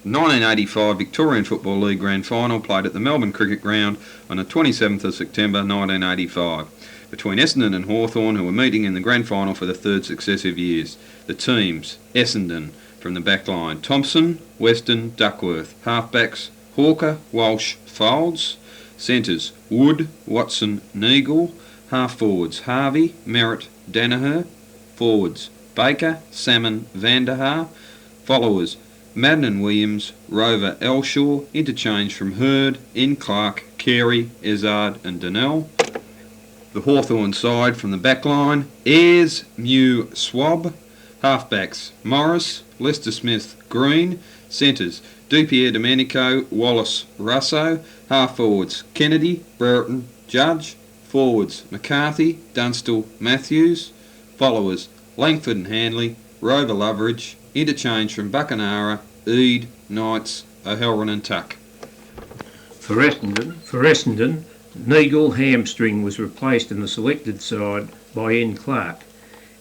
1985 Victorian Football League Grand Final played at the Melbourne Cricket Ground on the 27th of September 1985 between Essendon and Hawthorn, who were meeting in the Grand Final for the third successive years. The teams: Essendon from the back line, Thompson, Weston, Duckworth. Halfbacks: Hawker, Walsh, Folds. Centres: Wood, Watson, Neagle. Half forwards: Harvey, Merritt, Danaher. Forwards: Baker, Salmon, Vanderhaar. Followers: Madden and Williams, Rover, Elshaw. Interchange from Hurd, N. Clark, Carey, Ezard and Donnell. The Hawthorn side from the back line: Ayres, Mew, Swab. Halfbacks: Morris, Lester Smith, Green. Centres: DiPier Domenico, Wallace, Russo. Half forwards: Kennedy, Brereton, Judge. Forwards: McCarthy, Dunstall, Matthews. Followers: Langford and Hanley, Rover, Loveridge. Interchange from Buckenara, Eade, Knights, O'Halloran and Tuck. For Essendon, Neagle hamstring was replaced in the selected side by N. Clark.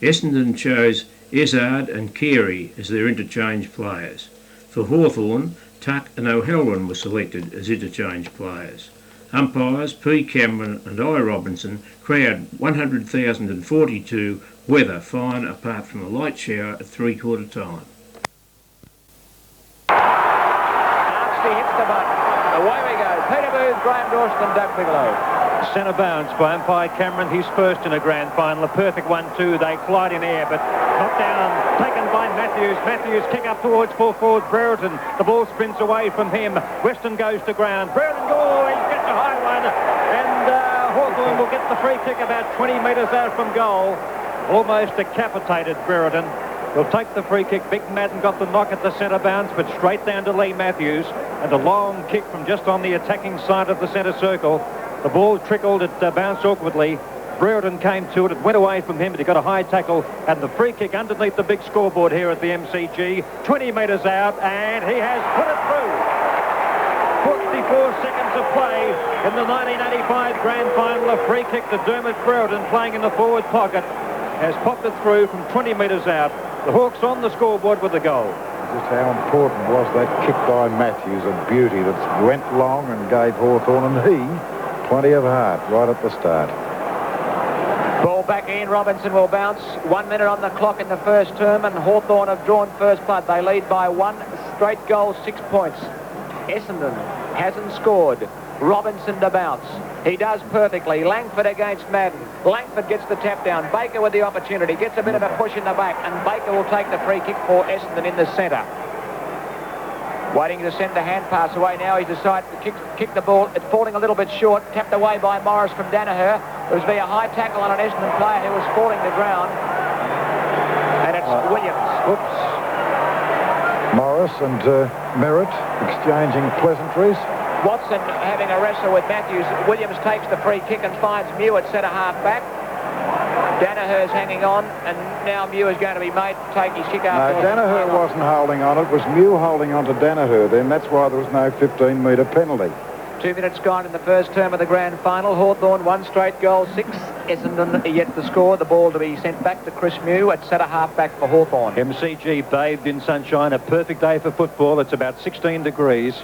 Essendon chose Ezard and Carey as their interchange players. For Hawthorn, Tuck and O'Halloran were selected as interchange players. Umpires P. Cameron and I. Robinson. Crowd 100,042. Weather fine apart from a light shower at three-quarter time. Archie hits the button. Away we go. Peter Booth, Graham Dawson and Doug Bigelow. Centre bounce by umpire Cameron. He's first in a grand final. A perfect 1-2. They collide in air, but knocked down, taken by Matthews. Matthews kick up towards full forward Brereton. The ball sprints away from him. Weston goes to ground. Brereton, oh, he's got a high one. And Hawthorn will get the free kick about 20 metres out from goal. Almost decapitated Brereton. He'll take the free kick. Big Madden got the knock at the centre bounce, but straight down to Lee Matthews. And a long kick from just on the attacking side of the centre circle. The ball trickled, it bounced awkwardly. Brereton came to it, it went away from him, but he got a high tackle, and the free kick underneath the big scoreboard here at the MCG. 20 metres out, and he has put it through. 44 seconds of play in the 1985 Grand Final. A free kick to Dermot Brereton, playing in the forward pocket, has popped it through from 20 metres out. The Hawks on the scoreboard with the goal. Just how important was that kick by Matthews, a beauty that went long and gave Hawthorn and he plenty of heart right at the start. Ball back in. Robinson will bounce. 1 minute on the clock in the first term, and Hawthorn have drawn first blood. They lead by one straight goal, 6 points. Essendon hasn't scored. Robinson to bounce. He does perfectly. Langford against Madden. Langford gets the tap down. Baker with the opportunity. Gets a bit of a push in the back, and Baker will take the free kick for Essendon in the centre. Waiting to send the hand pass away now. He's decided to kick the ball. It's falling a little bit short. Tapped away by Morris from Danaher. There was a high tackle on an Essendon player who was falling to ground. And it's Williams. Oops. Morris and Merritt exchanging pleasantries. Watson having a wrestle with Matthews. Williams takes the free kick and finds Mew at centre half back. Danaher's hanging on, and now Mew is going to be made to take his kick after. No, Danaher wasn't holding on. It was Mew holding on to Danaher then. That's why there was no 15-metre penalty. 2 minutes gone in the first term of the grand final. Hawthorn one straight goal, 6. Essendon yet to score. The ball to be sent back to Chris Mew at centre half back for Hawthorn. MCG bathed in sunshine. A perfect day for football. It's about 16 degrees.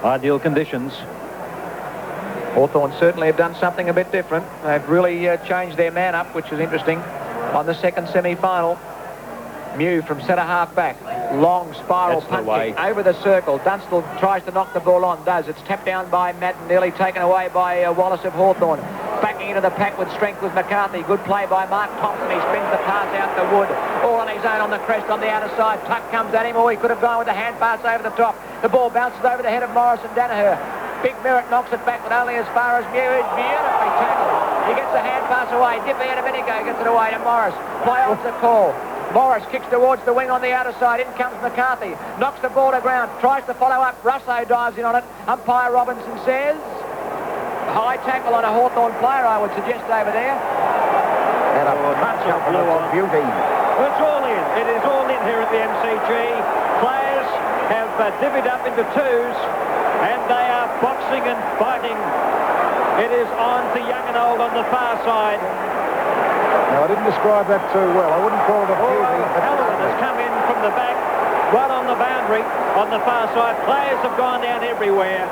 Ideal conditions. Hawthorn certainly have done something a bit different. They've really changed their man up, which is interesting. On the second semi-final, Mew from centre half back. Long spiral punching over the circle. Dunstall tries to knock the ball on, does. It's tapped down by Madden, nearly taken away by Wallace of Hawthorn. Backing into the pack with strength was McCarthy. Good play by Mark Thompson. He spins the pass out to Wood. All on his own on the crest on the outer side. Tuck comes at him, or he could have gone with the hand pass over the top. The ball bounces over the head of Morris and Danaher. Big Merritt knocks it back, but only as far as Mew is beautifully tackled. He gets the hand pass away. DiPier Domenico gets it away to Morris. Play off the call. Morris kicks towards the wing on the outer side. In comes McCarthy. Knocks the ball to ground. Tries to follow up. Russo dives in on it. Umpire Robinson says high tackle on a Hawthorn player, I would suggest, over there. And a punch up blue on beauty. Well, it's all in. It is all in here at the MCG. Players have divvied up into twos, and they are boxing and fighting. It is on to young and old on the far side. Now, I didn't describe that too well. I wouldn't call it a beauty. Hallinan has come in from the back, right on the boundary. boundary on the far side. Players have gone down everywhere.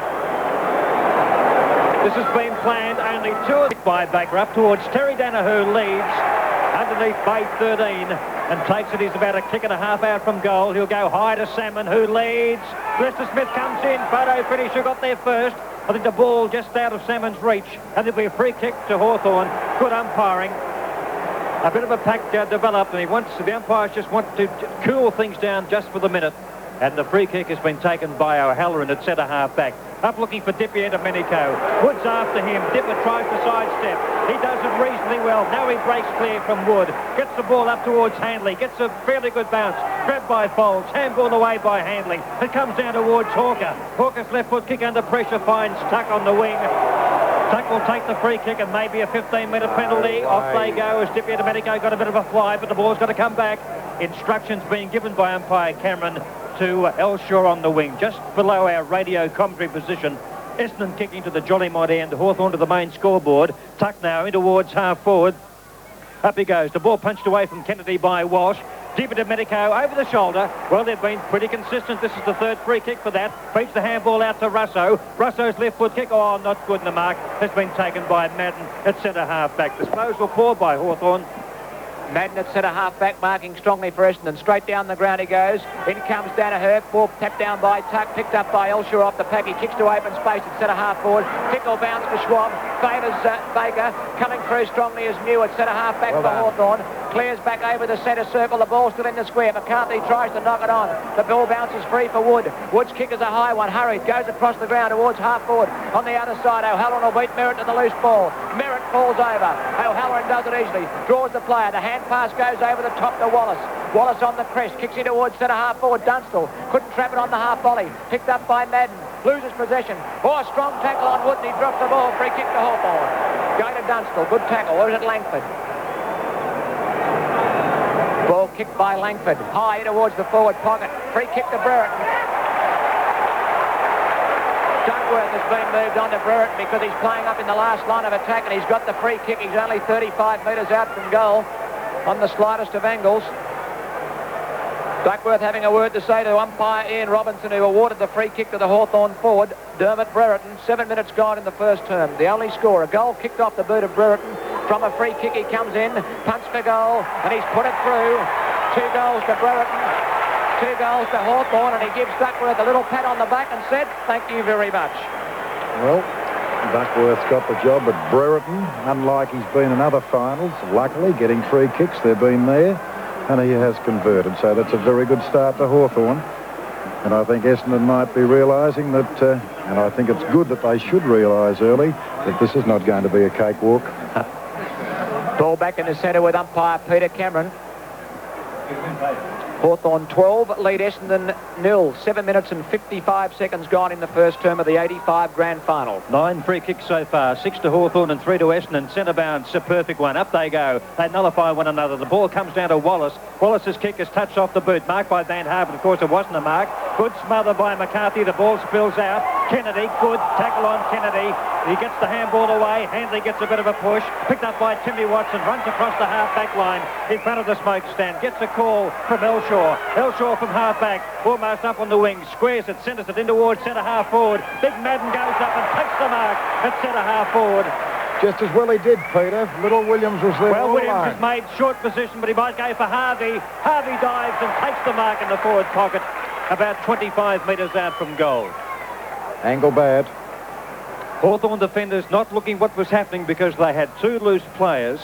This has been planned. Only two by Baker up towards Terry Danaher, leads underneath bay 13 and takes it. He's about a kick and a half out from goal. He'll go high to Salmon, who leads. Lester Smith comes in. Photo finish, who got there first. I think the ball just out of Salmon's reach, and there'll be a free kick to Hawthorn. Good umpiring. A bit of a pack developed, and the umpires just want to cool things down just for the minute. And the free kick has been taken by O'Halloran at centre half back. Up looking for Dippy and Domenico. Wood's after him. Dipper tries to sidestep. He does it reasonably well. Now he breaks clear from Wood. Gets the ball up towards Handley. Gets a fairly good bounce. Grabbed by Folds. Handball away by Handley. It comes down towards Hawker. Hawker's left foot kick under pressure finds Tuck on the wing. Tuck will take the free kick and maybe a 15-metre penalty. Off they go as Dippy and Domenico got a bit of a fly, but the ball's got to come back. Instructions being given by umpire Cameron to Elshaw on the wing, just below our radio commentary position. Essendon kicking to the Jollymont end, Hawthorn to the main scoreboard. Tuck now in towards half forward. Up he goes. The ball punched away from Kennedy by Walsh. Deep into Medico over the shoulder. Well, they've been pretty consistent. This is the third free kick for that. Feeds the handball out to Russo. Russo's left foot kick. Oh, not good in the mark. Has been taken by Madden at centre half back. Disposal poor by Hawthorn. Madden at centre half back, marking strongly for Essendon. Straight down the ground he goes. In comes Danaher. Ball tapped down by Tuck. Picked up by Elshaw off the pack. He kicks to open space at centre half forward. Tickle bounce for Schwab. Favours Baker. Coming through strongly as Mew at centre half back for Hawthorn. Clears back over the centre circle. The ball's still in the square. McCarthy tries to knock it on. The ball bounces free for Wood. Wood's kick is a high one. Hurried. Goes across the ground towards half forward. On the other side, O'Halloran will beat Merritt to the loose ball. Merritt falls over. O'Halloran does it easily. Draws the player. The hand pass goes over the top to Wallace. Wallace on the crest. Kicks in towards centre half forward. Dunstall couldn't trap it on the half volley. Picked up by Madden. Loses possession. Oh, a strong tackle on Wood and he drops the ball. Free kick to Hawthorn. Going to Dunstall. Good tackle. Or is it Langford? Ball kicked by Langford. High towards the forward pocket. Free kick to Brereton. Duckworth has been moved on to Brereton because he's playing up in the last line of attack and he's got the free kick. He's only 35 metres out from goal on the slightest of angles. Duckworth having a word to say to umpire Ian Robinson, who awarded the free kick to the Hawthorn forward, Dermot Brereton. 7 minutes gone in the first term. The only score, a goal kicked off the boot of Brereton. From a free kick he comes in, punts for goal, and he's put it through. 2 goals to Brereton, 2 goals to Hawthorn, and he gives Duckworth a little pat on the back and said, thank you very much. Well, Duckworth's got the job at Brereton, unlike he's been in other finals. Luckily, getting free kicks, they've been there, and he has converted. So that's a very good start to Hawthorn. And I think Essendon might be realising that, and I think it's good that they should realise early, that this is not going to be a cakewalk. Ball back in the centre with umpire Peter Cameron. Hawthorn 12, lead Essendon 0. 7 minutes and 55 seconds gone in the first term of the 85 grand final. 9 free kicks so far, 6 to Hawthorn and 3 to Essendon. Centre bounce, a perfect one. Up they go. They nullify one another. The ball comes down to Wallace. Wallace's kick is touched off the boot. Marked by Van Harvard. Of course, it wasn't a mark. Good smother by McCarthy. The ball spills out. Kennedy, good tackle on Kennedy. He gets the handball away. Handley gets a bit of a push. Picked up by Timmy Watson. Runs across the half-back line in front of the smokestack. Gets a call from Elshaw. Elshaw from half-back. Almost up on the wing. Squares it. Centres it in towards centre half forward. Big Madden goes up and takes the mark at centre half forward. Just as well he did, Peter. Little Williams was there. Well, Williams has made short position, but he might go for Harvey. Harvey dives and takes the mark in the forward pocket, about 25 metres out from goal. Angle bad. Hawthorn defenders not looking what was happening because they had 2 loose players,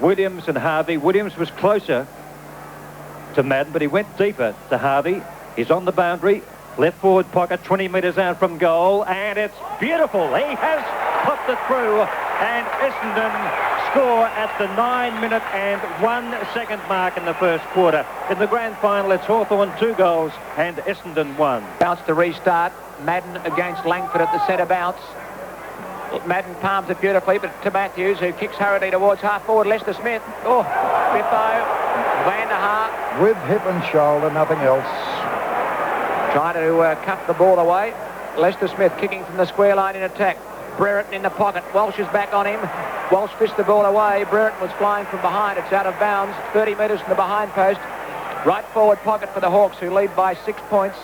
Williams and Harvey. Williams was closer to Madden, but he went deeper to Harvey. He's on the boundary. Left forward pocket, 20 metres out from goal, and it's beautiful. He has popped it through, and Essendon score at the 9-minute and 1 second mark in the first quarter. In the grand final, it's Hawthorn 2 goals and Essendon 1. Bounce to restart. Madden against Langford at the centre bounce. Madden palms it beautifully, but to Matthews, who kicks hurriedly towards half forward. Lester Smith. Oh, Biffo. Van der Haar. With hip and shoulder, nothing else. Trying to cuff the ball away. Lester Smith kicking from the square line in attack. Brereton in the pocket. Walsh is back on him. Walsh fished the ball away. Brereton was flying from behind. It's out of bounds. 30 metres from the behind post. Right forward pocket for the Hawks, who lead by 6 points.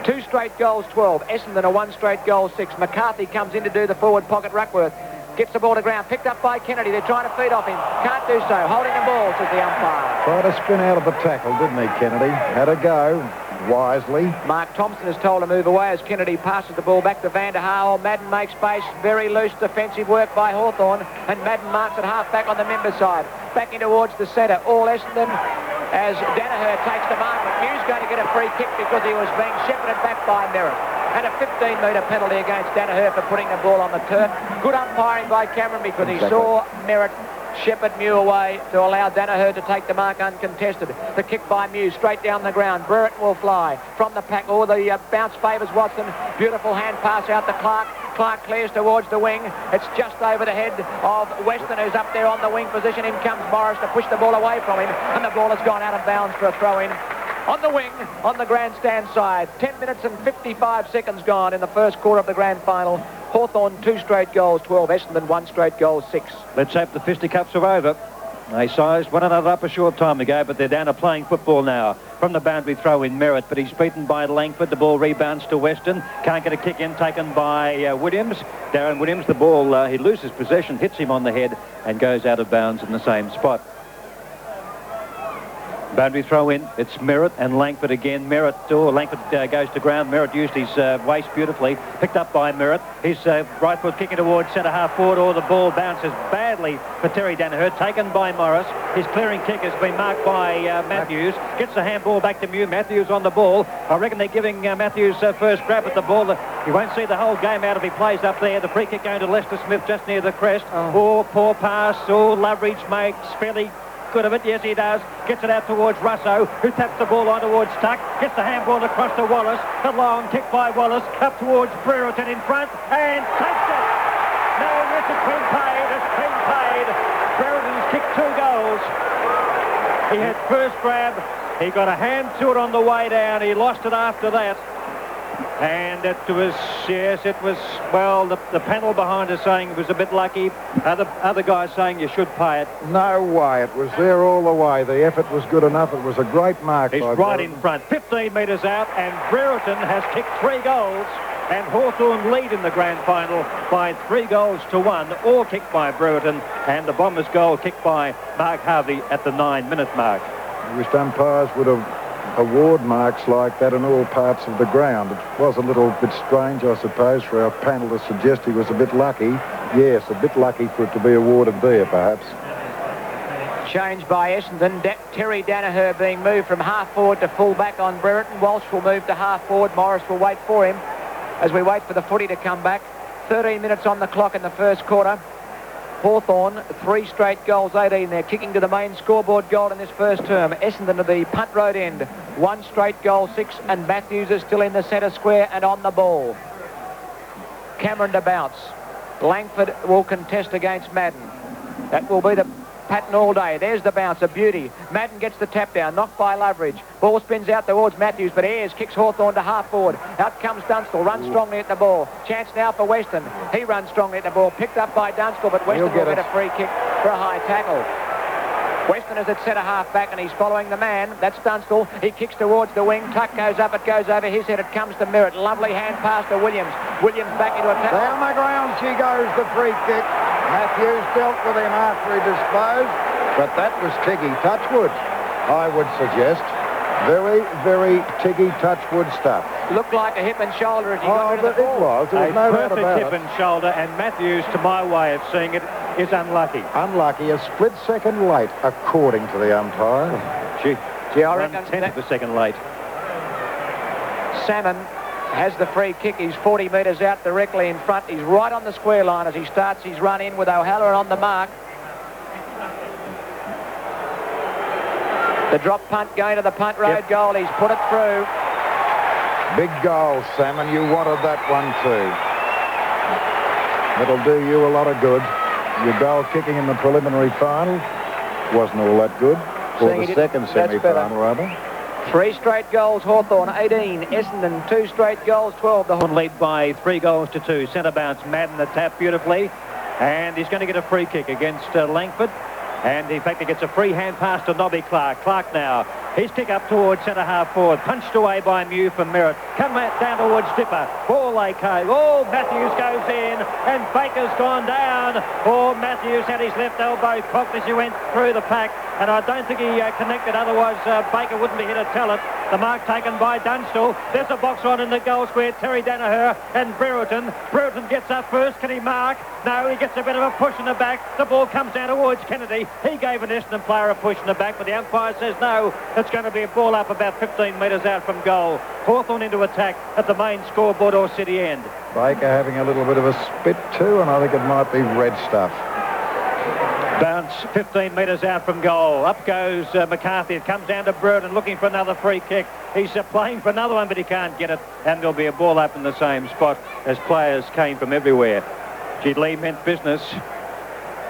2 straight goals, 12. Essendon a 1 straight goal, 6. McCarthy comes in to do the forward pocket. Ruckworth gets the ball to ground, picked up by Kennedy. They're trying to feed off him. Can't do so. Holding the ball, says the umpire. Tried to spin out of the tackle, didn't he, Kennedy? Had a go. Wisely. Mark Thompson is told to move away as Kennedy passes the ball back to Van der Haar. Madden makes space. Very loose defensive work by Hawthorn. And Madden marks at half back on the member side. Back in towards the centre. All Essendon as Danaher takes the mark. But Mew's going to get a free kick because he was being shepherded back by Merritt. And a 15-metre penalty against Danaher for putting the ball on the turf. Good umpiring by Cameron because he saw Merritt shepherd Mew away to allow Danaher to take the mark uncontested. The kick by Mew straight down the ground. Brereton will fly from the pack. Oh, the bounce favours Watson. Beautiful hand pass out to Clark. Clark clears towards the wing. It's just over the head of Weston, who's up there on the wing position. In comes Morris to push the ball away from him. And the ball has gone out of bounds for a throw-in. On the wing, on the grandstand side. 10 minutes and 55 seconds gone in the first quarter of the grand final. Hawthorn 2 straight goals, 12. Essendon 1 straight goal, 6. Let's hope the fisticuffs are over. They sized one another up a short time ago, but they're down to playing football now. From the boundary throw in Merritt, but he's beaten by Langford. The ball rebounds to Weston. Can't get a kick in, taken by Williams. Darren Williams, the ball, he loses possession, hits him on the head and goes out of bounds in the same spot. Boundary throw in, it's Merritt and Langford again. Langford goes to ground. Merritt used his waist beautifully, picked up by Merritt. His right foot kicking towards centre half forward, or the ball bounces badly for Terry Danaher, taken by Morris. His clearing kick has been marked by Matthews. Gets the handball back to Mew. Matthews on the ball. I reckon they're giving Matthews first grab at the ball. He won't see the whole game out if he plays up there. The free kick going to Lester Smith just near the crest. Oh, poor pass. Oh, Loveridge makes fairly good of it. Yes, he does. Gets it out towards Russo, who taps the ball on towards Tuck. Gets the handball across to Wallace. The long kick by Wallace up towards Brereton in front and takes it. No, yes, it's been paid. It's been paid. Brereton's kicked 2 goals. He had first grab. He got a hand to it on the way down. He lost it after that. And it was, yes, it was, well, the panel behind us saying it was a bit lucky. Other guys saying you should pay it. No way. It was there all the way. The effort was good enough. It was a great mark. He's right in front, 15 metres out, and Brereton has kicked 3 goals. And Hawthorn lead in the grand final by 3 goals to 1, all kicked by Brereton, and the Bombers' goal kicked by Mark Harvey at the 9-minute mark. I wish umpires would have award marks like that in all parts of the ground. It was a little bit strange, I suppose, for our panel to suggest he was a bit lucky. Yes, a bit lucky for it to be awarded there, perhaps. Change by Essendon. Terry Danaher being moved from half forward to full back on Brereton. Walsh will move to half forward. Morris will wait for him as we wait for the footy to come back. 13 minutes on the clock in the first quarter. Hawthorn, 3 straight goals, 18. They're kicking to the main scoreboard goal in this first term. Essendon to the punt road end, 1 straight goal, 6, and Matthews is still in the centre square and on the ball. Cameron to bounce. Langford will contest against Madden. That will be the pattern all day. There's the bounce, a beauty. Madden gets the tap down, knocked by Loveridge. Ball spins out towards Matthews, but Ayres kicks Hawthorn to half forward. Out comes Dunstall, runs strongly at the ball. Chance now for Weston. He runs strongly at the ball, picked up by Dunstall, but Weston will get a free kick for a high tackle. Weston is at centre half back and he's following the man. That's Dunstall. He kicks towards the wing. Tuck goes up. It goes over his head. It comes to Merritt. Lovely hand pass to Williams. Williams back into attack. Down the ground she goes, the free kick. Matthews dealt with him after he disposed. But that was Tiggy Touchwood, I would suggest. Very, very Tiggy Touchwood stuff. Looked like a hip and shoulder as he got rid of the it ball. was. There was no doubt perfect about hip it. and shoulder, and Matthews, to my way of seeing it, is unlucky. Unlucky, a split second late, according to the umpire. Gee, I reckon 1/10 of a second late. Salmon has the free kick. He's 40 metres out directly in front. He's right on the square line as he starts his run in with O'Halloran on the mark. The drop punt going to the punt road goal. He's put it through. Big goal, Salmon. You wanted that one too. It'll do you a lot of good. Your goal kicking in the preliminary final wasn't all that good. Or Seeing the second semi-final, rather. 3 straight goals, Hawthorn 18. Essendon 2 straight goals, 12. The Hawthorn lead by 3 goals to 2. Centre bounce, Madden the tap beautifully. And he's going to get a free kick against Langford. And in fact, he gets a free hand pass to Nobby Clark. Clark now His kick up towards centre half forward. Punched away by Mew from Merritt. Come down towards Dipper. Ball Cove. Oh, Matthews goes in and Baker's gone down. Oh, Matthews had his left elbow cocked as he went through the pack. And I don't think he connected, otherwise Baker wouldn't be here to tell it. The mark taken by Dunstall. There's a box on in the goal square. Terry Danaher and Brereton. Brereton gets up first. Can he mark? No, he gets a bit of a push in the back. The ball comes down towards Kennedy. He gave an Essendon player a push in the back, but the umpire says no. It's going to be a ball up about 15 metres out from goal. Hawthorn into attack at the main scoreboard or city end. Baker having a little bit of a spit too, and I think it might be red stuff. Bounce 15 metres out from goal. Up goes McCarthy. It comes down to Brereton looking for another free kick. He's playing for another one, but he can't get it. And there'll be a ball up in the same spot as players came from everywhere. Gee, Lee meant business.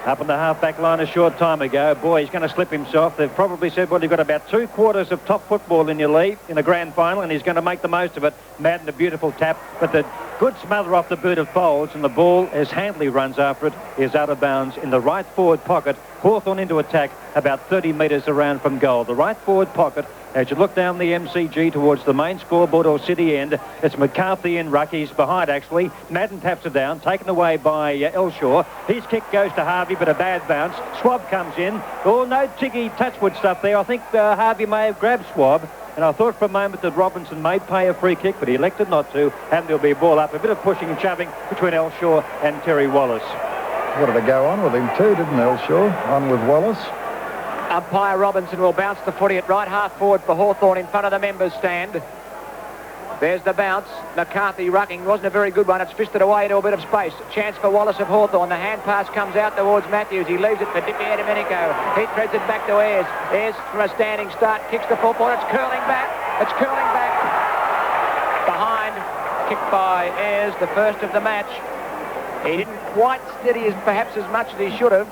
Up in the half-back line a short time ago. Boy, he's going to slip himself. They've probably said, well, you've got about 3/4 of top football in your league in a grand final, and he's going to make the most of it. Madden, a beautiful tap, but the good smother off the boot of Folds, and the ball, as Handley runs after it, is out of bounds in the right forward pocket. Hawthorn into attack about 30 metres around from goal. The right forward pocket, as you look down the MCG towards the main scoreboard or city end, it's McCarthy in ruck. He's behind, actually. Madden taps it down, taken away by Elshaw. His kick goes to Harvey, but a bad bounce. Swab comes in. Oh, no Tiggy Touchwood stuff there. I think Harvey may have grabbed Swab. And I thought for a moment that Robinson may pay a free kick, but he elected not to. And there'll be a ball up. A bit of pushing and shoving between Elshaw and Terry Wallace. Wanted to go on with him too, didn't Elshaw? On with Wallace. Umpire Robinson will bounce the footy at right half forward for Hawthorn in front of the members' stand. There's the bounce. McCarthy rucking. Wasn't a very good one. It's fisted away to a bit of space. Chance for Wallace of Hawthorn. The hand pass comes out towards Matthews. He leaves it for Dippy Domenico. He threads it back to Ayres. Ayres from a standing start kicks the full forward. It's curling back. It's curling back. Behind. Kicked by Ayres, the first of the match. He didn't quite steady perhaps as much as he should have.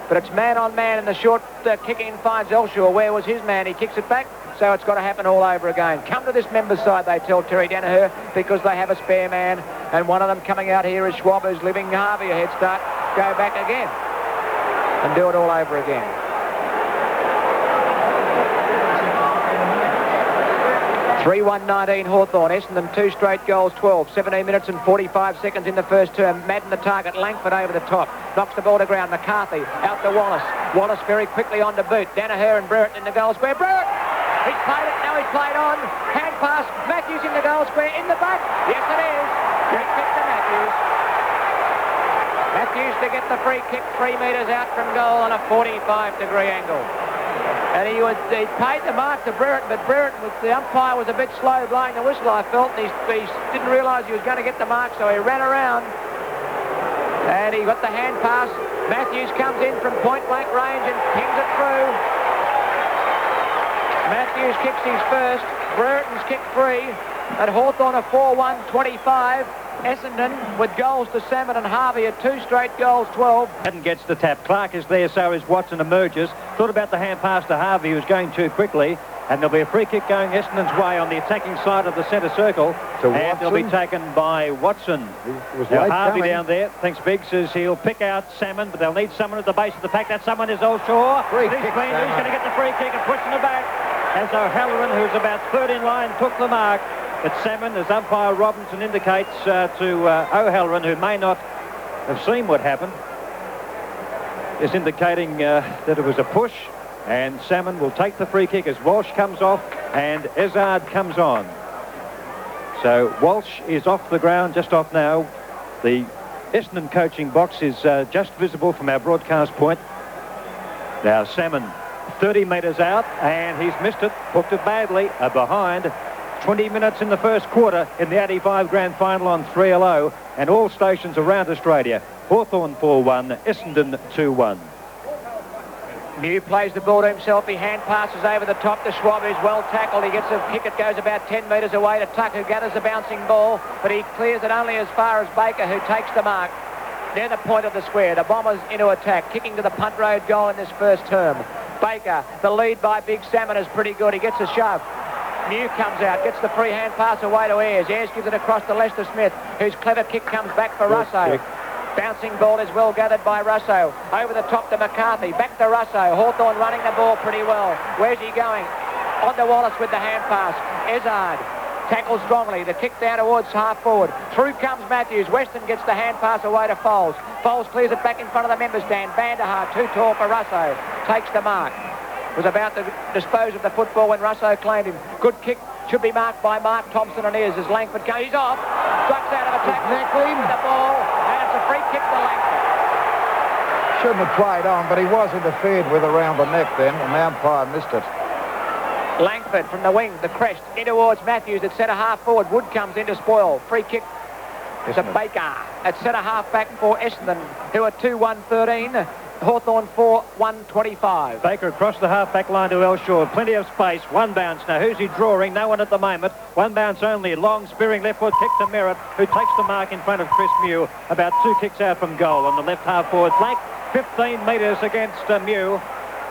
But it's man on man, and the short kick in finds Elshaw. Where was his man? He kicks it back, so it's got to happen all over again. Come to this members' side, they tell Terry Danaher, because they have a spare man, and one of them coming out here is Schwab, who's giving Harvey a head start. Go back again and do it all over again. 3-1-19 Hawthorn. Essendon 2 straight goals, 12. 17 minutes and 45 seconds in the first term. Madden the target. Langford over the top. Knocks the ball to ground. McCarthy out to Wallace. Wallace very quickly on to boot. Danaher and Brereton in the goal square. Brereton! He's played it. Now he's played on. Hand pass. Matthews in the goal square. In the back. Yes, it is. Great kick to Matthews. Matthews to get the free kick 3 metres out from goal on a 45-degree angle. And he paid the mark to Brereton, but Brereton, the umpire was a bit slow blowing the whistle, I felt, and he didn't realise he was going to get the mark, so he ran around. And he got the hand pass. Matthews comes in from point-blank range and pings it through. Matthews kicks his first. Brereton's kicked 3. And Hawthorn a 4-1-25. Essendon with goals to Salmon and Harvey at 2 straight goals, 12. Hadden gets the tap. Clark is there, so is Watson emerges. Thought about the hand pass to Harvey, who was going too quickly. And there'll be a free kick going Essendon's way on the attacking side of the centre circle. And it'll be taken by Watson. Now Harvey down there thinks Biggs says he'll pick out Salmon, but they'll need someone at the base of the pack. That someone is Elshaw. He's going to get the free kick and push in the back. As O'Halloran, who's about third in line, took the mark. But Salmon, as umpire Robinson indicates to O'Halloran, who may not have seen what happened, is indicating that it was a push, and Salmon will take the free kick as Walsh comes off and Ezard comes on. So Walsh is off the ground, just off now. The Essendon coaching box is just visible from our broadcast point. Now Salmon 30 metres out, and he's missed it, hooked it badly, behind. 20 minutes in the first quarter in the 85 Grand Final on 3LO, and all stations around Australia. Hawthorn 4-1, Essendon 2-1. Mew plays the ball to himself. He hand passes over the top to Schwab, who's well tackled. He gets a kick. It goes about 10 metres away to Tuck, who gathers the bouncing ball, but he clears it only as far as Baker, who takes the mark. Near the point of the square, the Bombers into attack, kicking to the punt road goal in this first term. Baker, the lead by Big Salmon is pretty good. He gets a shove. Mew comes out, gets the free hand pass away to Ayres. Ayres gives it across to Lester Smith, whose clever kick comes back for Russo. Bouncing ball is well gathered by Russo. Over the top to McCarthy, back to Russo. Hawthorn running the ball pretty well. Where's he going? On to Wallace with the hand pass. Ezard tackles strongly. The kick down towards half forward. Through comes Matthews. Weston gets the hand pass away to Foles. Foles clears it back in front of the member stand. Vanderhaar, too tall for Russo. Takes the mark. Was about to dispose of the football when Russo claimed him. Good kick. Should be marked by Mark Thompson and is as Langford goes. He's off. Ducks out of a tackle. Exactly. The ball. And it's a free kick to Langford. Shouldn't have played on, but he was interfered with around the neck then, and the umpire missed it. Langford from the wing, the crest, in towards Matthews at centre half forward. Wood comes in to spoil. Free kick to Baker at centre half back for Essendon, who are 2-1-13. Hawthorn 4-1-25. Baker across the half-back line to Elshaw. Plenty of space. One bounce. Now, who's he drawing? No one at the moment. One bounce only. Long spearing left foot kick to Merritt, who takes the mark in front of Chris Mew. About 2 kicks out from goal on the left half-forward flank. 15 metres against Mew.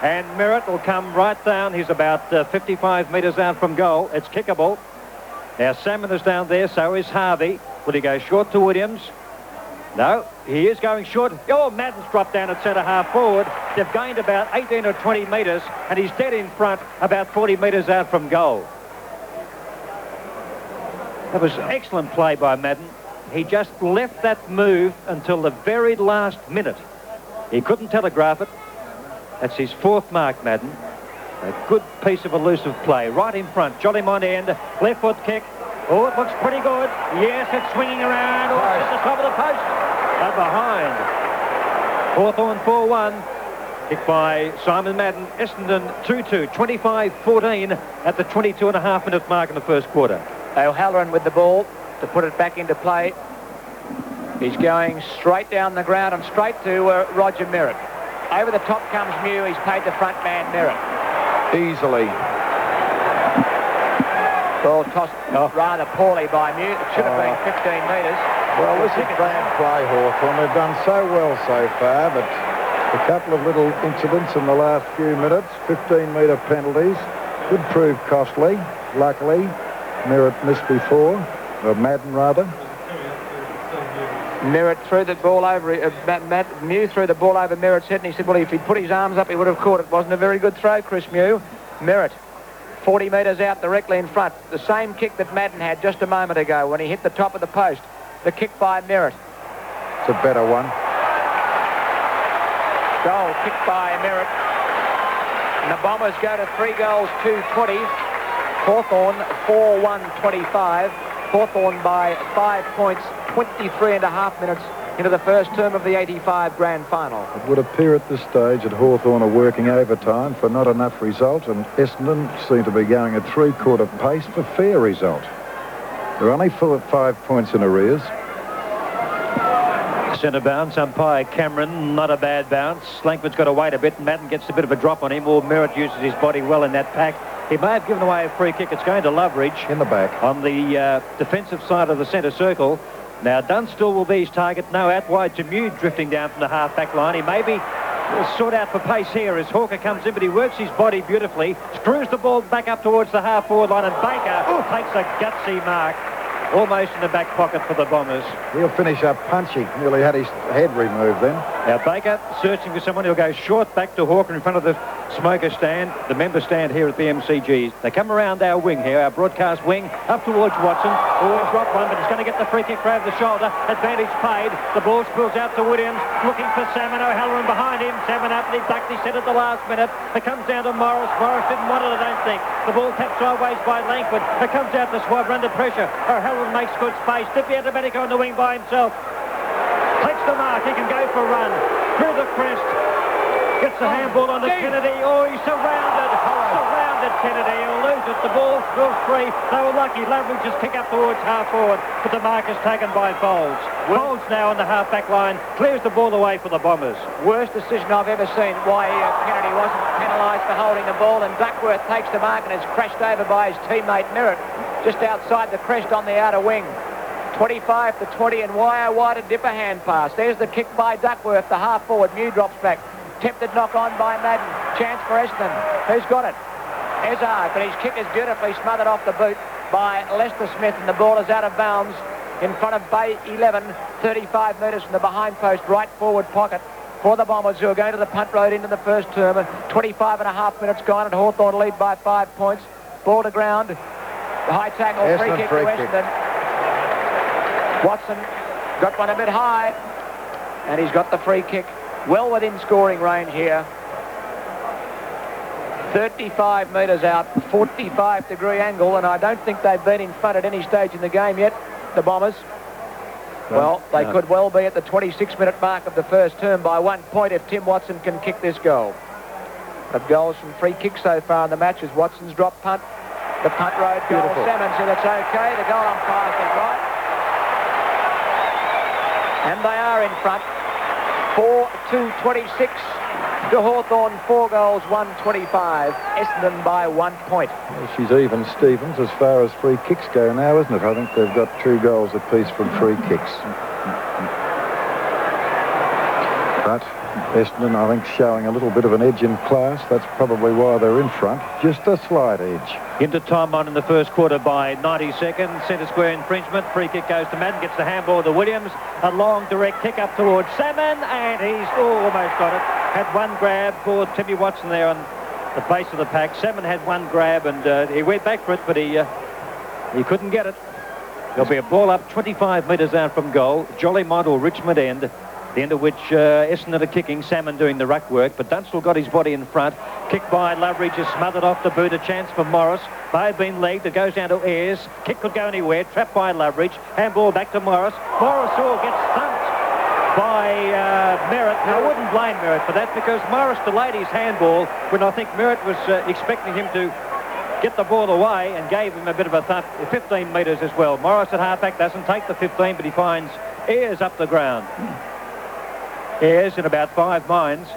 And Merritt will come right down. He's about 55 metres out from goal. It's kickable. Now, Salmon is down there. So is Harvey. Will he go short to Williams? No, he is going short. Oh, Madden's dropped down at centre half forward. They've gained about 18 or 20 metres, and he's dead in front, about 40 metres out from goal. That was excellent play by Madden. He just left that move until the very last minute. He couldn't telegraph it. That's his 4th mark, Madden. A good piece of elusive play. Right in front. Jolly on end. Left foot kick. Oh, it looks pretty good. Yes, it's swinging around. Oh, it's at the top of the post. And behind. Hawthorn 4-1. Kicked by Simon Madden. Essendon 2-2. 25-14 at the 22.5-minute mark in the first quarter. O'Halloran with the ball to put it back into play. He's going straight down the ground and straight to Roger Merritt. Over the top comes Mew. He's paid the front man Merritt. Easily. Ball tossed rather poorly by Mew. It should have been 15 metres. Well, this is grand play, Hawthorn. They've done so well so far, but a couple of little incidents in the last few minutes, 15-metre penalties, could prove costly. Luckily, Merritt missed before, or Madden rather. Merritt threw the ball over, Mew threw the ball over Merritt's head, and he said, well, if he'd put his arms up, he would have caught it. Wasn't a very good throw, Chris Mew. Merritt, 40 metres out directly in front. The same kick that Madden had just a moment ago when he hit the top of the post. The kick by Merritt. It's a better one. Goal kicked by Merritt. And the Bombers go to 3 goals, 2-20. Hawthorn 4-1-25. Hawthorn by 5 points, 23.5 minutes into the first term of the 85 grand final. It would appear at this stage that Hawthorn are working overtime for not enough result, and Essendon seem to be going at 3/4 pace for fair result. They're only 5 points in arrears. Centre bounce, umpire Cameron, not a bad bounce. Langford's got to wait a bit. Madden gets a bit of a drop on him, or Merritt uses his body well in that pack. He may have given away a free kick. It's going to Loveridge. In the back. On the defensive side of the centre circle. Now, Dunstall will be his target. No, out wide to Mew, drifting down from the half-back line. He may be sought out for pace here as Hawker comes in, but he works his body beautifully. Screws the ball back up towards the half-forward line, and Baker takes a gutsy mark. Almost in the back pocket for the Bombers. He'll finish up punchy. Nearly had his head removed then. Now Baker searching for someone. He'll go short back to Hawker in front of the smoker stand, the member stand here at the MCG. They come around our wing here, our broadcast wing, up towards Watson. Always dropped one, but he's going to get the free kick for over the shoulder. Advantage paid. The ball spills out to Williams, looking for Salmon. O'Halloran behind him. Salmon up, and he ducked his head at the last minute. It comes down to Morris. Morris didn't want it, I don't think. The ball tapped sideways by Langford. It comes out to Swab under pressure. O'Halloran makes good space. Dippy Atomatico on the wing by himself. Takes the mark. He can go for a run. Through the crest. Gets the handball on to Kennedy. Oh, he's surrounded. Surrounded Kennedy. He'll lose it. The ball goes free. They were lucky. Loveridge just kick up towards half forward. But the mark is taken by Foles. Foles now on the half-back line. Clears the ball away for the Bombers. Worst decision I've ever seen. Why Kennedy wasn't penalised for holding the ball. And Duckworth takes the mark and is crashed over by his teammate Merritt. Just outside the crest on the outer wing. 25-20, and wire wide a dipper hand pass. There's the kick by Duckworth, the half forward. Mew drops back. Tempted knock on by Madden. Chance for Essendon. Who's got it? Ezard, but his kick is beautifully smothered off the boot by Lester Smith, and the ball is out of bounds in front of Bay 11, 35 metres from the behind post, right forward pocket for the Bombers, who are going to the punt road into the first term. 25.5 minutes gone, and Hawthorn lead by 5 points. Ball to ground. High tackle, free kick to Essendon. Watson got one a bit high, and he's got the free kick. Well within scoring range here. 35 metres out, 45-degree angle, and I don't think they've been in front at any stage in the game yet, the Bombers. Well, they could well be at the 26-minute mark of the first term by 1 point if Tim Watson can kick this goal. Of goals from free kicks so far in the match is Watson's drop punt. The punt road goal. Beautiful. Salmon said it's okay. The goal umpire said right. And they are in front. 4-2-26 to Hawthorn. 4 goals, 1-25. Essendon by 1 point. Well, she's even Stevens as far as free kicks go now, isn't it? I think they've got 2 goals apiece from free kicks. But Essendon, I think, showing a little bit of an edge in class. That's probably why they're in front. Just a slight edge. Into time on in the first quarter by 90 seconds. Centre square infringement. Free kick goes to Madden. Gets the handball to Williams. A long direct kick up towards Salmon. And he's almost got it. Had one grab for Timmy Watson there on the base of the pack. Salmon had one grab and he went back for it, but he couldn't get it. There'll be a ball up 25 metres out from goal. Jollymont or Richmond end. The end of which Essendon are kicking, Salmon doing the ruck work, but Dunstall got his body in front. Kick by Loveridge is smothered off the boot. A chance for Morris. They've been legged. It goes down to Ayres. Kick could go anywhere. Trapped by Loveridge. Handball back to Morris. Morris all gets thumped by Merritt. Now, I wouldn't blame Merritt for that because Morris delayed his handball when I think Merritt was expecting him to get the ball away and gave him a bit of a thump. 15 metres as well. Morris at halfback doesn't take the 15, but he finds Ayres up the ground. Ayres in about 5 minds.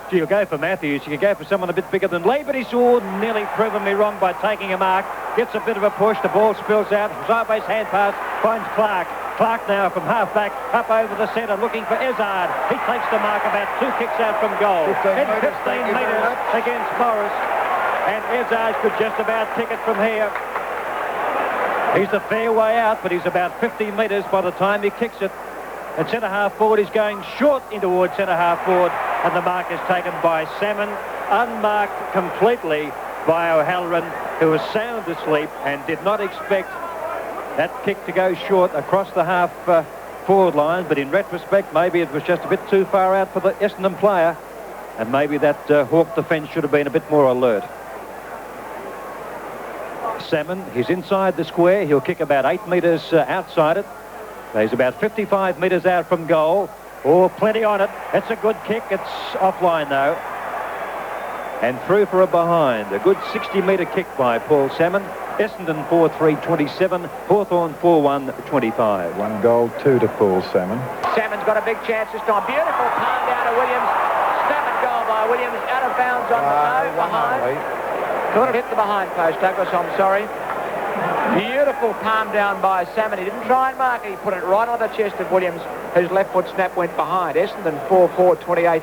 Gee, you'll go for Matthews. You could go for someone a bit bigger than Lee, but he's nearly proven me wrong by taking a mark. Gets a bit of a push. The ball spills out. Sideways hand pass. Finds Clark. Clark now from half-back up over the centre looking for Izzard. He takes the mark about 2 kicks out from goal. 15 metres against Morris. And Izzard could just about kick it from here. He's a fair way out, but he's about 50 metres by the time he kicks it. And centre-half forward is going short in towards centre-half forward, and the mark is taken by Salmon, unmarked completely by O'Halloran, who was sound asleep and did not expect that kick to go short across the half forward line. But in retrospect, maybe it was just a bit too far out for the Essendon player, and maybe that Hawk defence should have been a bit more alert. Salmon, he's inside the square. He'll kick about 8 metres outside it. He's about 55 metres out from goal. Oh, plenty on it. It's a good kick. It's offline, though. And through for a behind. A good 60-metre kick by Paul Salmon. Essendon 4-3-27. Hawthorn 4-1-25. 1 goal, 2 to Paul Salmon. Salmon's got a big chance this time. Beautiful palm down to Williams. Snapped goal by Williams. Out of bounds on the no, behind. Thought it hit the behind post, Douglas. I'm sorry. Beautiful palm down by Salmon. He didn't try and mark it. He put it right on the chest of Williams, whose left foot snap went behind. Essendon 4-4-28.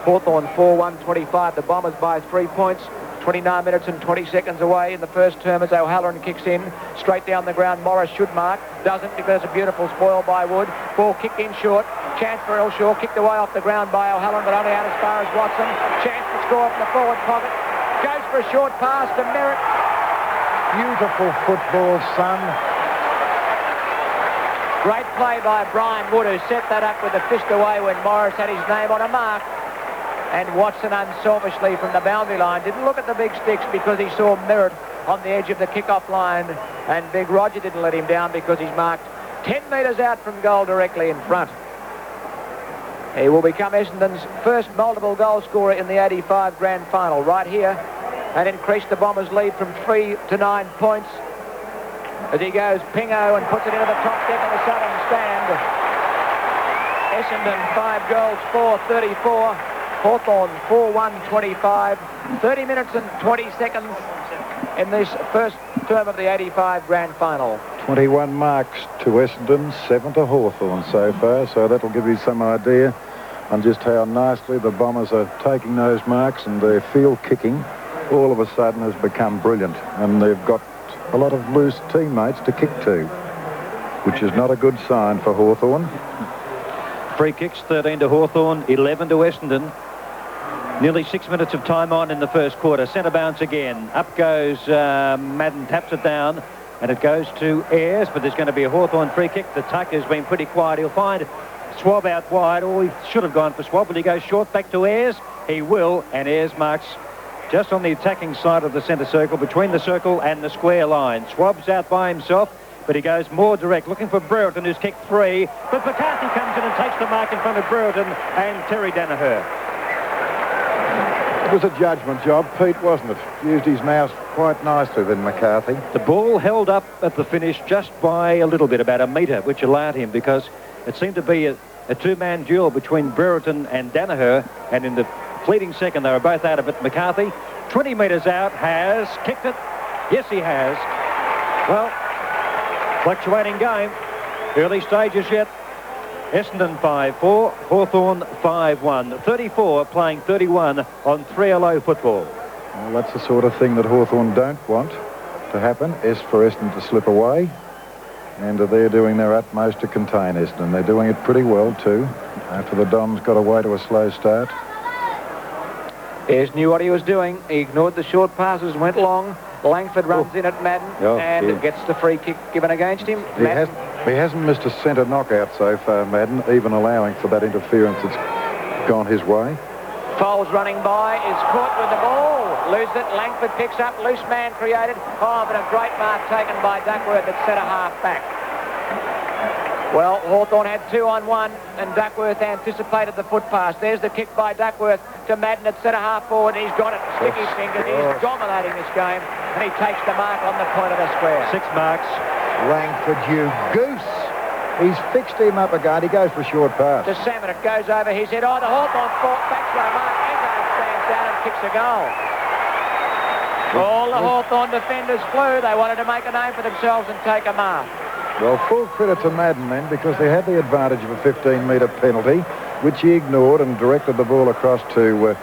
Hawthorn 4-1-25. The Bombers by 3 points. 29 minutes and 20 seconds away in the first term as O'Halloran kicks in. Straight down the ground. Morris should mark. Doesn't because it's a beautiful spoil by Wood. Ball kicked in short. Chance for Elshaw. Kicked away off the ground by O'Halloran, but only out as far as Watson. Chance to score from the forward pocket. Goes for a short pass to Merritt. Beautiful football, son. Great play by Brian Wood, who set that up with the fist away when Morris had his name on a mark. And Watson unselfishly from the boundary line didn't look at the big sticks because he saw Merritt on the edge of the kick-off line. And Big Roger didn't let him down because he's marked 10 metres out from goal directly in front. He will become Essendon's first multiple goal scorer in the 85 grand final right here, and increase the Bombers' lead from 3 to 9 points as he goes pingo and puts it into the top deck of the southern stand. Essendon 5 goals, 4-34. Hawthorn 4-1-25. 30 minutes and 20 seconds in this first term of the 85 grand final. 21 marks to Essendon, 7 to Hawthorn so far, so that'll give you some idea on just how nicely the Bombers are taking those marks, and their field kicking all of a sudden has become brilliant, and they've got a lot of loose teammates to kick to, which is not a good sign for Hawthorn. Free kicks, 13 to Hawthorn, 11 to Essendon. Nearly 6 minutes of time on in the first quarter. Centre bounce again. Up goes Madden, taps it down, and it goes to Ayres, but there's going to be a Hawthorn free kick. The tuck has been pretty quiet. He'll find Swab out wide. Oh, he should have gone for Swab, but he goes short back to Ayres. He will, and Ayres marks just on the attacking side of the centre circle, between the circle and the square line. Swab's out by himself, but he goes more direct, looking for Brereton, who's kicked 3. But McCarthy comes in and takes the mark in front of Brereton and Terry Danaher. It was a judgment job, Pete, wasn't it? Used his mouse quite nicely then, McCarthy. The ball held up at the finish just by a little bit, about a metre, which allowed him, because it seemed to be a two-man duel between Brereton and Danaher, and in the fleeting second they were both out of it. McCarthy, 20 metres out, has kicked it. Yes, he has. Well, fluctuating game. Early stages yet. Essendon 5-4, Hawthorn 5-1. 34 playing 31 on 3-0 football. Well, that's the sort of thing that Hawthorn don't want to happen, is for Essendon to slip away. And they're doing their utmost to contain Essendon. They're doing it pretty well too, after the Dons got away to a slow start. Ayres knew what he was doing. He ignored the short passes, went long. Langford runs in at Madden and gets the free kick given against him. He hasn't missed a centre knockout so far, Madden, even allowing for that interference that's gone his way. Foles running by, is caught with the ball. Loses it, Langford picks up, loose man created. Oh, but a great mark taken by Duckworth at centre half back. Well, Hawthorn had 2-on-1 and Duckworth anticipated the foot pass. There's the kick by Duckworth to Madden at centre half forward. He's got it, sticky fingers. He's dominating this game, and he takes the mark on the point of the square. 6 marks. Langford, you goose. He's fixed him up again. He goes for a short pass. To Salmon, it goes over his head. Oh, the Hawthorn fought back for a mark. Endo stands down and kicks a goal. All the Hawthorn defenders flew. They wanted to make a name for themselves and take a mark. Well, full credit to Madden then, because they had the advantage of a 15-metre penalty, which he ignored and directed the ball across to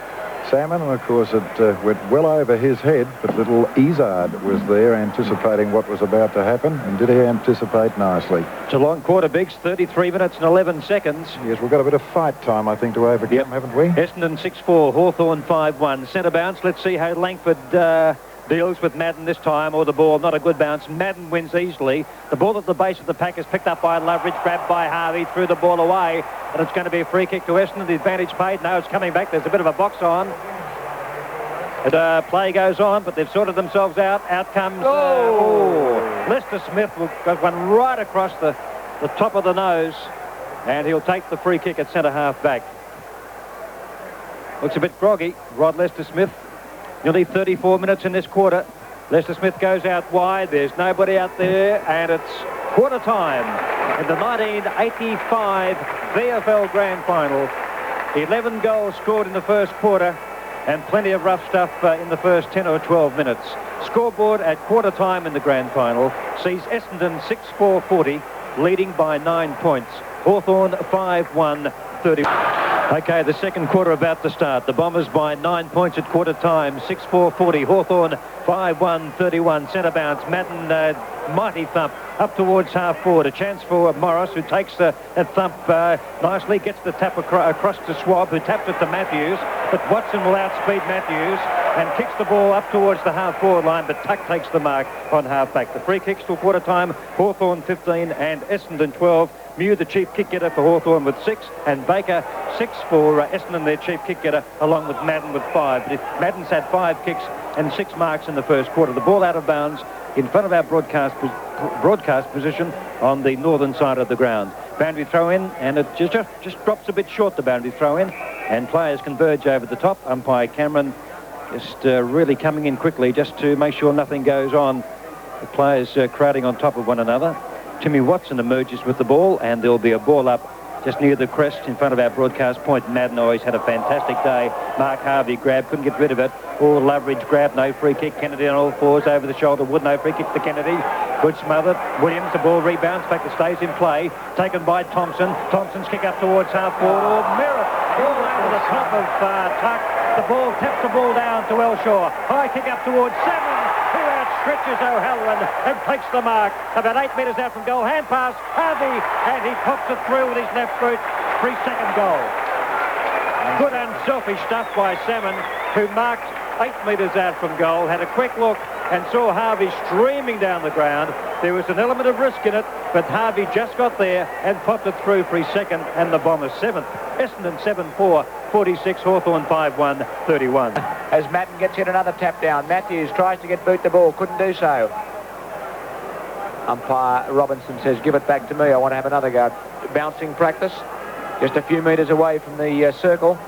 Salmon, and of course it went well over his head, but little Izard was there anticipating what was about to happen, and did he anticipate nicely. It's a long quarter, Biggs, 33 minutes and 11 seconds. Yes, we've got a bit of fight time, I think, to overcome, haven't we? Essendon 6-4, Hawthorn 5-1. Centre bounce. Let's see how Langford deals with Madden this time, or the ball, not a good bounce. Madden wins easily. The ball at the base of the pack is picked up by Loveridge, grabbed by Harvey, threw the ball away, and it's going to be a free kick to Essendon. The advantage paid. Now it's coming back. There's a bit of a box on. And play goes on, but they've sorted themselves out. Out comes Lester Smith. Got one right across the top of the nose, and he'll take the free kick at centre half back. Looks a bit groggy, Rod Lester Smith. Nearly 34 minutes in this quarter. Lester Smith goes out wide. There's nobody out there, and it's quarter time in the 1985 VFL Grand Final. 11 goals scored in the first quarter, and plenty of rough stuff in the first 10 or 12 minutes. Scoreboard at quarter time in the Grand Final sees Essendon 6-4-40, leading by 9 points. Hawthorn 5-1, 30. Okay, the second quarter about to start. The Bombers by 9 points at quarter time. 6-4-40. Hawthorn 5-1-31. Centre bounce. Madden, mighty thump up towards half forward. A chance for Morris, who takes that thump nicely. Gets the tap across to Swab, who taps it to Matthews. But Watson will outspeed Matthews and kicks the ball up towards the half forward line. But Tuck takes the mark on half back. The free kicks till quarter time. Hawthorn 15 and Essendon 12. Mew, the chief kick getter for Hawthorn, with 6, and Baker 6 for Essendon, their chief kick getter, along with Madden with 5. But Madden's had 5 kicks and 6 marks in the first quarter. The ball out of bounds in front of our broadcast position on the northern side of the ground. Boundary throw in, and it just drops a bit short, the boundary throw in, and players converge over the top. Umpire Cameron just really coming in quickly just to make sure nothing goes on. The players crowding on top of one another. Timmy Watson emerges with the ball, and there'll be a ball up just near the crest in front of our broadcast point. Madden always had a fantastic day. Mark Harvey grabbed, couldn't get rid of it. All Loveridge grabbed, no free kick. Kennedy on all fours over the shoulder. Wood, no free kick to Kennedy. Good smothered. Williams, the ball rebounds. In fact, it stays in play. Taken by Thompson. Thompson's kick up towards half forward. Oh, Merritt. Ball over the top of Tuck. The ball taps the ball down to Elshaw. High kick up towards Salmon, who outstretches O'Halloran and takes the mark about 8 metres out from goal. Hand pass, Harvey, and he pops it through with his left boot for his second goal. Good unselfish stuff by Salmon, who marked 8 metres out from goal, had a quick look and saw Harvey streaming down the ground. There was an element of risk in it, but Harvey just got there and popped it through for his second, and the Bombers 7th. Essendon 7-4, 46, Hawthorn 5-1, 31. As Madden gets in another tap down, Matthews tries to get boot the ball, couldn't do so. Umpire Robinson says, give it back to me, I want to have another go. Bouncing practice, just a few metres away from the circle.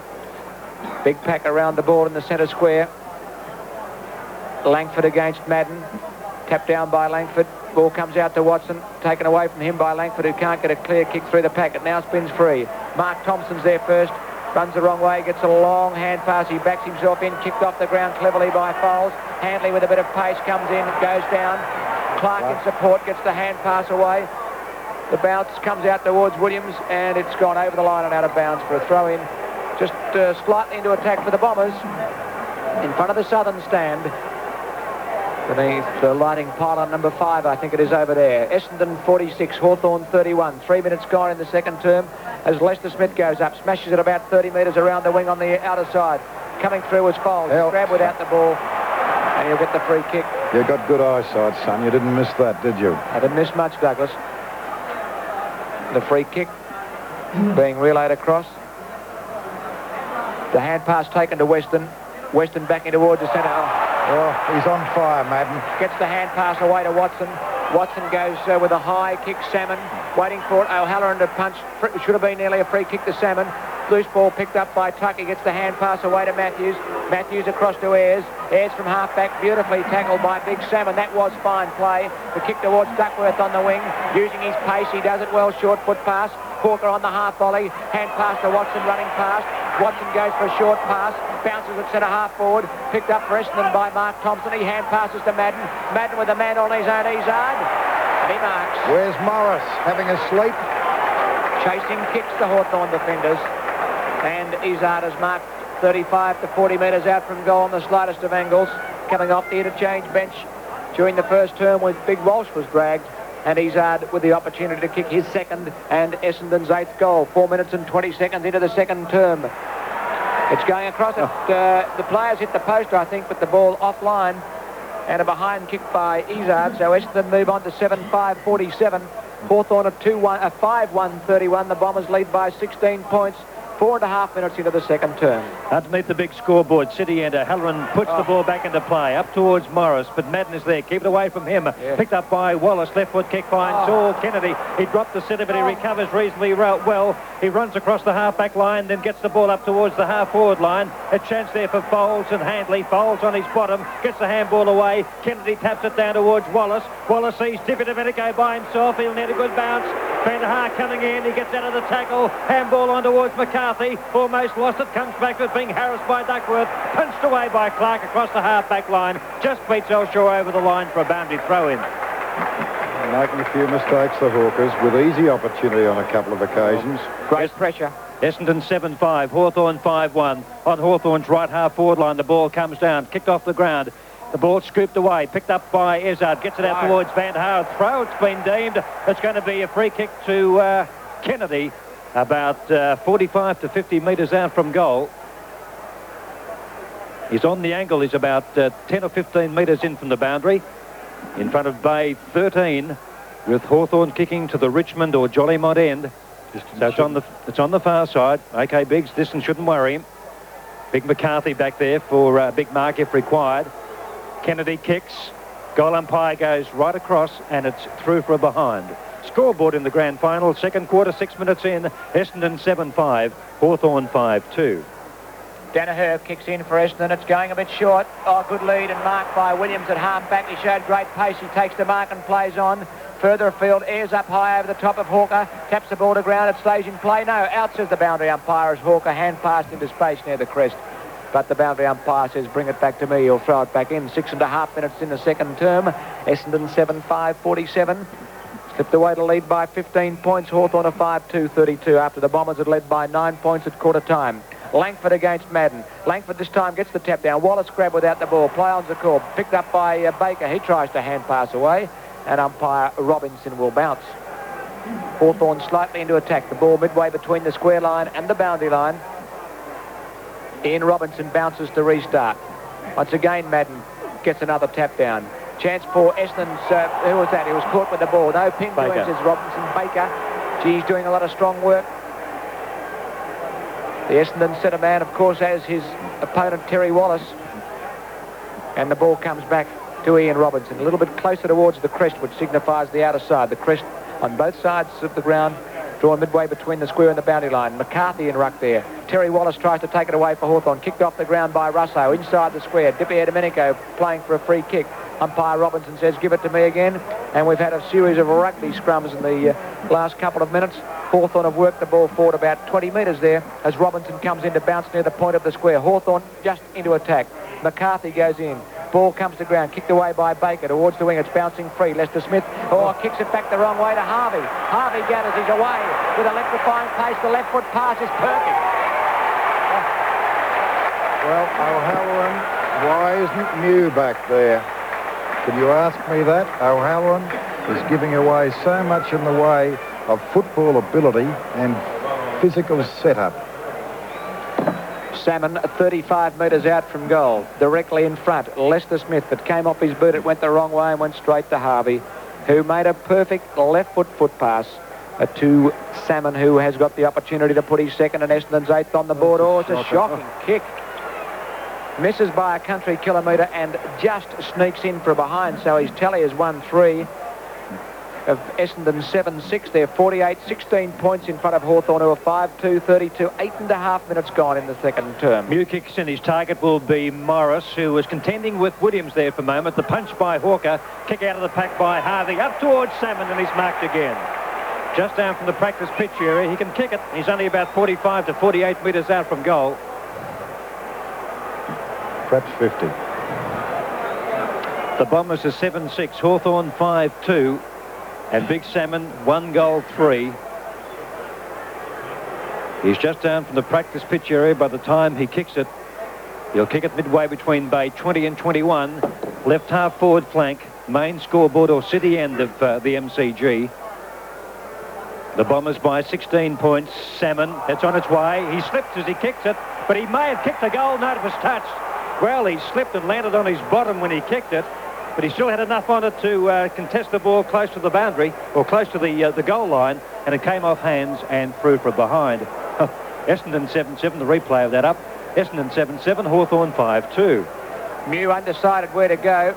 Big pack around the ball in the centre square. Langford against Madden. Tapped down by Langford. Ball comes out to Watson. Taken away from him by Langford, who can't get a clear kick through the pack. It now spins free. Mark Thompson's there first. Runs the wrong way. Gets a long hand pass. He backs himself in. Kicked off the ground cleverly by Foles. Handley with a bit of pace comes in. Goes down. Clark in support. Gets the hand pass away. The bounce comes out towards Williams, and it's gone over the line and out of bounds for a throw-in. Just slightly into attack for the Bombers. In front of the southern stand. Beneath the lighting pylon number 5, I think it is over there. Essendon 46, Hawthorn 31. 3 minutes gone in the second term as Lester Smith goes up, smashes it about 30 metres around the wing on the outer side. Coming through was Foles. Grab without the ball, and he'll get the free kick. You got good eyesight, son. You didn't miss that, did you? I didn't miss much, Douglas. The free kick being relayed across. The hand pass taken to Weston. Weston backing towards the centre. Oh, he's on fire, Madden. Gets the hand pass away to Watson. Watson goes with a high kick. Salmon waiting for O'Halloran to punch. Should have been nearly a free kick to Salmon. Loose ball picked up by Tucker. Gets the hand pass away to Matthews. Matthews across to Ayres. Ayres from half-back, beautifully tackled by Big Salmon. That was fine play. The kick towards Duckworth on the wing. Using his pace, he does it well. Short foot pass. Hawker on the half volley. Hand pass to Watson running past. Watson goes for a short pass. Bounces at centre half forward. Picked up for Essendon by Mark Thompson. He hand passes to Madden. Madden with a man on his own. Izzard. And he marks. Where's Morris? Having a sleep? Chasing kicks the Hawthorn defenders. And Izzard has marked 35 to 40 metres out from goal on the slightest of angles. Coming off the interchange bench during the first term with Big Walsh was dragged. And Izzard with the opportunity to kick his second and Essendon's 8th goal. 4 minutes and 20 seconds into the second term. It's going across it. The players hit the post, I think, but the ball offline. And a behind kick by Izzard. So Essendon move on to 7-5-47. Hawthorn at 5-1-31. The Bombers lead by 16 points. 4.5 minutes into the second term. Underneath the big scoreboard, City enter. Halloran puts the ball back into play, up towards Morris, but Madden is there. Keep it away from him. Yeah. Picked up by Wallace. Left foot kick by Saul Kennedy. He dropped the centre, but he recovers reasonably well. He runs across the half-back line, then gets the ball up towards the half-forward line. A chance there for Foles and Handley. Foles on his bottom, gets the handball away. Kennedy taps it down towards Wallace. Wallace sees Tippett to go by himself. He'll need a good bounce. Van der Haar coming in. He gets out of the tackle. Handball on towards McCarthy. Almost lost it. Comes back with being harassed by Duckworth. Punched away by Clark across the half-back line. Just beats Elshaw over the line for a boundary throw-in. Making a few mistakes, the Hawkers, with easy opportunity on a couple of occasions. Great pressure. Essendon 7-5. Hawthorn 5-1. On Hawthorn's right half-forward line, the ball comes down. Kicked off the ground. The ball scooped away, picked up by Izzard, gets it out towards Van der Haar. Throw, it's been deemed. It's going to be a free kick to Kennedy, about 45 to 50 metres out from goal. He's on the angle, he's about 10 or 15 metres in from the boundary, in front of Bay 13, with Hawthorn kicking to the Richmond or Jollymont end. So it's on the far side. OK, Biggs, distance shouldn't worry him. Big McCarthy back there for a big mark if required. Kennedy kicks. Goal umpire goes right across, and it's through for a behind. Scoreboard in the grand final. Second quarter, 6 minutes in. Essendon 7-5. Hawthorn 5-2. Danaher kicks in for Essendon. It's going a bit short. Oh, good lead and marked by Williams at half-back. He showed great pace. He takes the mark and plays on. Further afield, airs up high over the top of Hawker. Taps the ball to ground. It stays in play. No, out says the boundary umpire as Hawker hand passed into space near the crest. But the boundary umpire says, bring it back to me. He'll throw it back in. 6.5 minutes in the second term. Essendon 7-5-47. Slipped away to lead by 15 points. Hawthorn a 5-2-32 after the Bombers had led by 9 points at quarter time. Langford against Madden. Langford this time gets the tap down. Wallace grab without the ball. Play on's the call. Picked up by Baker. He tries to hand pass away. And umpire Robinson will bounce. Hawthorn slightly into attack. The ball midway between the square line and the boundary line. Ian Robinson bounces to restart. Once again, Madden gets another tap down. Chance for Essendon's, who was that? He was caught with the ball. No pin to him, says Robinson. Baker. Geez, doing a lot of strong work. The Essendon centre man, of course, has his opponent, Terry Wallace. And the ball comes back to Ian Robinson. A little bit closer towards the crest, which signifies the outer side. The crest on both sides of the ground, drawn midway between the square and the boundary line. McCarthy in ruck there. Terry Wallace tries to take it away for Hawthorn. Kicked off the ground by Russo. Inside the square. Dippy Domenico playing for a free kick. Umpire Robinson says, give it to me again. And we've had a series of rugby scrums in the last couple of minutes. Hawthorn have worked the ball forward about 20 metres there as Robinson comes in to bounce near the point of the square. Hawthorn just into attack. McCarthy goes in. Ball comes to ground, kicked away by Baker towards the wing. It's bouncing free. Lester Smith, kicks it back the wrong way to Harvey. Harvey gathers his away with electrifying pace. The left foot pass is perfect. Well, O'Halloran, why isn't Mew back there? Can you ask me that? O'Halloran is giving away so much in the way of football ability and physical setup. Salmon 35 metres out from goal, directly in front. Lester Smith, that came off his boot, it went the wrong way and went straight to Harvey, who made a perfect left foot pass to Salmon, who has got the opportunity to put his second and Essendon's eighth on the board. Oh, it's a shocking kick. Misses by a country kilometre and just sneaks in for a behind, so his tally is 1-3. Of Essendon 7-6 there, 48-16 points in front of Hawthorn, who are 5-2, 32, 8.5 minutes gone in the second term. Mew kicks in. His target will be Morris, who was contending with Williams there for a moment. The punch by Hawker, kick out of the pack by Harvey, up towards Salmon, and he's marked again. Just down from the practice pitch area, he can kick it. He's only about 45 to 48 metres out from goal. Perhaps 50. The Bombers are 7-6, Hawthorn 5-2. And Big Salmon, 1 goal, 3. He's just down from the practice pitch area. By the time he kicks it, he'll kick it midway between bay 20 and 21. Left half forward flank, main scoreboard or city end of the MCG. The Bombers by 16 points. Salmon, it's on its way. He slips as he kicks it, but he may have kicked a goal. No, it was touched. Well, he slipped and landed on his bottom when he kicked it. But he still had enough on it to contest the ball close to the boundary, or close to the goal line, and it came off hands and through from behind. Essendon 7-7, the replay of that up. Essendon 7-7, Hawthorn 5-2. Mew undecided where to go.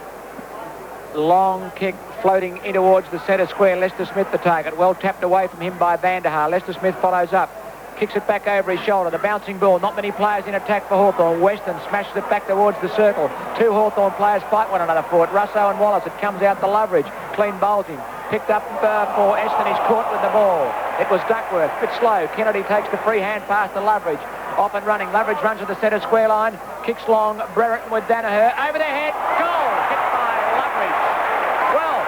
Long kick floating in towards the centre square. Lester Smith the target. Well tapped away from him by Vanderhaar. Lester Smith follows up. Kicks it back over his shoulder. The bouncing ball. Not many players in attack for Hawthorn. Weston smashes it back towards the circle. Two Hawthorn players fight one another for it. Russo and Wallace. It comes out to Loveridge. Clean bowls him. Picked up for Essendon. He's caught with the ball. It was Duckworth. Bit slow. Kennedy takes the free hand pass to Loveridge. Off and running. Loveridge runs to the centre square line. Kicks long. Brereton with Danaher. Over the head. Goal. Hit by Loveridge. Well,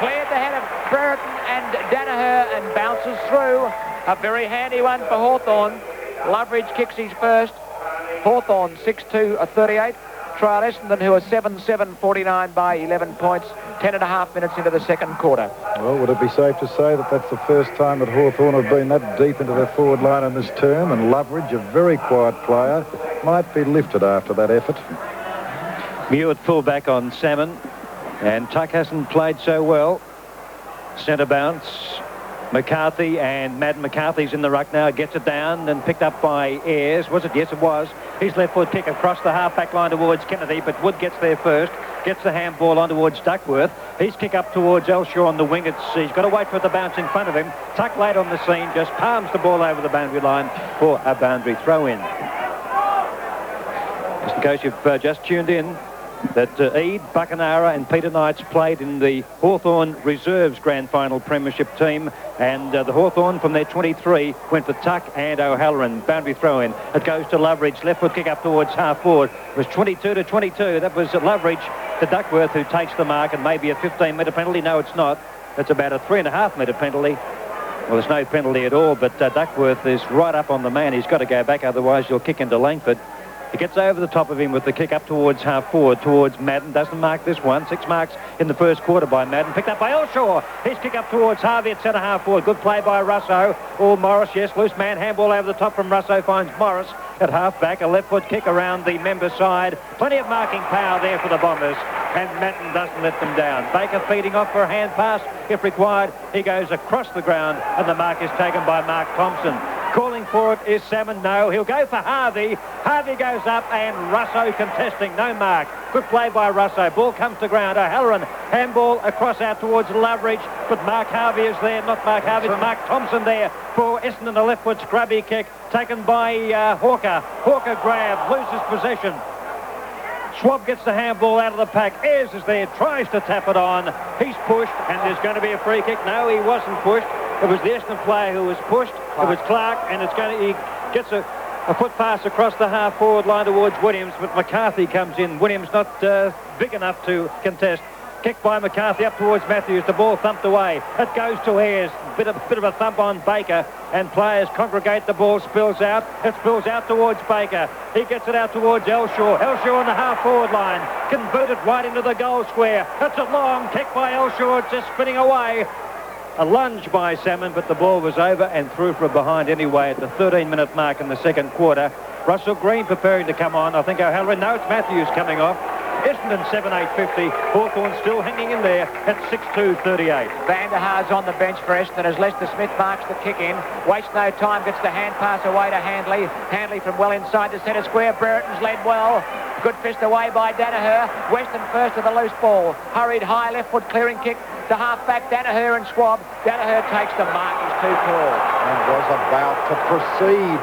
cleared the head of Brereton and Danaher and bounces through. A very handy one for Hawthorn. Loveridge kicks his first. Hawthorn 6-2, 38. Trial Essendon, who are 7-7, 49 by 11 points. 10.5 minutes into the second quarter. Well, would it be safe to say that that's the first time that Hawthorn have been that deep into their forward line in this term, and Loveridge, a very quiet player, might be lifted after that effort. Mew at full-back on Salmon, and Tuck hasn't played so well. Centre bounce. McCarthy, and Madden McCarthy's in the ruck now, gets it down and picked up by Ayres. Was it? Yes, it was. His left foot kick across the half-back line towards Kennedy, but Wood gets there first, gets the handball on towards Duckworth. His kick up towards Elshaw on the wing. He's got to wait for the bounce in front of him. Tuck late on the scene, just palms the ball over the boundary line for a boundary throw-in. Just in case you've just tuned in, that Eade, Buckenara and Peter Knights played in the Hawthorn Reserves Grand Final Premiership team, and the Hawthorn from their 23 went for Tuck and O'Halloran. Boundary throw-in. It goes to Loveridge. Left foot kick up towards half forward. It was 22-22. That was Loveridge to Duckworth, who takes the mark, and maybe a 15-metre penalty. No, it's not. It's about a 3.5-metre penalty. Well, there's no penalty at all, but Duckworth is right up on the man. He's got to go back, otherwise you'll kick into Langford. He gets over the top of him with the kick up towards half forward, towards Madden. Doesn't mark this one. 6 marks in the first quarter by Madden. Picked up by Elshaw. His kick up towards Harvey at centre half forward. Good play by Russo. Or Morris, yes, loose man. Handball over the top from Russo finds Morris. at half-back. A left-foot kick around the member side. Plenty of marking power there for the Bombers. And Matten doesn't let them down. Baker feeding off for a hand pass if required. He goes across the ground and the mark is taken by Mark Thompson. Calling for it is Salmon. No, he'll go for Harvey. Harvey goes up and Russo contesting. No mark. Good play by Russo. Ball comes to ground. O'Halloran handball across out towards Loveridge. But Mark Harvey is there. Not Mark Harvey. Mark Thompson there for Essendon. A left foot scrubby kick taken by Hawker. Hawker grab. Loses possession. Schwab gets the handball out of the pack. Ayres is there. Tries to tap it on. He's pushed and there's going to be a free kick. No, he wasn't pushed. It was the Essendon player who was pushed. It was Clark, and he gets a foot pass across the half-forward line towards Williams, but McCarthy comes in. Williams not big enough to contest. Kicked by McCarthy up towards Matthews. The ball thumped away. It goes to Ayres. Bit of a thump on Baker, and players congregate. The ball spills out. It spills out towards Baker. He gets it out towards Elshaw. Elshaw on the half-forward line. Converted right into the goal square. That's a long kick by Elshaw. It's just spinning away. A lunge by Salmon, but the ball was over and through for a behind anyway at the 13-minute mark in the second quarter. Russell Green preparing to come on. I think O'Halloran. No, it's Matthews coming off. Essendon 7-8-50. Hawthorn still hanging in there at 6-2-38. Van der Haar's on the bench for Essendon as Lester Smith marks the kick in. Wastes no time, gets the hand pass away to Handley. Handley from well inside the centre square. Brereton's led well. Good fist away by Danaher. Weston first to the loose ball. Hurried high left foot clearing kick to half-back Danaher and Schwab. Danaher takes the mark. He's too tall. And was about to proceed.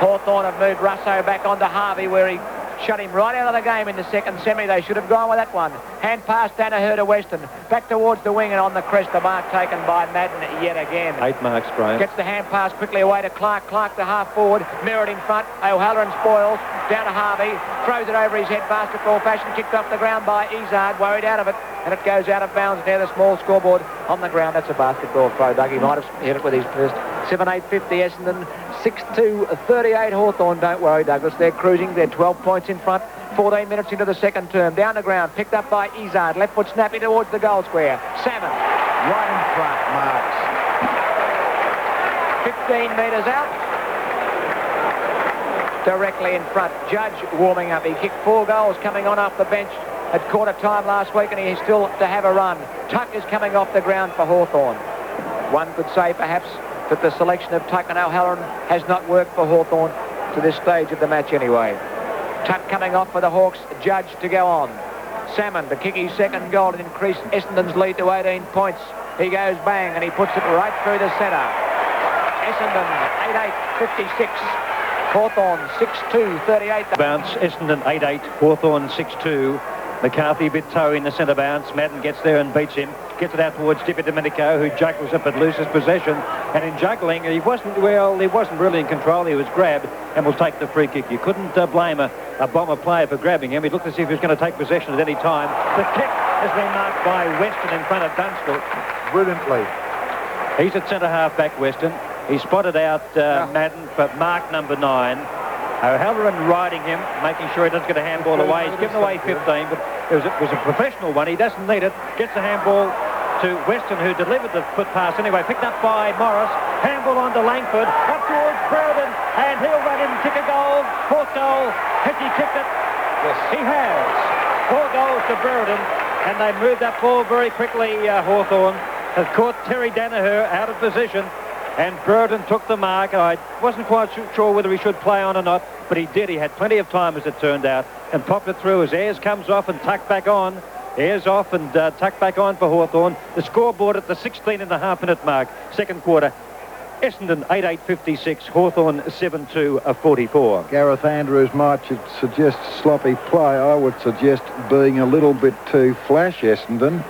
Hawthorn have moved Russo back onto Harvey where he shut him right out of the game in the second semi. They should have gone with that one. Hand pass Danaher to Weston. Back towards the wing and on the crest the mark taken by Madden yet again. 8 marks, Brian. Gets the hand pass quickly away to Clark. Clark the half forward. Mirrored in front. O'Halloran spoils. Down to Harvey. Throws it over his head basketball fashion. Kicked off the ground by Izard. Worried out of it. And it goes out of bounds near the small scoreboard on the ground. That's a basketball throw, Doug. He might have hit it with his fist. 7-8-50 Essendon. 6-2-38 Hawthorn. Don't worry, Douglas. They're cruising. They're 12 points in front. 14 minutes into the second term. Down the ground. Picked up by Izard. Left foot snappy towards the goal square. Salmon. Right in front, marks. 15 metres out. Directly in front. Judge warming up. He kicked 4 goals coming on off the bench at quarter time last week, and he's still to have a run. Tuck is coming off the ground for Hawthorn. One could say perhaps that the selection of Tuck and O'Halloran has not worked for Hawthorn to this stage of the match anyway. Tuck coming off for the Hawks. Judge to go on. Salmon to kick his second goal and increase Essendon's lead to 18 points. He goes bang and he puts it right through the centre. Essendon 8-8-56. Hawthorn 6-2-38. Bounce, Essendon 8-8, Hawthorn 6-2. McCarthy bit toe in the centre bounce. Madden gets there and beats him. Gets it out towards Dippy Domenico, who juggles it but loses possession. And in juggling, he wasn't really in control. He was grabbed and will take the free kick. You couldn't blame a Bomber player for grabbing him. He looked as if he was going to take possession at any time. The kick has been marked by Weston in front of Dunstall. Brilliantly. He's at centre half back, Weston. He spotted out Madden, but mark number 9. O'Halloran riding him, making sure he doesn't get a handball away. He's given away 15, but it was a professional one. He doesn't need it. Gets the handball to Weston, who delivered the foot pass anyway. Picked up by Morris. Handball on to Langford. Up towards Brereton, and he'll run in and kick a goal. 4th goal. Has he kicked it? Yes. He has. 4 goals to Brereton, and they moved that ball very quickly. Hawthorn has caught Terry Danaher out of position. And Brereton took the mark. I wasn't quite sure whether he should play on or not, but he did. He had plenty of time, as it turned out, and popped it through as Ayres comes off and tucked back on. Ayres off and tucked back on for Hawthorn. The scoreboard at the 16.5-minute mark, second quarter. Essendon 8-8-56, Hawthorn 7-2-44. Gareth Andrews might suggest sloppy play. I would suggest being a little bit too flash, Essendon.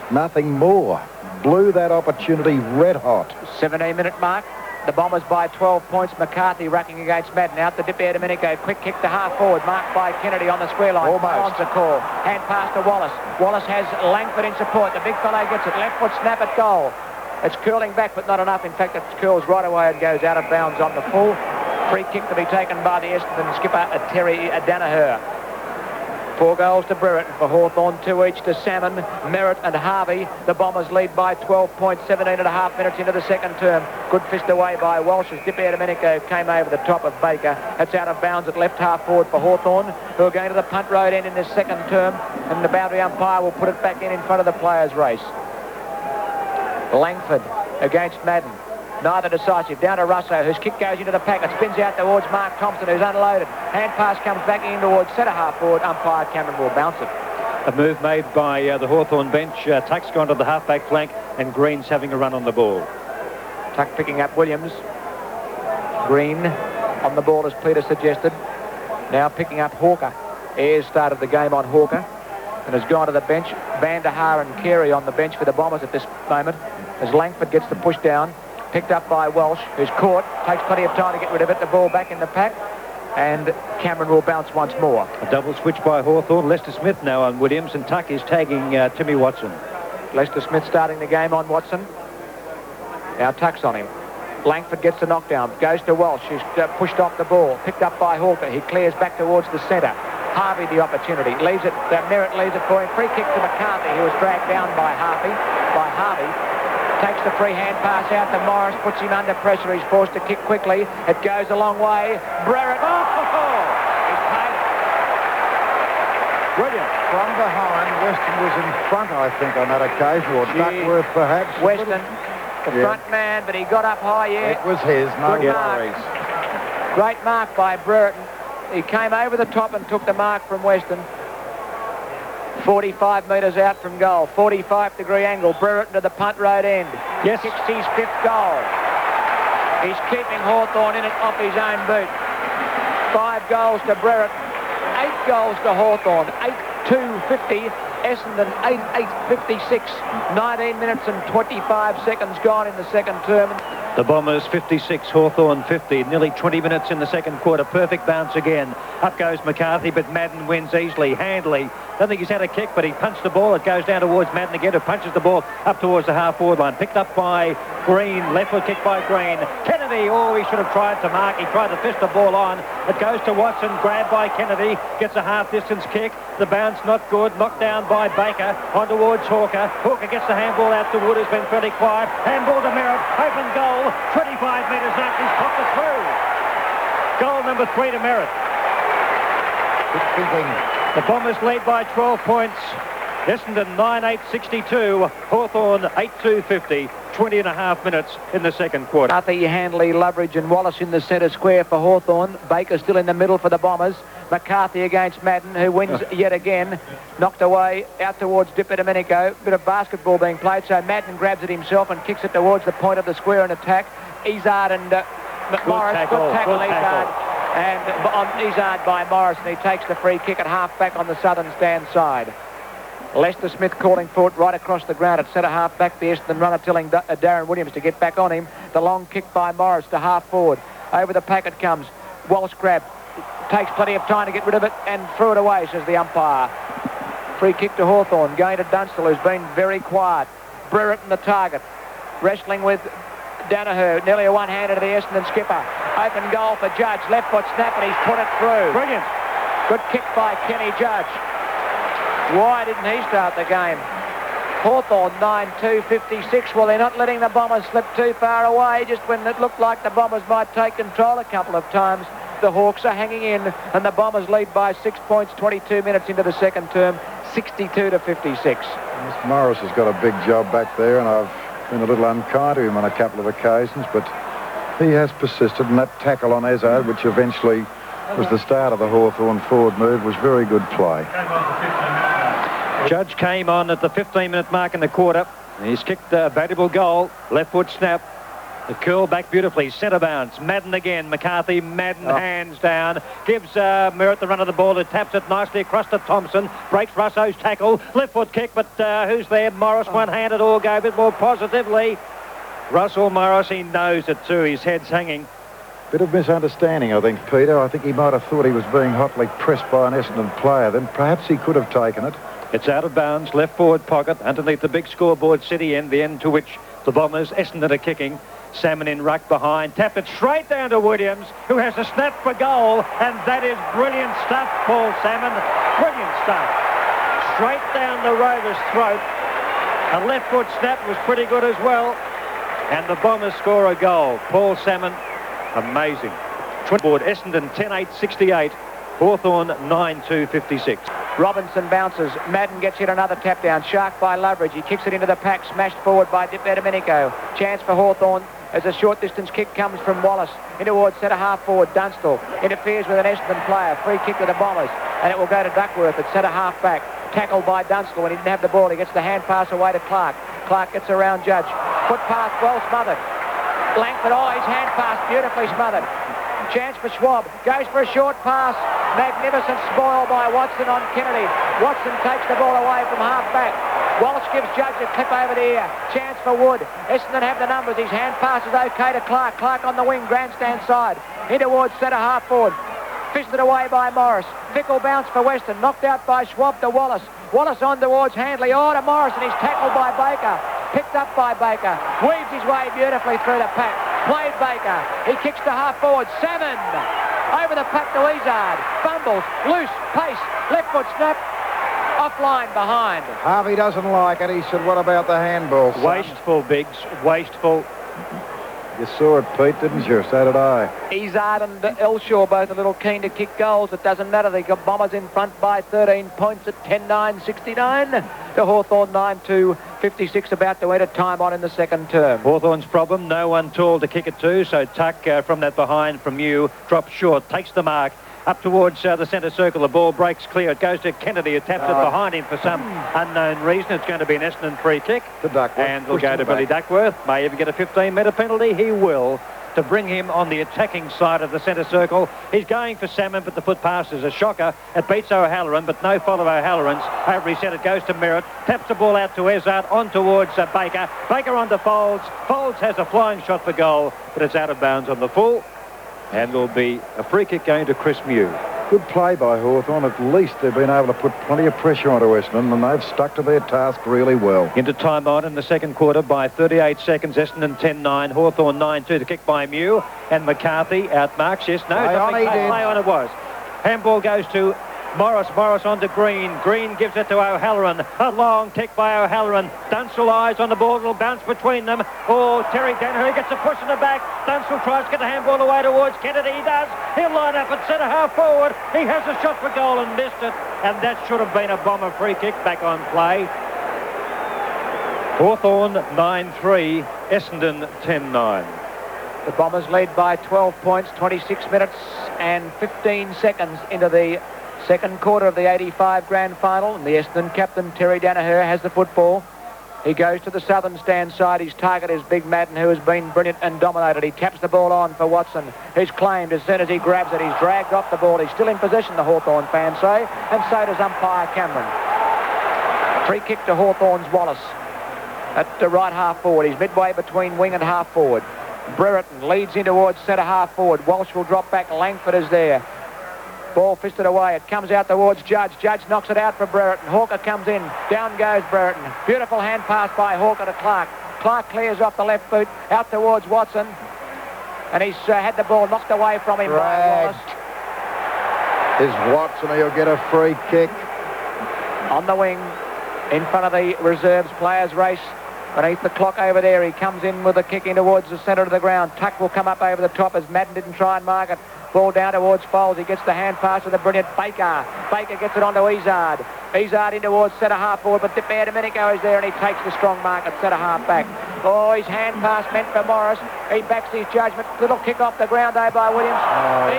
Nothing more. Blew that opportunity red hot. 17-minute mark. The Bombers by 12 points. McCarthy racking against Madden. Out to Dippy Domenico. Quick kick to half forward. Marked by Kennedy on the square line. Almost. On the call. Hand pass to Wallace. Wallace has Langford in support. The big fellow gets it. Left foot snap at goal. It's curling back, but not enough. In fact, it curls right away and goes out of bounds on the full. Free kick to be taken by the Essendon skipper, Terry Danaher. 4 goals to Brereton. For Hawthorn, 2 each to Salmon, Merritt and Harvey. The Bombers lead by 12 points, 17.5 minutes into the second term. Good fist away by Walsh as Domenico came over the top of Baker. That's out of bounds at left half forward for Hawthorn, who are going to the punt road end in this second term, and the boundary umpire will put it back in front of the players' race. Langford against Madden. Neither decisive. Down to Russo, whose kick goes into the pack. It spins out towards Mark Thompson, who's unloaded. Hand pass comes back in towards centre half forward. Umpire Cameron will bounce it. A move made by the Hawthorn bench. Tuck's gone to the half-back flank, and Green's having a run on the ball. Tuck picking up Williams. Green on the ball, as Peter suggested. Now picking up Hawker. Ayres started the game on Hawker and has gone to the bench. Van der Haar and Carey on the bench for the Bombers at this moment, as Langford gets the push down. Picked up by Walsh, who's caught. Takes plenty of time to get rid of it. The ball back in the pack. And Cameron will bounce once more. A double switch by Hawthorn. Lester Smith now on Williams, and Tuck is tagging Timmy Watson. Lester Smith starting the game on Watson. Now Tuck's on him. Langford gets the knockdown. Goes to Walsh, who's pushed off the ball. Picked up by Hawker. He clears back towards the centre. Harvey the opportunity. Leaves it. Merritt leaves it for him. Free kick to McCarthy, who was dragged down by Harvey. Takes the free hand pass out to Morris, puts him under pressure. He's forced to kick quickly. It goes a long way. Brereton. He's paid it. Brilliant. From behind, Weston was in front, I think, on that occasion, or Duckworth perhaps. Weston, the front man, but he got up high, It was his, no worries. Great mark by Brereton. He came over the top and took the mark from Weston. 45 metres out from goal, 45-degree angle. Brereton to the punt road end. Yes. Kicks his 5th goal. He's keeping Hawthorn in it off his own boot. 5 goals to Brereton, 8 goals to Hawthorn, 8-2-50. Essendon 8-8-56. 19 minutes and 25 seconds gone in the second term. The Bombers 56, Hawthorn 50. Nearly 20 minutes in the second quarter. Perfect bounce again. Up goes McCarthy, but Madden wins easily, handily. Don't think he's had a kick, but he punched the ball. It goes down towards Madden again, who punches the ball up towards the half-forward line. Picked up by Green. Left foot kick by Green. Kennedy, he should have tried to mark. He tried to fist the ball on. It goes to Watson, grabbed by Kennedy. Gets a half-distance kick. The bounce not good. Knocked down by Baker. On towards Hawker. Hawker gets the handball out to Wood, who's been fairly quiet. Handball to Merritt. Open goal. 25 metres out. He's popped it through. Goal number 3 to Merritt. The Bombers lead by 12 points. Essendon 9-8-62. Hawthorn 8-2-50. 20.5 minutes in the second quarter. Arthur, Handley, Loveridge and Wallace in the centre square for Hawthorn. Baker still in the middle for the Bombers. McCarthy against Madden, who wins yet again. Knocked away out towards Domenico. Bit of basketball being played, so Madden grabs it himself and kicks it towards the point of the square in attack. Izzard and Morris. Good tackle, Izzard. And on Izzard by Morris, and he takes the free kick at half-back on the southern stand side. Lester Smith calling for it right across the ground at centre half-back. The Essendon runner telling Darren Williams to get back on him. The long kick by Morris to half-forward. Over the packet comes. Walsh grab. Takes plenty of time to get rid of it and threw it away, says the umpire. Free kick to Hawthorn. Going to Dunstall, who's been very quiet. Brereton the target. Wrestling with Danaher. Nearly a one-hander to the Essendon skipper. Open goal for Judge. Left foot snap, and he's put it through. Brilliant. Good kick by Kenny Judge. Why didn't he start the game? Hawthorn 9-2-56. Well, they're not letting the Bombers slip too far away. Just when it looked like the Bombers might take control a couple of times, the Hawks are hanging in, and the Bombers lead by 6 points, 22 minutes into the second term, 62-56. Morris has got a big job back there, and I've been a little unkind to him on a couple of occasions, but he has persisted, and that tackle on Izzard, which eventually was the start of the Hawthorn forward move, was very good play. Judge came on at the 15-minute mark in the quarter. He's kicked a valuable goal. Left foot snap. The curl back beautifully. Centre bounce. Madden again. McCarthy. Madden hands down. Gives Merritt the run of the ball. It taps it nicely across to Thompson. Breaks Russo's tackle. Left foot kick, but who's there? Morris one-handed or go a bit more positively. Russell Morris, he knows it too. His head's hanging. Bit of misunderstanding, I think, Peter. I think he might have thought he was being hotly pressed by an Essendon player. Then perhaps he could have taken it. It's out of bounds, left forward pocket, underneath the big scoreboard City end, the end to which the Bombers, Essendon are kicking. Salmon in ruck behind, tapped it straight down to Williams, who has a snap for goal, and that is brilliant stuff, Paul Salmon. Brilliant stuff. Straight down the Rover's throat. A left foot snap was pretty good as well. And the Bombers score a goal. Paul Salmon, amazing. Board Essendon 10-8-68. Hawthorn 9-2-56. Robinson bounces. Madden gets hit another tap down. Shark by Loveridge. He kicks it into the pack. Smashed forward by Domenico. Chance for Hawthorn as a short distance kick comes from Wallace. In towards centre half forward. Dunstall interferes with an Essendon player. Free kick to the Bombers. And it will go to Duckworth at centre half back. Tackled by Dunstall when he didn't have the ball. He gets the hand pass away to Clark. Clark gets around Judge. Foot pass well smothered. Langford, oh, his hand pass beautifully smothered. Chance for Schwab. Goes for a short pass. Magnificent spoil by Watson on Kennedy. Watson takes the ball away from half back. Walsh gives Judge a clip over the ear. Chance for Wood. Essendon have the numbers. His hand pass is okay to Clark. Clark on the wing, grandstand side. In towards centre half forward. Fisted away by Morris. Fickle bounce for Weston. Knocked out by Schwab to Wallace. Wallace on towards Handley. Oh, to Morris, and he's tackled by Baker. Picked up by Baker. Weaves his way beautifully through the pack. Played Baker. He kicks to half forward. Salmon. Over the pack to Izard. Fumbles. Loose. Pace. Left foot snap. Offline behind. Harvey doesn't like it. He said, what about the handball, son? Wasteful, Biggs. Wasteful. You saw it, Pete, didn't you? So did I. Izard and Elshaw both a little keen to kick goals. It doesn't matter. They got Bombers in front by 13 points at 10-9-69 to Hawthorn 9-2-56, about to enter time on in the second term. Hawthorn's problem, no one tall to kick it to, so Tuck from that behind from Mew drops short, takes the mark. Up towards the centre circle, the ball breaks clear. It goes to Kennedy, who taps it behind him for some unknown reason. It's going to be an Essendon free kick. To Duckworth. And will go to Billy Duckworth. May even get a 15-metre penalty. He will, to bring him on the attacking side of the centre circle. He's going for Salmon, but the foot pass is a shocker. It beats O'Halloran, but no fault of O'Halloran's. Over his head, it goes to Merritt. Taps the ball out to Ezard, on towards Baker. Baker on to Folds. Folds has a flying shot for goal, but it's out of bounds on the full. And there'll be a free kick going to Chris Mew. Good play by Hawthorn. At least they've been able to put plenty of pressure onto Essendon, and they've stuck to their task really well. Into time on in the second quarter by 38 seconds. Essendon 10-9. Hawthorn 9-2. The kick by Mew. And McCarthy outmarks. Yes, no. Play on it was. Handball goes to Morris. Morris on to Green. Green gives it to O'Halloran. A long kick by O'Halloran. Dunstall eyes on the ball. It'll bounce between them. Oh, Terry Danaher gets a push in the back. Dunstall tries to get the handball away towards Kennedy. He does. He'll line up at centre half forward. He has a shot for goal and missed it. And that should have been a Bomber free kick. Back on play. Hawthorn 9-3. Essendon 10-9. The Bombers lead by 12 points, 26 minutes and 15 seconds into the second quarter of the 85 grand final, and the Essendon captain Terry Danaher has the football. He goes to the southern stand side. His target is Big Madden, who has been brilliant and dominated. He taps the ball on for Watson, who's claimed as soon as he grabs it. He's dragged off the ball. He's still in possession, the Hawthorn fans say, and so does umpire Cameron. Free kick to Hawthorn's Wallace at the right half forward. He's midway between wing and half forward. Brereton leads in towards centre half forward. Walsh will drop back. Langford is there. Ball fisted away. It comes out towards Judge. Judge knocks it out for Brereton. Hawker comes in. Down goes Brereton. Beautiful hand pass by Hawker to Clark. Clark clears off the left boot out towards Watson. And he's had the ball knocked away from him by Wallace. Is Watson. He'll get a free kick. On the wing, in front of the reserves players race. Beneath the clock over there, he comes in with a kick in towards the centre of the ground. Tuck will come up over the top as Madden didn't try and mark it. Ball down towards Foles. He gets the hand pass to the brilliant Baker. Baker gets it onto Izard. Izard in towards centre half forward, but Bear Domenico is there and he takes the strong mark at centre half back. Oh, his hand pass meant for Morris. He backs his judgment. Little kick off the ground there by Williams.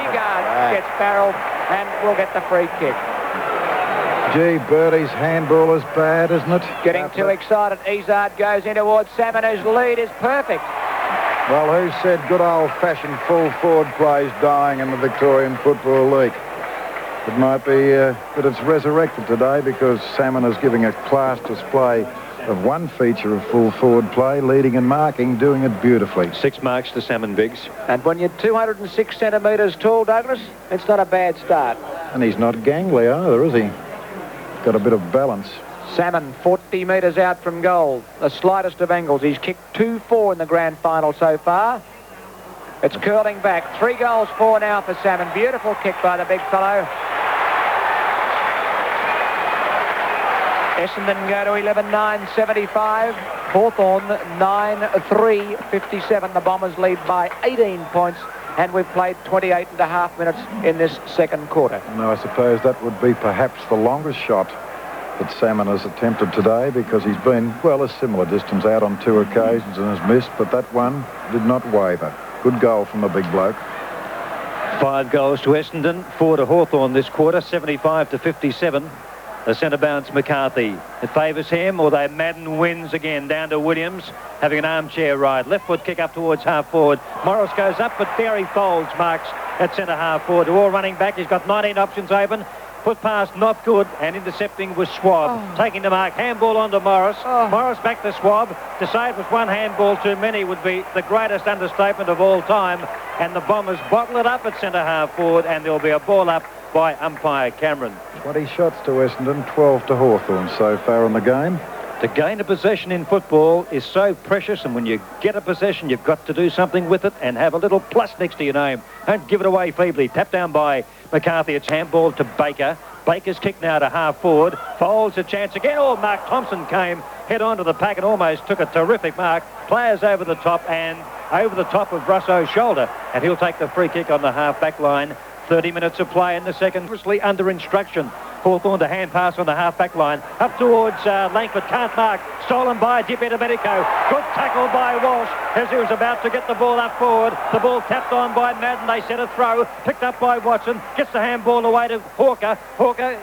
Izard gets barreled and will get the free kick. Gee, Bertie's handball is bad, isn't it? Getting too excited. Izard goes in towards Salmon, whose lead is perfect. Well, who said good old-fashioned full forward plays dying in the Victorian Football League? It might be, but it's resurrected today because Salmon is giving a class display of one feature of full forward play, leading and marking, doing it beautifully. 6 marks to Salmon, Biggs. And when you're 206 centimetres tall, Douglas, it's not a bad start. And he's not gangly either, is he? Got a bit of balance. Salmon 40 metres out from goal, the slightest of angles. He's kicked 2-4 in the grand final so far. It's curling back. 3 goals 4 now for Salmon. Beautiful kick by the big fellow. Essendon go to 11.9.75. Hawthorn 9.3.57. The Bombers lead by 18 points. And we've played 28 and a half minutes in this second quarter. No, I suppose that would be perhaps the longest shot that Salmon has attempted today, because he's been, well, a similar distance out on 2 occasions and has missed, but that one did not waver. Good goal from the big bloke. 5 goals to Essendon, 4 to Hawthorn this quarter, 75-57. The centre bounce McCarthy. It favours him, although Madden wins again. Down to Williams, having an armchair ride. Left foot kick up towards half forward. Morris goes up, but Barry Folds marks at centre half forward. All running back. He's got 19 options open. Foot pass not good, and intercepting was Schwab. Taking the mark, handball onto Morris. Morris back to Schwab. To say it was one handball too many would be the greatest understatement of all time. And the Bombers bottle it up at centre half forward, and there'll be a ball up by umpire Cameron. 20 shots to Essendon, 12 to Hawthorn so far in the game. To gain a possession in football is so precious, and when you get a possession, you've got to do something with it and have a little plus next to your name. Don't give it away feebly. Tapped down by McCarthy. It's handball to Baker. Baker's kick now to half forward. Folds a chance again. Oh, Mark Thompson came head on to the pack and almost took a terrific mark. Players over the top and over the top of Russo's shoulder, and he'll take the free kick on the half-back line. 30 minutes of play in the second. Obviously under instruction. Hawthorn to hand pass on the half-back line. Up towards Langford. Can't mark. Stolen by Di Medico. Good tackle by Walsh as he was about to get the ball up forward. The ball tapped on by Madden. They set a throw. Picked up by Watson. Gets the handball away to Hawker. Hawker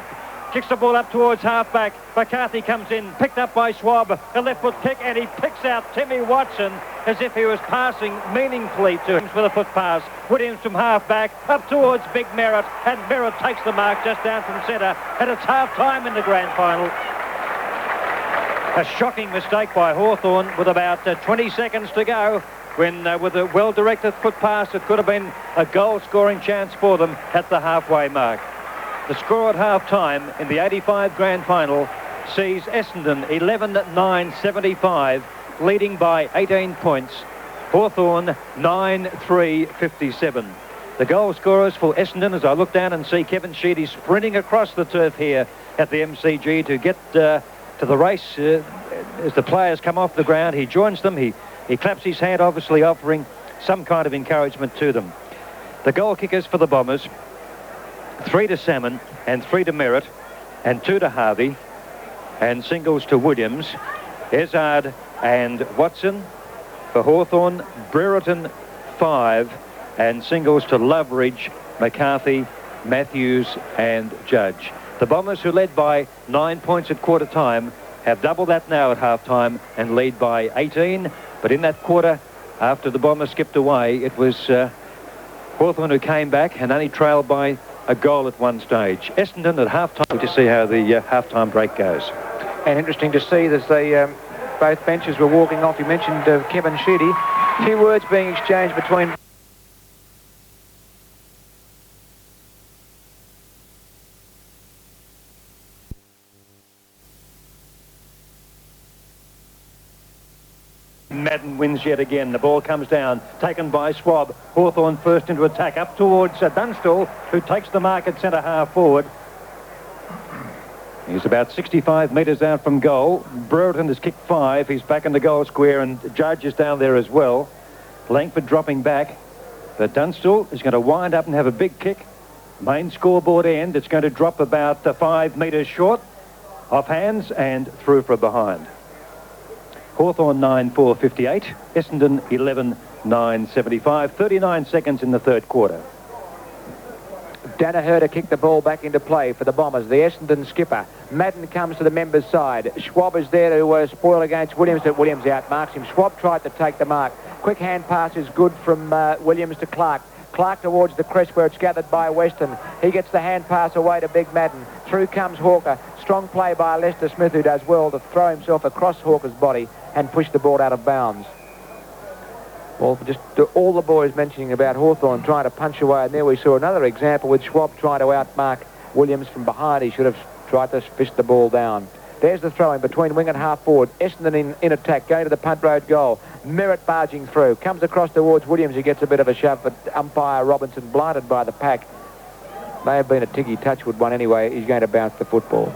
kicks the ball up towards half-back. McCarthy comes in. Picked up by Schwab. A left-foot kick, and he picks out Timmy Watson as if he was passing meaningfully to him with a foot pass. Williams from half-back up towards Big Merritt, and Merritt takes the mark just down from centre, and it's half-time in the grand final. A shocking mistake by Hawthorn with about 20 seconds to go, when with a well-directed foot pass it could have been a goal-scoring chance for them at the halfway mark. The score at half-time in the 85 grand final sees Essendon 11.9.75 leading by 18 points. Hawthorn 9.3.57. The goal scorers for Essendon, as I look down and see Kevin Sheedy sprinting across the turf here at the MCG to get to the race. As the players come off the ground, he joins them. He claps his hand, obviously offering some kind of encouragement to them. The goal kickers for the Bombers: 3 to Salmon and 3 to Merritt and 2 to Harvey, and singles to Williams, Ezard and Watson. For Hawthorn, Brereton 5, and singles to Loveridge, McCarthy, Matthews and Judge. The Bombers, who led by 9 points at quarter time, have doubled that now at half time and lead by 18. But in that quarter, after the Bombers skipped away, it was Hawthorn who came back and only trailed by a goal at one stage. Essendon at half-time to see how the half-time break goes. And interesting to see as they both benches were walking off. You mentioned Kevin Sheedy. A few words being exchanged between Madden wins yet again. The ball comes down, taken by Schwab. Hawthorn first into attack, up towards Dunstall, who takes the mark at centre half forward. He's about 65 metres out from goal. Brereton has kicked 5. He's back in the goal square, and Judge is down there as well. Langford dropping back. But Dunstall is going to wind up and have a big kick. Main scoreboard end. It's going to drop about 5 metres short. Off hands and through from behind. Hawthorn 9.4.58. Essendon 11.9.75. 39 seconds in the third quarter. Danaher to kick the ball back into play for the Bombers. The Essendon skipper. Madden comes to the members' side. Schwab is there to spoil against Williams, but Williams outmarks him. Schwab tried to take the mark. Quick hand pass is good from Williams to Clark. Clark towards the crest where it's gathered by Weston. He gets the hand pass away to Big Madden. Through comes Hawker. Strong play by Lester Smith, who does well to throw himself across Hawker's body and push the ball out of bounds. Well, just all the boys mentioning about Hawthorn trying to punch away, and there we saw another example with Schwab trying to outmark Williams from behind. He should have tried to fish the ball down. There's the throw in between wing and half forward. Essendon in attack, going to the punt road goal. Merritt barging through. Comes across towards Williams, who gets a bit of a shove, but umpire Robinson blinded by the pack. May have been a Tiggy Touchwood one anyway. He's going to bounce the football.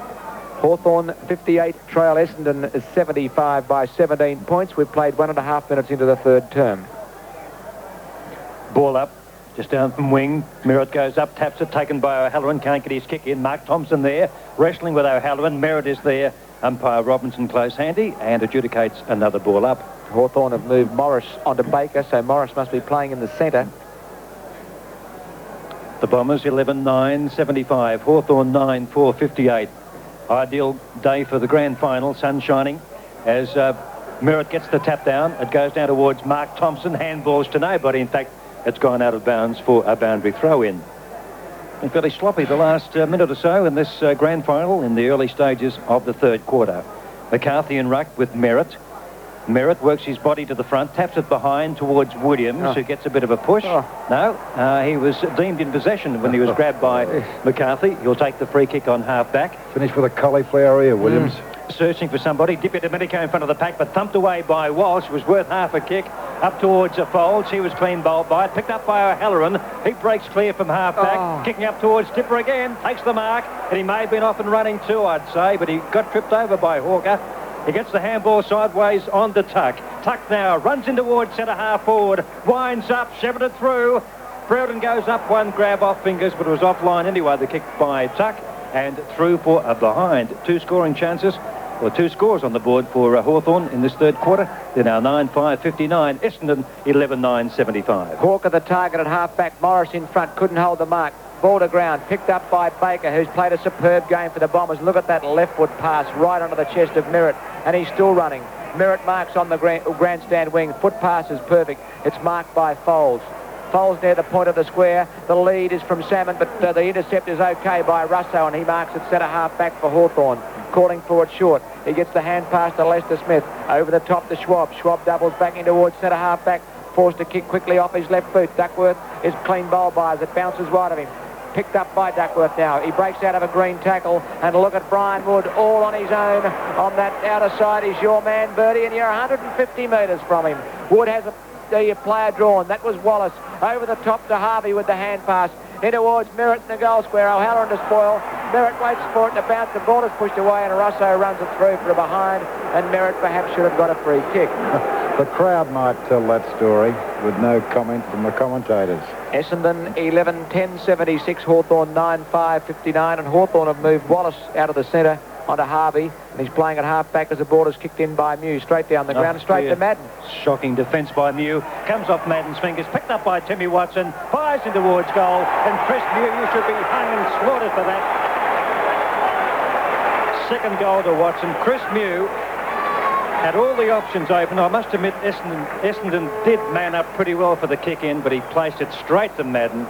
Hawthorn 58, trail Essendon 75 by 17 points. We've played 1.5 minutes into the third term. Ball up, just down from wing. Merritt goes up, taps it, taken by O'Halloran. Can't get his kick in. Mark Thompson there, wrestling with O'Halloran. Merritt is there. Umpire Robinson close handy and adjudicates another ball up. Hawthorn have moved Morris onto Baker, so Morris must be playing in the centre. The Bombers 11-9-75. Hawthorn 9-4-58. Ideal day for the grand final, sun shining. As Merritt gets the tap down, it goes down towards Mark Thompson. Handballs to nobody. In fact, it's gone out of bounds for a boundary throw-in. Been fairly sloppy the last minute or so in this grand final in the early stages of the third quarter. McCarthy in ruck with Merritt. Merritt works his body to the front, taps it behind towards Williams, who gets a bit of a push. No, he was deemed in possession when he was grabbed by McCarthy. He'll take the free kick on half-back. Finished with a cauliflower ear, Williams. Searching for somebody. Dippy Domenico in front of the pack, but thumped away by Walsh. Was worth half a kick. Up towards Folds. He was clean bowled by it. Picked up by O'Halloran. He breaks clear from half-back. Kicking up towards Dipper again. Takes the mark. And he may have been off and running too, I'd say, but he got tripped over by Hawker. He gets the handball sideways on to Tuck. Tuck now runs in towards centre half forward. Winds up, shepherded through. Brereton goes up one grab off fingers, but it was offline anyway. The kick by Tuck and through for a behind. Two scoring chances, or two scores on the board for Hawthorn in this third quarter. They're now 9-5-59. Essendon 11-9-75. Hawker the target at half-back. Morris in front, couldn't hold the mark. Ball to ground, picked up by Baker, who's played a superb game for the Bombers. Look at that left foot pass right onto the chest of Merritt, and he's still running. Merritt marks on the grandstand wing. Foot pass is perfect. It's marked by Folds. Folds near the point of the square. The lead is from Salmon, but the intercept is okay by Russo, and he marks at centre half back for Hawthorn. Calling for it short. He gets the hand pass to Lester Smith. Over the top to Schwab. Schwab doubles back in towards centre half back. Forced to kick quickly off his left boot. Duckworth is clean bowled by as it bounces right of him. Picked up by Duckworth now. He breaks out of a green tackle, and look at Brian Wood all on his own on that outer side. He's your man, Birdie, and you're 150 metres from him. Wood has the player drawn. That was Wallace. Over the top to Harvey with the hand pass. In towards Merritt in the goal square. O'Halloran to spoil. Merritt waits for it to bounce. The ball is pushed away, and Russo runs it through for a behind, and Merritt perhaps should have got a free kick. The crowd might tell that story with no comment from the commentators. Essendon 11-10-76, Hawthorn 9-5-59, and Hawthorn have moved Wallace out of the centre onto Harvey, and he's playing at half-back as the ball is kicked in by Mew, straight down the ground, straight to Madden. Shocking defence by Mew. Comes off Madden's fingers, picked up by Timmy Watson, fires in towards goal, and Chris Mew, you should be hung and slaughtered for that. Second goal to Watson. Chris Mew had all the options open. I must admit, Essendon did man up pretty well for the kick in, but he placed it straight to Madden,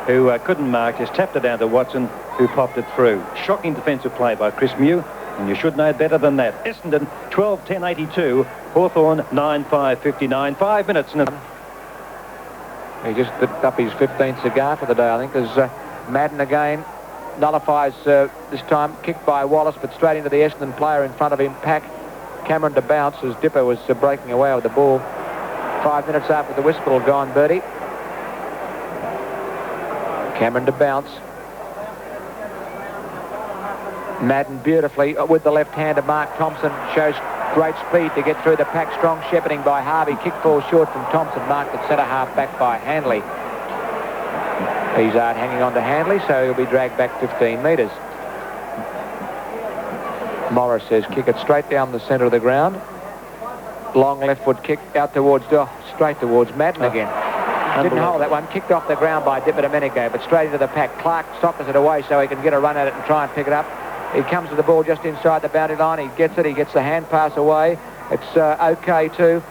who couldn't mark, just tapped it down to Watson, who popped it through. Shocking defensive play by Chris Mew, and you should know better than that. Essendon 12-10-82, Hawthorn 9-5-59. 5 minutes and He just picked up his 15th cigar for the day, I think, as Madden again nullifies this time. Kicked by Wallace, but straight into the Essendon player in front of him, Pack. Cameron to bounce as Dipper was breaking away with the ball. 5 minutes after the whistle had gone, Birdie. Cameron to bounce. Madden beautifully with the left hand of Mark Thompson. Shows great speed to get through the pack. Strong shepherding by Harvey. Kick falls short from Thompson. Marked at centre half back by Handley. He's hanging on to Handley, so he'll be dragged back 15 metres. Morris says kick it straight down the centre of the ground. Long left foot kick out towards, straight towards Madden again. Didn't hold that one. Kicked off the ground by Dipper Domenico, but straight into the pack. Clark sockers it away so he can get a run at it and try and pick it up. He comes to the ball just inside the boundary line. He gets it. He gets the hand pass away. It's okay too.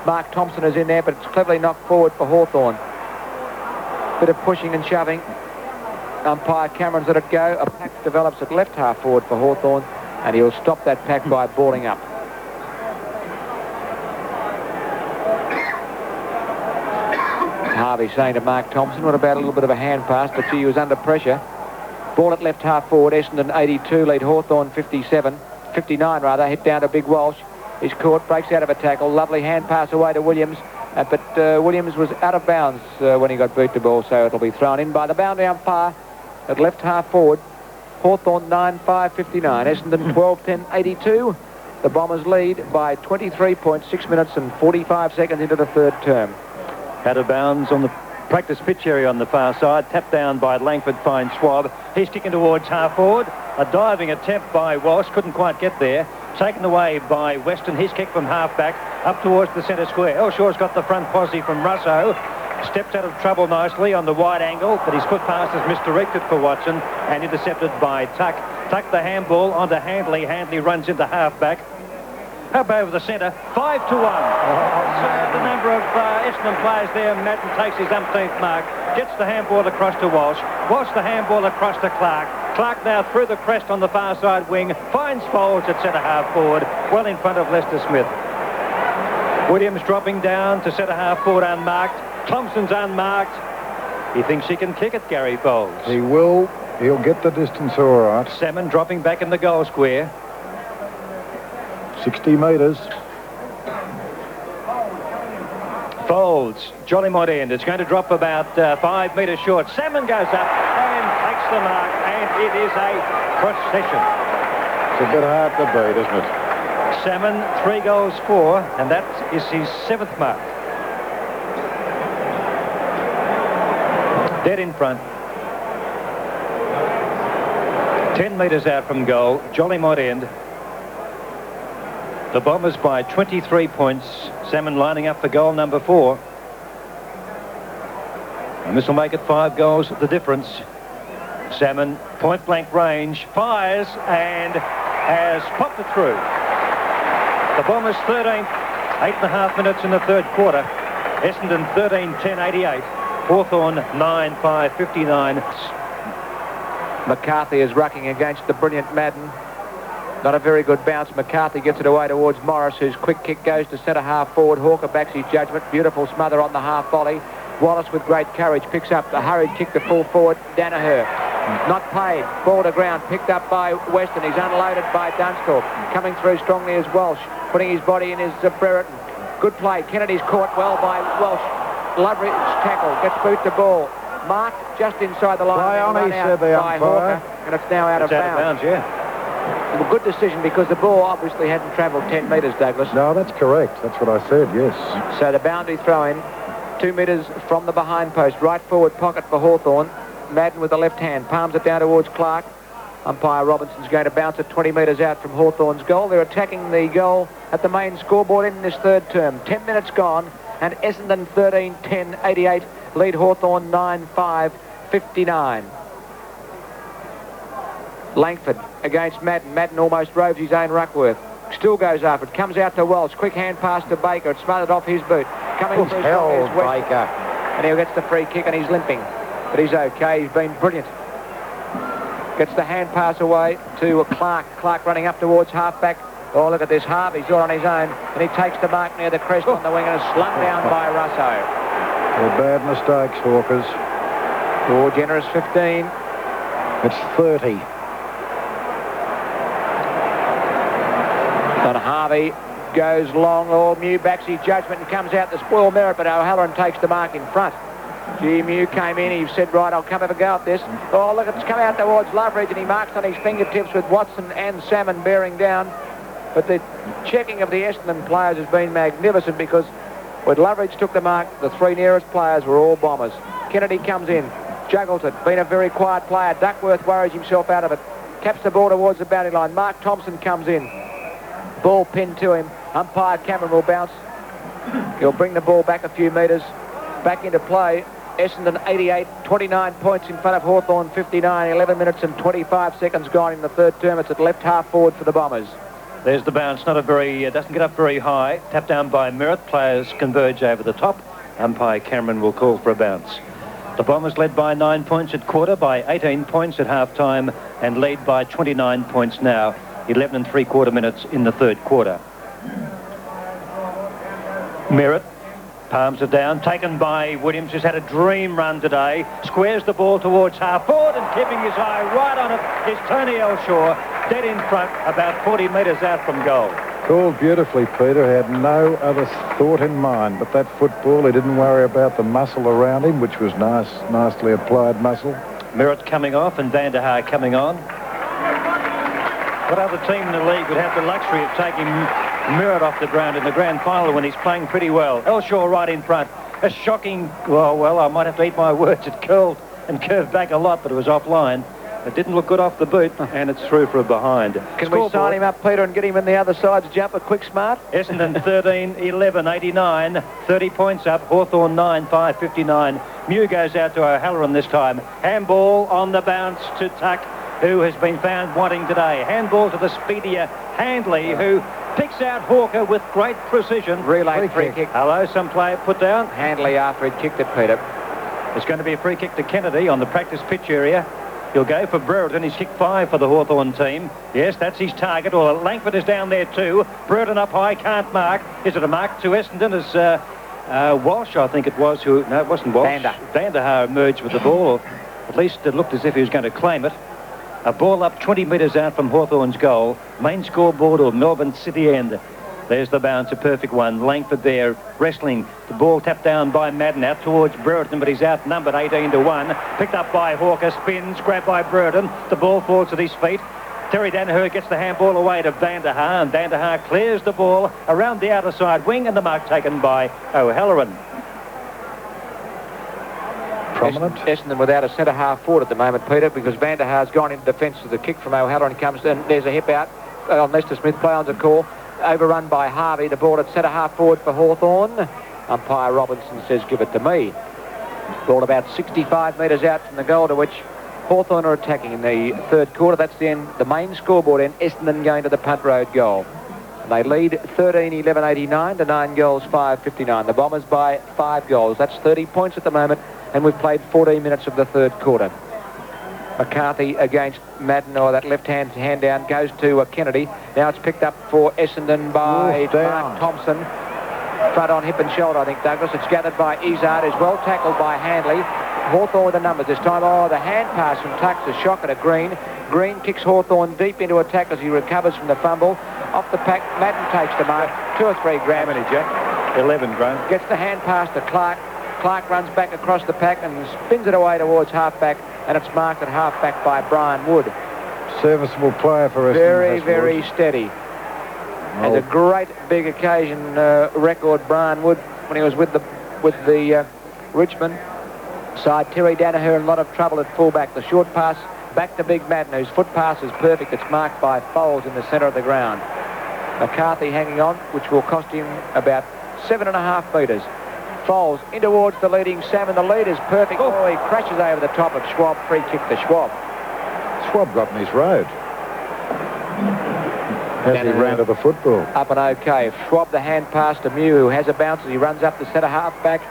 Mark Thompson is in there, but it's cleverly knocked forward for Hawthorn. Bit of pushing and shoving. Umpire Cameron's let it go. A pack develops at left half forward for Hawthorn, and he'll stop that pack by balling up. Harvey saying to Mark Thompson, what about a little bit of a hand pass, but gee, he was under pressure. Ball at left half forward, Essendon 82, lead Hawthorn 57. 59 rather, hit down to Big Walsh. He's caught, breaks out of a tackle. Lovely hand pass away to Williams. But Williams was out of bounds when he got beat the ball, so it'll be thrown in by the boundary umpire at left half forward. Hawthorn 9-5-59, Essendon 12-10-82. The Bombers lead by 23.6 minutes and 45 seconds into the third term. Out of bounds on the practice pitch area on the far side. Tapped down by Langford, fine swab. He's kicking towards half forward. A diving attempt by Walsh, couldn't quite get there. Taken away by Weston. His kick from half back up towards the centre square. Elshaw's got the front posse from Russo. Steps out of trouble nicely on the wide angle, but his foot pass is misdirected for Watson and intercepted by Tuck. Tuck the handball onto Handley. Handley runs into half back. Up over the centre, 5-1. So the number of Essendon players there. Madden takes his umpteenth mark, gets the handball across to Walsh. Walsh the handball across to Clark. Clark now through the crest on the far side wing, finds Folds at centre half forward, well in front of Lester Smith. Williams dropping down to centre half forward unmarked. Thompson's unmarked. He thinks he can kick it, Gary Folds. He will. He'll get the distance all right. Salmon dropping back in the goal square. 60 metres. Folds, Jollymont end. It's going to drop about 5 metres short. Salmon goes up and takes the mark, and it is a procession. It's a bit hard to beat, isn't it? Salmon, 3 goals for, and that is his 7th mark. Dead in front. 10 metres out from goal, Jollymont end. The Bombers by 23 points. Salmon lining up for goal number 4. And this will make it 5 goals the difference. Salmon, point blank range, fires and has popped it through. The Bombers 13th, 8.5 minutes in the third quarter. Essendon 13-10-88. Hawthorn 9-5-59. McCarthy is rucking against the brilliant Madden. Not a very good bounce. McCarthy gets it away towards Morris, whose quick kick goes to centre half forward. Hawker backs his judgment. Beautiful smother on the half volley. Wallace with great courage picks up the hurried kick to full forward. Danaher. Not paid. Ball to ground. Picked up by Weston. He's unloaded by Dunsthorpe. Coming through strongly is Walsh. Putting his body in is Brereton. Good play. Kennedy's caught well by Walsh. Loveridge tackle. Gets boot the ball. Marked just inside the line. Play on, he said, the by umpire. Hawker. And it's now out of bounds. Yeah. A good decision because the ball obviously hadn't travelled 10 metres, Douglas. No, that's correct. That's what I said, yes. So the boundary throw-in, 2 metres from the behind post. Right forward pocket for Hawthorn. Madden with the left hand. Palms it down towards Clark. Umpire Robinson's going to bounce it 20 metres out from Hawthorn's goal. They're attacking the goal at the main scoreboard in this third term. 10 minutes gone, and Essendon 13-10-88 lead Hawthorn 9-5-59. Langford against Madden. Madden almost roves his own Ruckworth. Still goes after it. Comes out to Wells. Quick hand pass to Baker. It's smothered off his boot. Coming through hell, Baker. And he gets the free kick and he's limping. But he's okay. He's been brilliant. Gets the hand pass away to Clark. Clark running up towards half-back. Oh, look at this. Harvey's all on his own. And he takes the mark near the crest on the wing and is slung down by Russo. They're bad mistakes, Hawkers. More generous 15. It's 30. And Harvey goes long. Oh, Mew backs his judgment and comes out to spoil merit, but O'Halloran takes the mark in front. Gee, Mew came in. He said, right, I'll come have a go at this. Oh, look, it's come out towards Loveridge, and he marks on his fingertips with Watson and Salmon bearing down. But the checking of the Essendon players has been magnificent because when Loveridge took the mark, the 3 nearest players were all Bombers. Kennedy comes in, juggles it, been a very quiet player. Duckworth worries himself out of it. Caps the ball towards the boundary line. Mark Thompson comes in. Ball pinned to him. Umpire Cameron will bounce. He'll bring the ball back a few metres. Back into play. Essendon 88, 29 points in front of Hawthorn 59, 11 minutes and 25 seconds gone in the third term. It's at left half forward for the Bombers. There's the bounce. Not a very, doesn't get up very high. Tapped down by Merritt. Players converge over the top. Umpire Cameron will call for a bounce. The Bombers led by 9 points at quarter, by 18 points at half-time, and lead by 29 points now. 11 3/4 minutes in the third quarter. Merritt palms it down, taken by Williams, who's had a dream run today. Squares the ball towards half forward and keeping his eye right on it is Tony Elshaw. dead in front, about 40 metres out from goal. Called beautifully, Peter. Had no other thought in mind but that football. He didn't worry about the muscle around him, which was nicely applied muscle. Merritt coming off and Van der Haar coming on. What other team in the league would have the luxury of taking Merritt off the ground in the grand final when he's playing pretty well? Elshaw right in front. A shocking, well, I might have to eat my words. It curled and curved back a lot, but it was offline. It didn't look good off the boot, and it's through for a behind. Can we sign him up, Peter, and get him in the other side's jumper quick smart? Essendon 13, 11, 89, 30 points up. Hawthorn 9, 5, 59. Mew goes out to O'Halloran this time. Handball on the bounce to Tuck, who has been found wanting today. Handball to the speedier Handley, who picks out Hawker with great precision. Relay free kick. Hello, some player put down. Handley after he'd kicked it, Peter. It's going to be a free kick to Kennedy on the practice pitch area. He'll go for Brereton. He's kicked 5 for the Hawthorn team. Yes, that's his target. Well, Langford is down there too. Brereton up high, can't mark. Is it a mark to Essendon as Walsh, I think it was, who... No, it wasn't Walsh. Van der Haar emerged with the ball. At least it looked as if he was going to claim it. A ball up 20 metres out from Hawthorn's goal. Main scoreboard or Melbourne City end. There's the bounce, a perfect one. Langford there, wrestling. The ball tapped down by Madden, out towards Brereton, but he's outnumbered 18-1. Picked up by Hawker, spins, grabbed by Brereton. The ball falls at his feet. Terry Danaher gets the handball away to Van der Haar, and Van der Haar clears the ball around the outer side wing, and the mark taken by O'Halloran. Prominent. Essendon without a centre-half forward at the moment, Peter, because Van der Haar's gone into defence to the kick from O'Halloran. Comes in, there's a hip out on Lester Smith, play on the call. Overrun by Harvey. The ball at centre-half forward for Hawthorn. Umpire Robinson says, give it to me. Ball about 65 metres out from the goal, to which Hawthorn are attacking in the third quarter. That's the end, the main scoreboard end. Essendon going to the punt road goal. And they lead 13-11-89 to 9 goals, 5-59. The Bombers by 5 goals. That's 30 points at the moment, and we've played 14 minutes of the third quarter. McCarthy against Madden, or that left-hand hand down, goes to Kennedy. Now it's picked up for Essendon by Mark Thompson. Front on hip and shoulder, I think, Douglas. It's gathered by Izzard, is well tackled by Handley. Hawthorn with the numbers this time. Oh, the hand pass from Tuck's a shocker to Green. Green kicks Hawthorn deep into attack as he recovers from the fumble. Off the pack, Madden takes the mark. 2 or 3 grams. How many, Jack? 11 grams. Gets the hand pass to Clark. Clark runs back across the pack and spins it away towards halfback, and it's marked at halfback by Brian Wood. Serviceable player for us. Very, very steady. And a great big occasion record, Brian Wood, when he was with the Richmond side. Terry Danaher in a lot of trouble at fullback. The short pass back to Big Madden, whose foot pass is perfect. It's marked by Foles in the centre of the ground. McCarthy hanging on, which will cost him about 7.5 metres. Foles in towards the leading Sam, and the lead is perfect. Oh, he crashes over the top of Schwab. Free kick to Schwab. Schwab got in his road as he ran to the football. Up and okay. Schwab, the hand pass to Mew, who has a bounce as he runs up the centre half-back.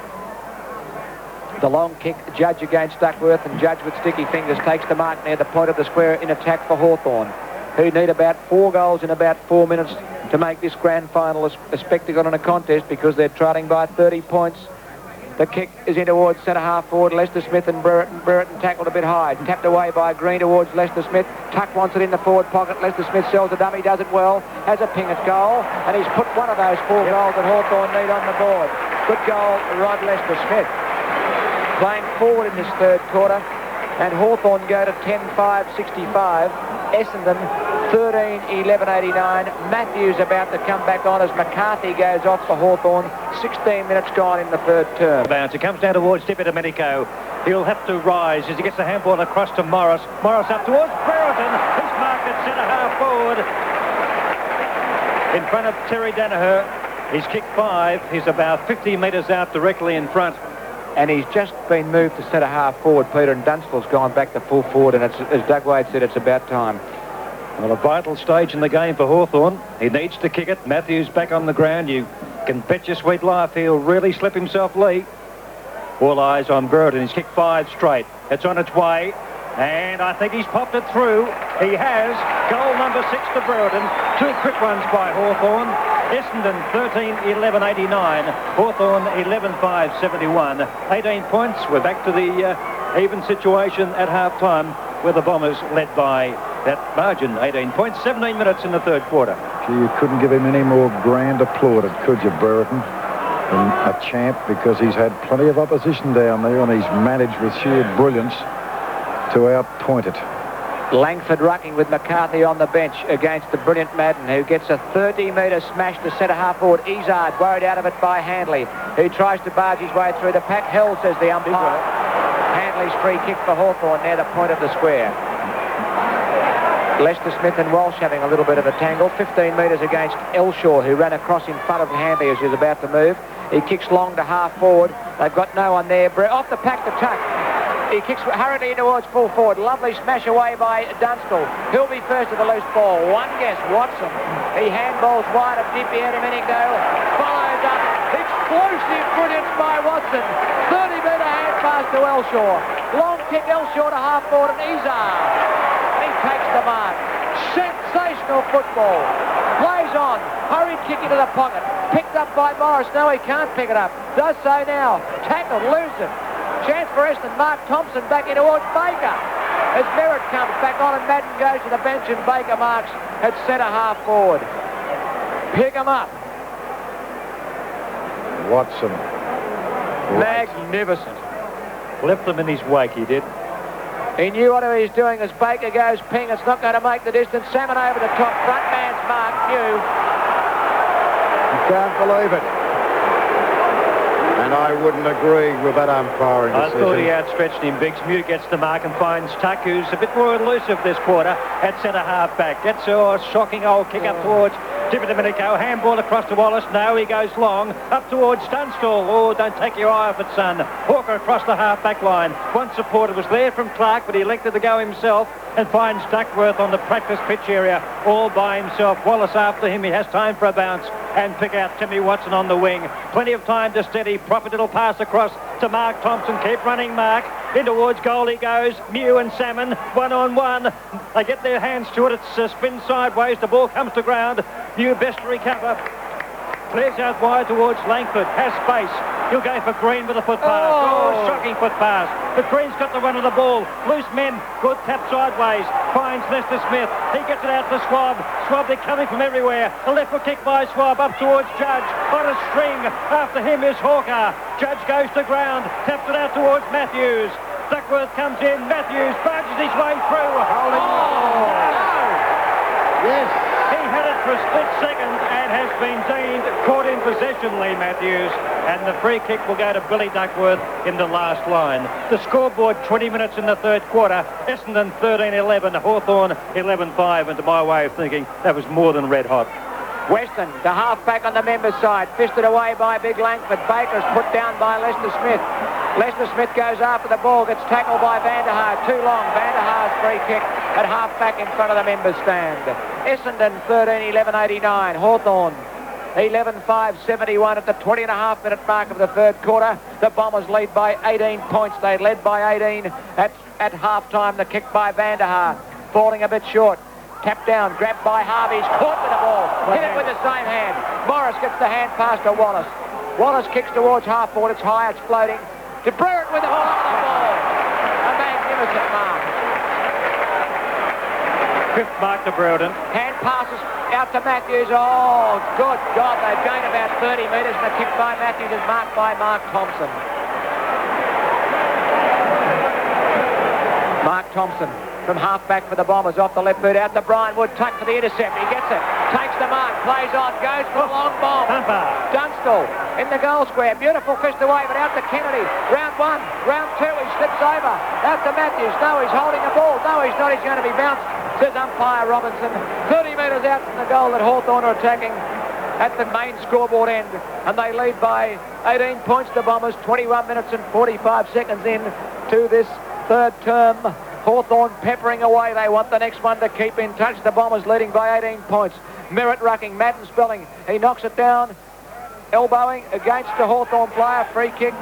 The long kick, Judge against Duckworth, and Judge with sticky fingers takes the mark near the point of the square in attack for Hawthorn, who need about 4 goals in about 4 minutes to make this grand final a spectacle and a contest, because they're trailing by 30 points. The kick is in towards centre-half forward. Lester Smith and Brereton. Brereton tackled a bit high. Tapped away by Green towards Lester Smith. Tuck wants it in the forward pocket. Lester Smith sells a dummy, does it well. Has a ping at goal. And he's put one of those 4 goals that Hawthorn need on the board. Good goal, Rod Lester Smith. Playing forward in this third quarter. And Hawthorn go to 10-5-65. Essendon 13-11-89. Matthews about to come back on as McCarthy goes off for Hawthorn. 16 minutes gone in the third term. Bounce. It comes down towards Tippett Domenico. He'll have to rise as he gets the handball across to Morris. Morris up towards Brereton. He's marked at centre-half forward. In front of Terry Danaher. He's kicked 5. He's about 50 metres out directly in front. And he's just been moved to centre-half forward, Peter, and Dunstall's gone back to full forward, and it's, as Doug Wade said, it's about time. Well, a vital stage in the game for Hawthorn. He needs to kick it. Matthews back on the ground. You can bet your sweet life he'll really slip himself Lee. All eyes on Brereton. He's kicked 5 straight. It's on its way, and I think he's popped it through. He has. Goal number 6 to Brereton. 2 quick ones by Hawthorn. Essendon 13-11-89. Hawthorn 11-5-71. 18 points. We're back to the even situation at half-time, where the Bombers led by that margin, 18 points, 17 minutes in the third quarter. Gee, you couldn't give him any more grand applauded, could you, Brereton? And a champ, because he's had plenty of opposition down there and he's managed with sheer brilliance to outpoint it. Langford rucking with McCarthy on the bench against the brilliant Madden, who gets a 30-metre smash to centre half forward. Izard worried out of it by Handley, who tries to barge his way through the pack. Hell, says the umpire. Handley's free kick for Hawthorn near the point of the square. Lester Smith and Walsh having a little bit of a tangle. 15 metres against Elshaw, who ran across in front of Handley as he was about to move. He kicks long to half forward. They've got no one there. Off the pack to Tuck. He kicks hurriedly towards full forward. Lovely smash away by Dunstall. He'll be first to the loose ball. One guess, Watson. He handballs wide of Dippy at a minute go. Followed up. Explosive brilliance by Watson. 30-metre hand pass to Elshaw. Long kick Elshaw to half forward and Izard. He takes the mark. Sensational football. Plays on. Hurried kick into the pocket. Picked up by Morris. No, he can't pick it up. Does so now. Tackled. Loses it. Chance for Essendon. Mark Thompson back in towards Baker. As Merritt comes back on and Madden goes to the bench and Baker marks at centre half forward. Pick him up. Watson. Magnificent. Left them in his wake, he did. He knew what he was doing as Baker goes ping. It's not going to make the distance. Salmon over the top. Front man's mark. Mew. You can't believe it. And I wouldn't agree with that umpiring I decision. thought he outstretched him. Biggs. Mew gets the mark and finds Tuck, who's a bit more elusive this quarter at centre half back. Gets a shocking old kick up towards Tippett a minute ago. Handball across to Wallace. No, he goes long. Up towards Dunstall. Oh, don't take your eye off it, son. Hawker across the half-back line. One supporter was there from Clark, but he elected to go himself and finds Duckworth on the practice pitch area all by himself. Wallace after him. He has time for a bounce and pick out Timmy Watson on the wing. Plenty of time to steady. Proper little pass across to Mark Thompson. Keep running, Mark. In towards goal he goes. Mew and Salmon, one-on-one. They get their hands to it. It's spin sideways. The ball comes to ground. Mew best to recover. Clears out wide towards Langford. Has space. He'll go for Green with a foot pass. Oh, shocking foot pass. But Green's got the run of the ball. Loose men. Good tap sideways. Finds Lester Smith. He gets it out to Swab. Swab, they're coming from everywhere. The left foot kick by Swab up towards Judge. On a string. After him is Hawker. Judge goes to ground. Taps it out towards Matthews. Duckworth comes in. Matthews barges his way through. Holding. Oh, no. Yes. He had it for a split second and has been deemed caught in possession, Lee Matthews. And the free kick will go to Billy Duckworth in the last line. The scoreboard, 20 minutes in the third quarter. Essendon 13-11, Hawthorn 11-5. And to my way of thinking, that was more than red hot. Weston, the half-back on the members' side. Fisted away by Big Langford. Baker's put down by Lester Smith. Lester Smith goes after the ball, gets tackled by Vanderhaar. Too long. Vanderhaar's free kick at half-back in front of the members' stand. Essendon 13-11-89. Hawthorn 11-5-71 at the 20.5-minute mark of the third quarter. The Bombers lead by 18 points. They led by 18 at half-time. The kick by Vanderhaar. Falling a bit short. Tapped down, grabbed by Harvey. He's caught with the ball. Hit it with the same hand. Morris gets the hand pass to Wallace. Wallace kicks towards half forward. It's high, it's floating. To Brereton with the ball. A magnificent mark. Fifth mark to Brereton. Hand passes out to Matthews. Oh, good God. They've gained about 30 metres and a kick by Matthews is marked by Mark Thompson. Mark Thompson from half-back for the Bombers, off the left boot, out to Brian Wood, tuck for the intercept, he gets it, takes the mark, plays on, goes for a long bomb. Dunstall in the goal square, beautiful fist away, but out to Kennedy. Round one, round two, he slips over, out to Matthews, no, he's holding the ball, no, he's not, he's going to be bounced, says umpire Robinson. 30 metres out from the goal that Hawthorn are attacking at the main scoreboard end, and they lead by 18 points, the Bombers, 21 minutes and 45 seconds in to this third term. Hawthorn peppering away. They want the next one to keep in touch. The Bombers leading by 18 points. Merritt rucking. Madden spelling. He knocks it down. Elbowing against the Hawthorn player. Free kick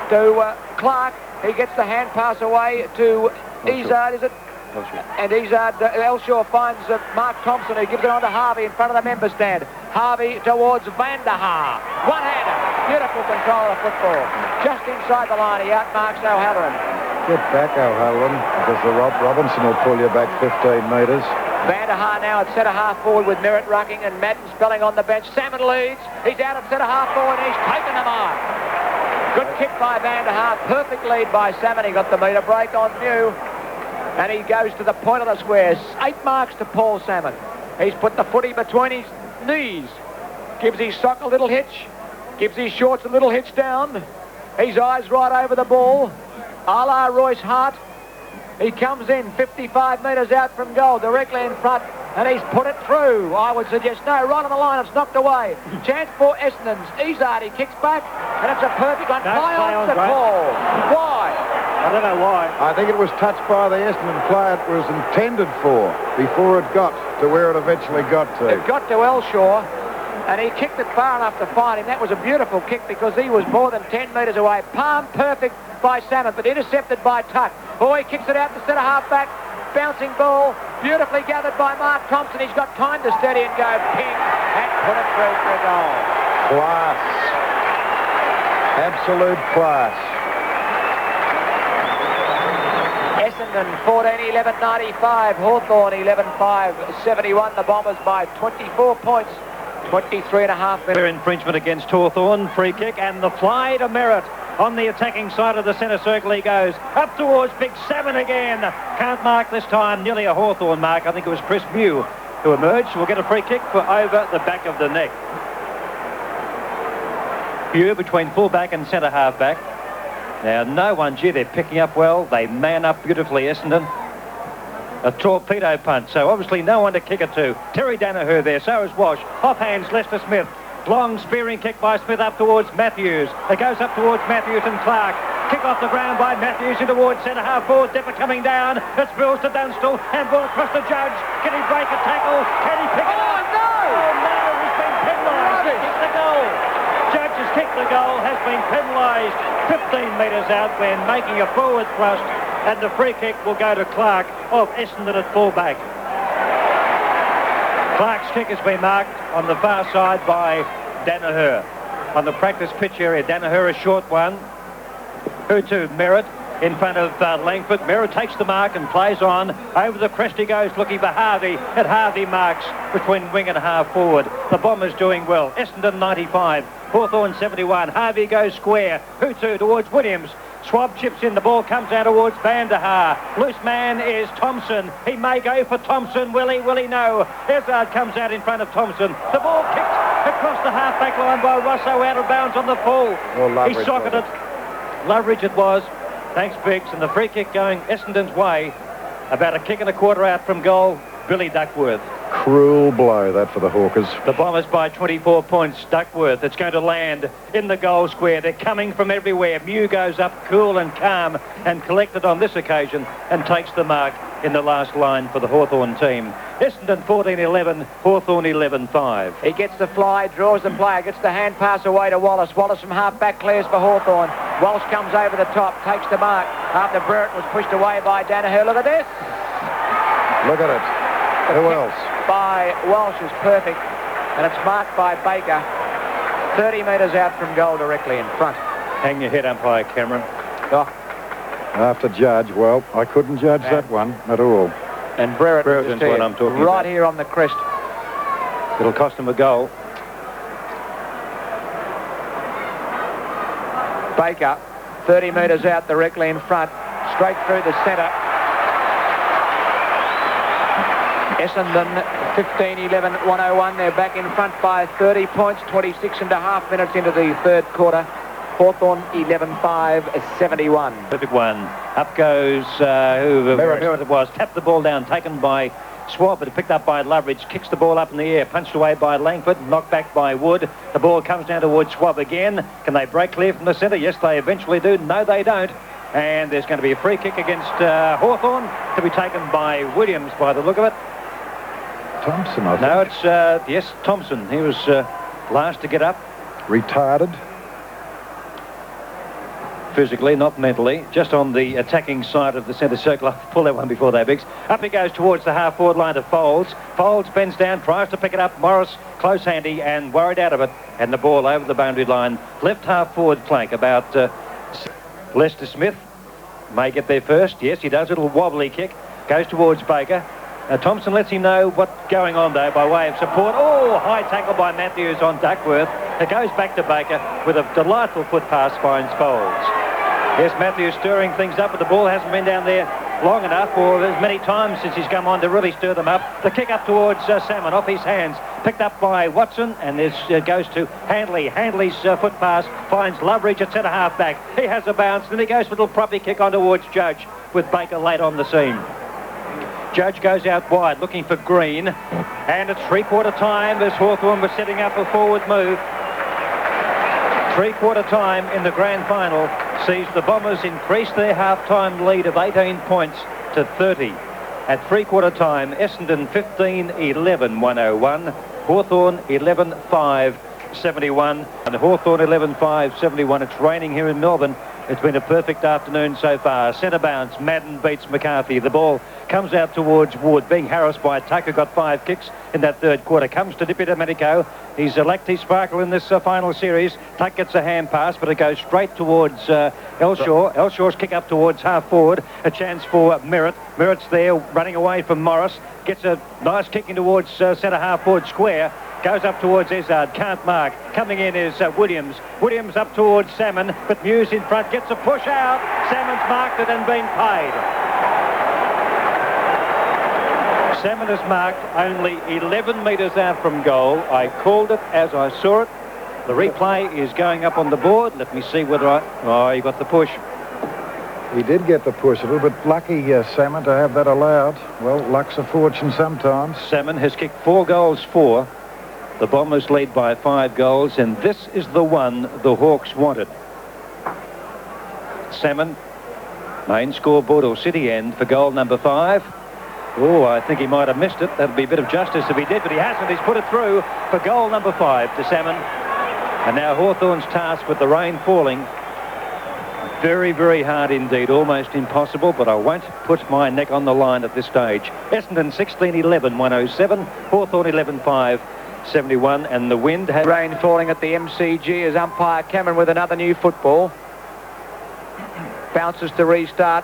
to Clark. He gets the hand pass away to Izard, is it? And Izard, Elshaw finds Mark Thompson, who gives it on to Harvey in front of the member stand. Harvey towards Vanderhaar. One-hander. Beautiful control of football. Just inside the line. He outmarks O'Halloran. get back, O'Halloran, because the Robinson will pull you back 15 metres. Van der Haar now at centre-half forward with Merritt rucking and Madden spelling on the bench. Salmon leads. He's out at centre-half forward and he's taken the mark. Good kick by Van der Haar. Perfect lead by Salmon. He got the metre break on Mew. And he goes to the point of the square. 8 marks to Paul Salmon. He's put the footy between his knees. Gives his sock a little hitch. Gives his shorts a little hitch down. His eyes right over the ball. A la Royce Hart. He comes in 55 metres out from goal, directly in front, and he's put it through. I would suggest no, right on the line, it's knocked away. Chance for Essendon's. Izard, he kicks back, and it's a perfect one. Play on the ball. Why? I don't know why. I think it was touched by the Essendon player it was intended for before it got to where it eventually got to. It got to Elshaw, and he kicked it far enough to find him. That was a beautiful kick because he was more than 10 metres away. Palm perfect by Salmon, but intercepted by Tuck. Oh, he kicks it out to centre-half back. Bouncing ball, beautifully gathered by Mark Thompson. He's got time to steady and go ping and put it through for a goal. Class. Absolute class. Essendon 14-11-95, Hawthorn 11-5-71. The Bombers by 24 points, 23.5 minutes. Clear infringement against Hawthorn, free kick, and the fly to Merritt. On the attacking side of the centre circle he goes. Up towards Big Salmon again. Can't mark this time. Nearly a Hawthorn mark. I think it was Chris Mew who emerged. Will get a free kick for over the back of the neck. Mew between full-back and centre-half-back. Now, no one, gee, they're picking up well. They man up beautifully, Essendon. A torpedo punt, so obviously no one to kick it to. Terry Danaher there, so is Walsh. Off hands, Lester Smith. Long spearing kick by Smith up towards Matthews. It goes up towards Matthews and Clark. Kick off the ground by Matthews in towards centre-half forward. Dipper coming down. It spills to Dunstall. Handball across the Judge. Can he break a tackle? Can he pick it up? No! Oh, no! He's been penalised. He kicked the goal. Judge has kicked the goal. Has been penalised 15 metres out when making a forward thrust. And the free kick will go to Clark of Essendon at full-back. Clark's kick has been marked on the far side by Danaher. On the practice pitch area, Danaher a short one. Who to Merritt in front of Langford. Merritt takes the mark and plays on. Over the crest he goes looking for Harvey. And Harvey marks between wing and half forward. The Bombers doing well. Essendon 95. Hawthorn 71. Harvey goes square. Who to towards Williams. Swab chips in, the ball comes out towards Van der Haar. Loose man is Thompson. He may go for Thompson. Will he? No. Izard comes out in front of Thompson. The ball kicked across the half-back line by Rosso, out of bounds on the full. He socketed. Loveridge it was. Thanks, Biggs. And the free kick going Essendon's way. About a kick and a quarter out from goal, Billy Duckworth. Cruel blow, that, for the Hawkers. The Bombers by 24 points. Duckworth, it's going to land in the goal square. They're coming from everywhere. Mew goes up cool and calm and collected on this occasion and takes the mark in the last line for the Hawthorn team. Essendon 14-11, Hawthorn 11-5. He gets the fly, draws the player, gets the hand pass away to Wallace. Wallace from half-back clears for Hawthorn. Walsh comes over the top, takes the mark after Burrett was pushed away by Danaher. Look at this. Look at it. Who else? By Walsh is perfect, and it's marked by Baker 30 metres out from goal, directly in front. Hang your head, umpire Cameron. Oh. After Judge, well, I couldn't judge that one at all. And Brereton's what I'm talking right about. here on the crest. It'll cost him a goal. Baker 30 metres out, directly in front, straight through the centre. Essendon 15-11-101. They're back in front by 30 points, 26.5 minutes into the third quarter. Hawthorn 11-5-71. Perfect one. Up goes Merritt it was. Tapped the ball down, taken by Swab, but picked up by Loveridge. Kicks the ball up in the air, punched away by Langford, knocked back by Wood. The ball comes down towards Swab again. Can they break clear from the centre? Yes, they eventually do. No, they don't. And there's going to be a free kick against Hawthorn to be taken by Williams by the look of it. Thompson, I think. No, it's, yes, Thompson. He was last to get up. Retarded. Physically, not mentally, just on the attacking side of the centre circle. I'll pull that one before they, Biggs. Up he goes towards the half-forward line to Folds. Folds bends down, tries to pick it up. Morris, close handy and worried out of it. And the ball over the boundary line. Left half-forward flank, about Lester Smith. may get there first. Yes, he does. A little wobbly kick. Goes towards Baker. Thompson lets him know what's going on, though, by way of support. Oh, high tackle by Matthews on Duckworth. It goes back to Baker with a delightful foot pass, finds Folds. Yes, Matthews stirring things up, but the ball hasn't been down there long enough, or as many times since he's come on to really stir them up. The kick up towards Salmon, off his hands, picked up by Watson, and this goes to Handley. Handley's foot pass finds Loveridge at centre-half back. He has a bounce, then he goes for a little proppy kick on towards Judge, with Baker late on the scene. Judge goes out wide, looking for Green, and it's three-quarter time as Hawthorn was setting up a forward move. Three-quarter time in the grand final sees the Bombers increase their half-time lead of 18 points to 30. At three-quarter time, Essendon 15-11, 101. Hawthorn 11-5, 71. And Hawthorn 11-5, 71. It's raining here in Melbourne. It's been a perfect afternoon so far. Centre bounce, Madden beats McCarthy. The ball comes out towards Wood, being harassed by Tucker, got 5 kicks in that third quarter. Comes to Dippy Domenico. He's lacked his sparkle in this final series. Tuck gets a hand pass, but it goes straight towards Elshaw. Elshaw's kick up towards half forward. A chance for Merritt. Merritt's there running away from Morris. Gets a nice kick in towards centre half forward square. Goes up towards Izzard, can't mark. Coming in is Williams. Williams up towards Salmon, but Muse in front, gets a push out. Salmon's marked it and been paid. Salmon is marked only 11 metres out from goal. I called it as I saw it. The replay is going up on the board. Let me see whether he got the push. He did get the push. A little bit lucky, Salmon, to have that allowed. Well, luck's a fortune sometimes. Salmon has kicked 4 goals for. The Bombers lead by 5 goals, and this is the one the Hawks wanted. Salmon, main scoreboard or city end for goal number 5. Oh, I think he might have missed it. That'd be a bit of justice if he did, but he hasn't. He's put it through for goal number 5 to Salmon. And now Hawthorn's task with the rain falling. Very, very hard indeed, almost impossible, but I won't put my neck on the line at this stage. Essendon 16-11, 107. Hawthorn 11-5. 71, and the wind has... Rain falling at the MCG as umpire Cameron with another new football. Bounces to restart.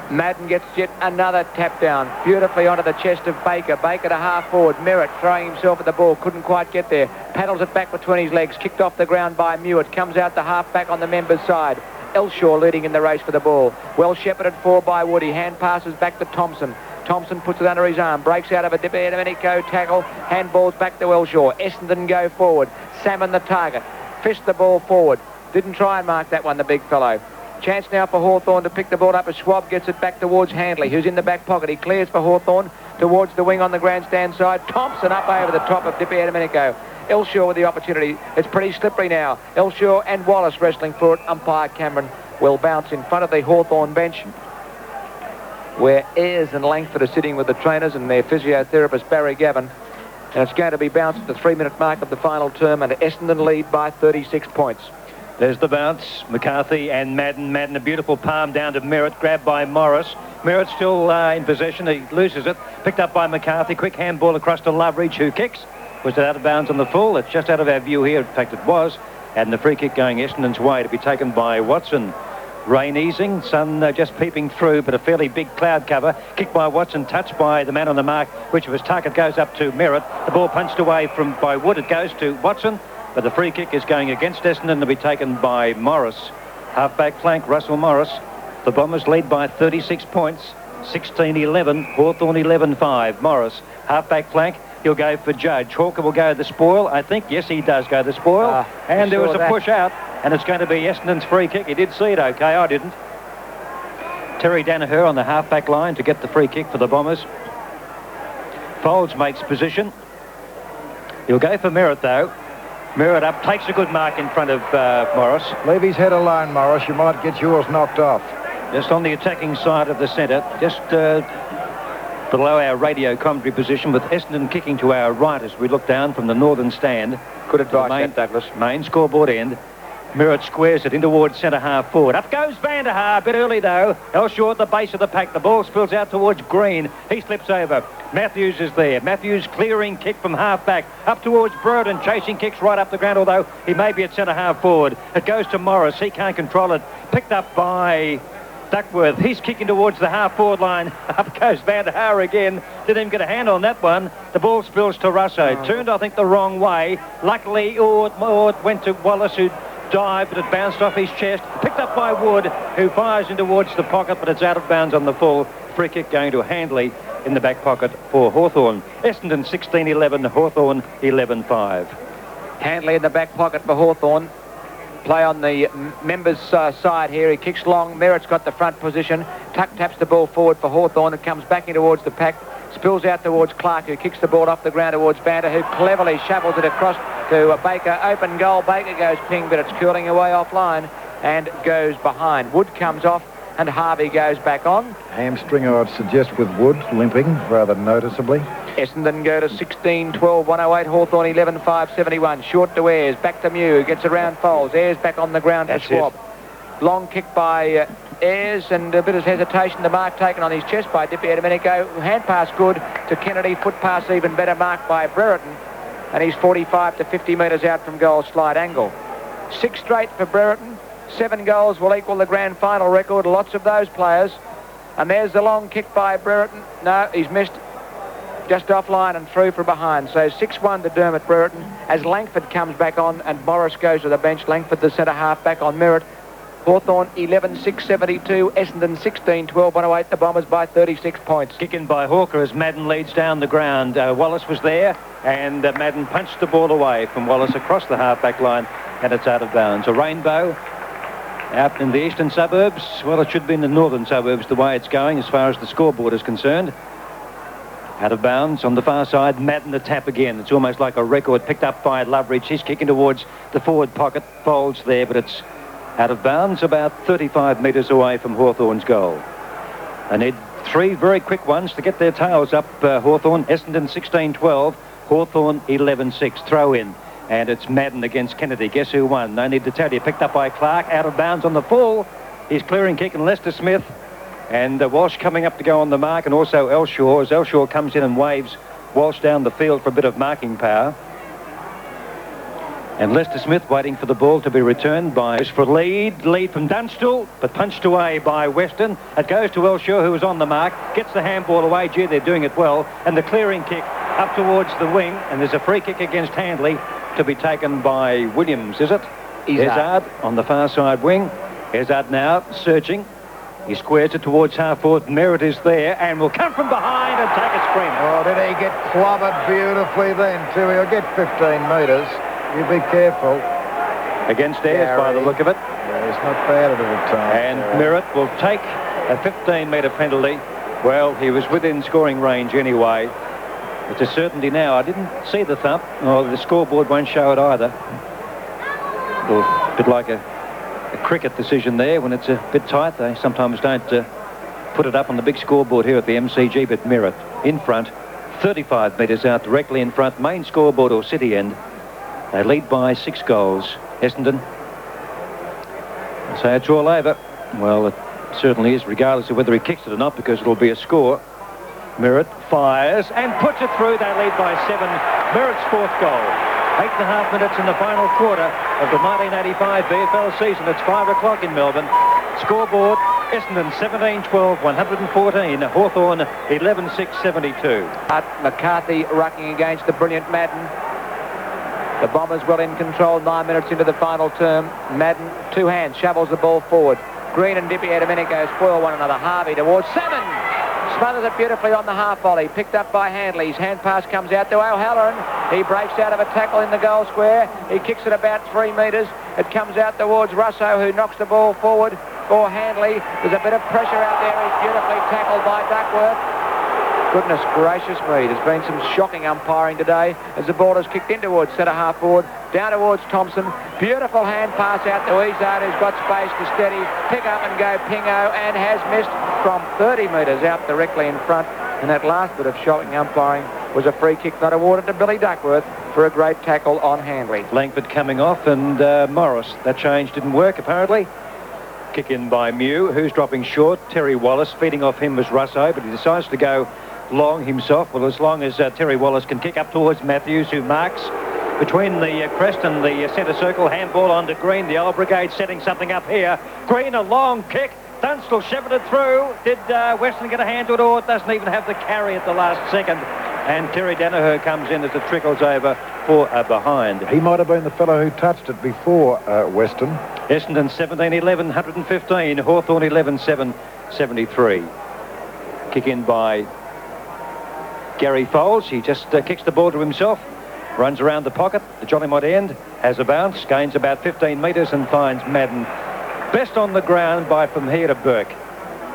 Madden gets yet another tap down. Beautifully onto the chest of Baker. Baker to half forward. Merritt throwing himself at the ball. Couldn't quite get there. Paddles it back between his legs. Kicked off the ground by Mewett. Comes out the half back on the members' side. Elshaw leading in the race for the ball. Well shepherded for by Woody. Hand passes back to Thompson. Thompson puts it under his arm, breaks out of a Dippy Domenico tackle, handballs back to Elshaw. Essendon go forward. Salmon the target. Fished the ball forward. Didn't try and mark that one, the big fellow. Chance now for Hawthorn to pick the ball up as Schwab gets it back towards Handley, who's in the back pocket. He clears for Hawthorn towards the wing on the grandstand side. Thompson up over the top of Dippy Domenico. Elshaw with the opportunity. It's pretty slippery now. Elshaw and Wallace wrestling for it. Umpire Cameron will bounce in front of the Hawthorn bench, where Ayres and Langford are sitting with the trainers and their physiotherapist Barry Gavin. And it's going to be bounced at the 3-minute mark of the final term, and Essendon lead by 36 points. There's the bounce. McCarthy and Madden. Madden, a beautiful palm down to Merritt, grabbed by Morris. Merritt still in possession. He loses it. Picked up by McCarthy. Quick handball across to Loveridge, who kicks. Was it out of bounds on the full? It's just out of our view here. In fact, it was. And the free kick going Essendon's way to be taken by Watson. Rain easing, sun just peeping through, but a fairly big cloud cover. Kicked by Watson, touched by the man on the mark, which was Tuck. It goes up to Merritt. The ball punched away by Wood. It goes to Watson, but the free kick is going against Essendon to be taken by Morris. Half-back flank, Russell Morris. The Bombers lead by 36 points, 16-11, Hawthorn 11-5. Morris, half-back flank. He'll go for Judge. Hawker will go the spoil, I think. Yes, he does go the spoil. And there was a push out, and it's going to be Essendon's free kick. He did see it okay, I didn't. Terry Danaher on the half-back line to get the free kick for the Bombers. Folds makes position. He'll go for Merritt, though. Merritt up, takes a good mark in front of Morris. Leave his head alone, Morris. You might get yours knocked off. Just on the attacking side of the centre, just below our radio commentary position, with Essendon kicking to our right as we look down from the northern stand. Good advice, Douglas. Main scoreboard end. Merritt squares it in towards centre half forward. Up goes Vanderhaar, a bit early though. Elshaw at the base of the pack. The ball spills out towards Green. He slips over. Matthews is there. Matthews clearing kick from half back. Up towards Brereton. Chasing kicks right up the ground, although he may be at centre half forward. It goes to Morris. He can't control it. Picked up by Duckworth, he's kicking towards the half-forward line. Up goes Van der Haar again. Didn't even get a hand on that one. The ball spills to Russo. Turned, I think, the wrong way. Luckily, Ord went to Wallace, who dived, but it bounced off his chest. Picked up by Wood, who fires in towards the pocket, but it's out of bounds on the full. Free kick going to Handley in the back pocket for Hawthorn. Essendon 16-11, Hawthorn 11-5. Handley in the back pocket for Hawthorn. Play on the members' side here. He kicks long. Merritt's got the front position. Tuck taps the ball forward for Hawthorn. It comes back in towards the pack. Spills out towards Clark, who kicks the ball off the ground towards Vander, who cleverly shovels it across to Baker. Open goal. Baker goes ping, but it's curling away offline and goes behind. Wood comes off and Harvey goes back on. Hamstring, I would suggest, with Wood limping rather noticeably. Essendon go to 16-12, 108, Hawthorn 11-5, 71. Short to Ayres, back to Mew, gets around Foles. Ayres back on the ground for Schwab. Long kick by Ayres and a bit of hesitation. The mark taken on his chest by Dippy Domenico. Hand pass good to Kennedy, foot pass even better, marked by Brereton. And he's 45 to 50 metres out from goal, slide angle. 6 straight for Brereton. 7 goals will equal the grand final record. Lots of those players. And there's the long kick by Brereton. No, he's missed. Just offline and through from behind. So 6-1 to Dermot Brereton as Langford comes back on and Morris goes to the bench. Langford, the centre half, back on Merritt. Hawthorn 11-6, 72. Essendon 16-12, 108. The Bombers by 36 points. Kick in by Hawker as Madden leads down the ground. Wallace was there and Madden punched the ball away from Wallace across the half-back line and it's out of bounds. A rainbow out in the eastern suburbs. Well, it should be in the northern suburbs the way it's going as far as the scoreboard is concerned. Out of bounds on the far side. Madden the tap again. It's almost like a record picked up by Loveridge. He's kicking towards the forward pocket. Folds there, but it's out of bounds about 35 metres away from Hawthorn's goal. They need 3 very quick ones to get their tails up. Hawthorn, Essendon 16-12, Hawthorn 11-6. Throw in. And it's Madden against Kennedy. Guess who won? No need to tell you. Picked up by Clark. Out of bounds on the full. He's clearing kick and Lester Smith. And Walsh coming up to go on the mark, and also Elshaw, as Elshaw comes in and waves Walsh down the field for a bit of marking power. And Lester Smith waiting for the ball to be returned by for lead from Dunstall, but punched away by Weston. It goes to Elshaw, who was on the mark, gets the handball away. Gee, they're doing it well. And the clearing kick up towards the wing, and there's a free kick against Handley to be taken by Williams, is it? Izzard on the far side wing. Izzard now searching. He squares it towards half-forward. Merritt is there and will come from behind and take a screamer. Oh, did he get clobbered beautifully then, too? He'll get 15 metres. You be careful. Against Ayres by the look of it. Yeah, he's not bad at it at times. And Merritt will take a 15-metre penalty. Well, he was within scoring range anyway. It's a certainty now. I didn't see the thump. Oh, the scoreboard won't show it either. Well, a bit like a cricket decision there. When it's a bit tight, they sometimes don't put it up on the big scoreboard here at the MCG, but Merritt in front, 35 metres out, directly in front, main scoreboard or city end. They lead by 6 goals. Essendon. So it's all over. Well, it certainly is, regardless of whether he kicks it or not, because it'll be a score. Merritt fires and puts it through. They lead by 7. Merritt's 4th goal. 8.5 minutes in the final quarter of the 1985 VFL season. It's 5 o'clock in Melbourne. Scoreboard, Essendon 17-12, 114. Hawthorn 11-6, 72. McCarthy rucking against the brilliant Madden. The Bombers well in control 9 minutes into the final term. Madden, 2 hands, shovels the ball forward. Green and Dippy Domenico spoil one another. Harvey towards Salmon. Smothers it beautifully on the half volley. Picked up by Handley. His hand pass comes out to O'Halloran. He breaks out of a tackle in the goal square. He kicks it about 3 metres. It comes out towards Russo, who knocks the ball forward for Handley. There's a bit of pressure out there. He's beautifully tackled by Duckworth. Goodness gracious me, there's been some shocking umpiring today as the ball is kicked in towards centre half forward, down towards Thompson. Beautiful hand pass out to Izzard, who's got space to steady, pick up and go Pingo, and has missed from 30 metres out directly in front. And that last bit of shocking umpiring was a free kick not awarded to Billy Duckworth for a great tackle on Handley. Langford coming off and Morris. That change didn't work apparently. Kick in by Mew, who's dropping short. Terry Wallace, feeding off him was Russo, but he decides to go long himself. Well, as long as Terry Wallace can kick up towards Matthews, who marks between the crest and the centre circle. Handball onto Green. The old brigade setting something up here. Green, a long kick. Dunstall shepherded through. Did Western get a hand to it, or it doesn't even have the carry at the last second? And Terry Danaher comes in as it trickles over for a behind. He might have been the fellow who touched it before Weston. Essendon 17-11, 115. Hawthorn 11-7, 73. Kick in by Gary Foles. He just kicks the ball to himself, runs around the pocket. The Johnny Mott end has a bounce, gains about 15 metres and finds Madden. Best on the ground by from here to Burke.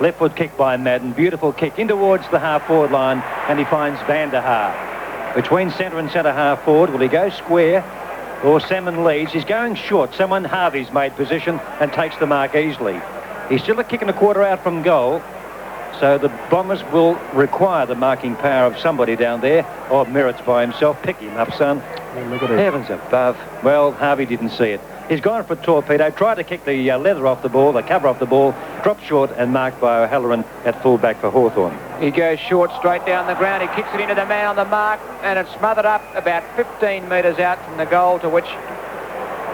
Left foot kick by Madden. Beautiful kick in towards the half-forward line, and he finds Van der Haar. Between centre and centre-half forward, will he go square or Salmon leads? He's going short. Someone Harvey's made position and takes the mark easily. He's still a kick and a quarter out from goal, so the Bombers will require the marking power of somebody down there. Oh, Merritt's by himself. Pick him up, son. Yeah, look at it. Heavens above. Well, Harvey didn't see it. He's gone for a torpedo, tried to kick the leather off the ball, the cover off the ball, dropped short and marked by O'Halloran at fullback for Hawthorn. He goes short straight down the ground. He kicks it into the man on the mark, and it's smothered up about 15 metres out from the goal, to which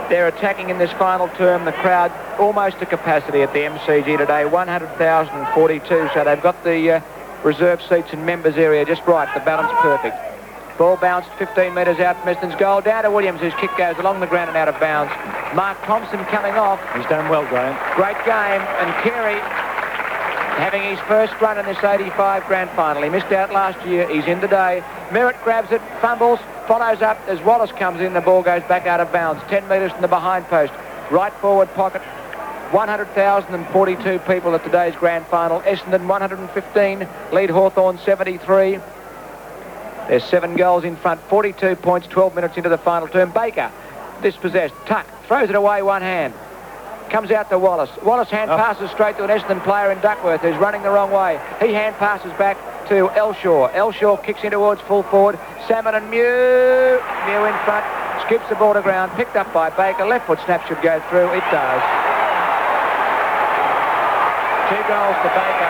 they're attacking in this final term. The crowd almost to capacity at the MCG today, 100,042, so they've got the reserve seats and members area just right, the balance perfect. Ball bounced 15 metres out from Essendon's goal, down to Williams, whose kick goes along the ground and out of bounds. Mark Thompson coming off. He's done well, Graham. Great game, and Carey having his first run in this 85 grand final. He missed out last year, he's in today. Merritt grabs it, fumbles, follows up as Wallace comes in, the ball goes back out of bounds. 10 metres from the behind post. Right forward pocket. 100,042 people at today's grand final. Essendon 115, lead Hawthorn 73. There's 7 goals in front, 42 points, 12 minutes into the final term. Baker, dispossessed, tuck, throws it away one hand. Comes out to Wallace. Wallace hand passes straight to an Essendon player in Duckworth who's running the wrong way. He hand passes back to Elshaw. Elshaw kicks in towards full forward. Salmon and Mew. Mew in front, skips the ball to ground, picked up by Baker. Left foot snap should go through. It does. 2 goals to Baker.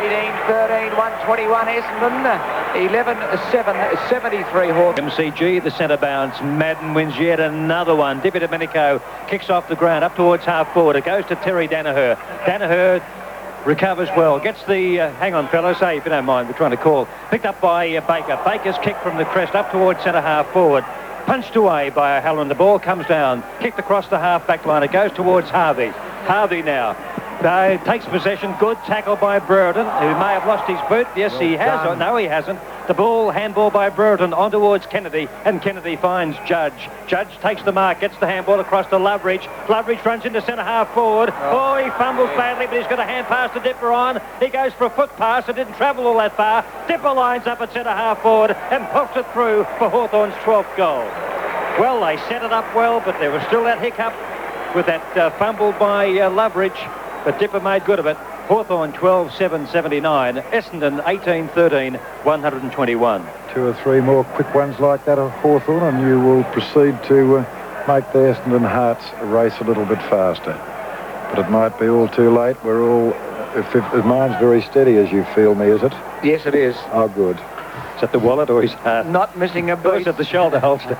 18-13, 121 Essendon, 11-7, 73 Hawthorn. MCG, the centre bounce. Madden wins yet another one. Dippy Domenico kicks off the ground up towards half forward. It goes to Terry Danaher. Danaher recovers well. Gets the, hang on fellas, hey, if you don't mind, we're trying to call. Picked up by Baker. Baker's kick from the crest up towards centre half forward. Punched away by O'Halloran. The ball comes down. Kicked across the half-back line. It goes towards Harvey. Harvey now. Takes possession. Good tackle by Brereton, who may have lost his boot. Yes, he has. Oh, no, he hasn't. The ball, handball by Brereton on towards Kennedy, and Kennedy finds Judge. Judge takes the mark, gets the handball across to Loveridge. Loveridge runs into centre half forward. Oh, he fumbles badly, but he's got a hand pass to Dipper on. He goes for a foot pass. It didn't travel all that far. Dipper lines up at centre half forward and puffs it through for Hawthorn's 12th goal. Well, they set it up well, but there was still that hiccup with that fumble by Loveridge. But Dipper made good of it. Hawthorn 12-7, 79. Essendon 18-13, 121. 2 or 3 more quick ones like that of Hawthorn, and you will proceed to make the Essendon Hearts race a little bit faster. But it might be all too late. We're all, if the mind's very steady as you feel me, is it? Yes, it is. Oh, good. Is that the wallet or his heart? Not missing a Or is beat. it the shoulder holster?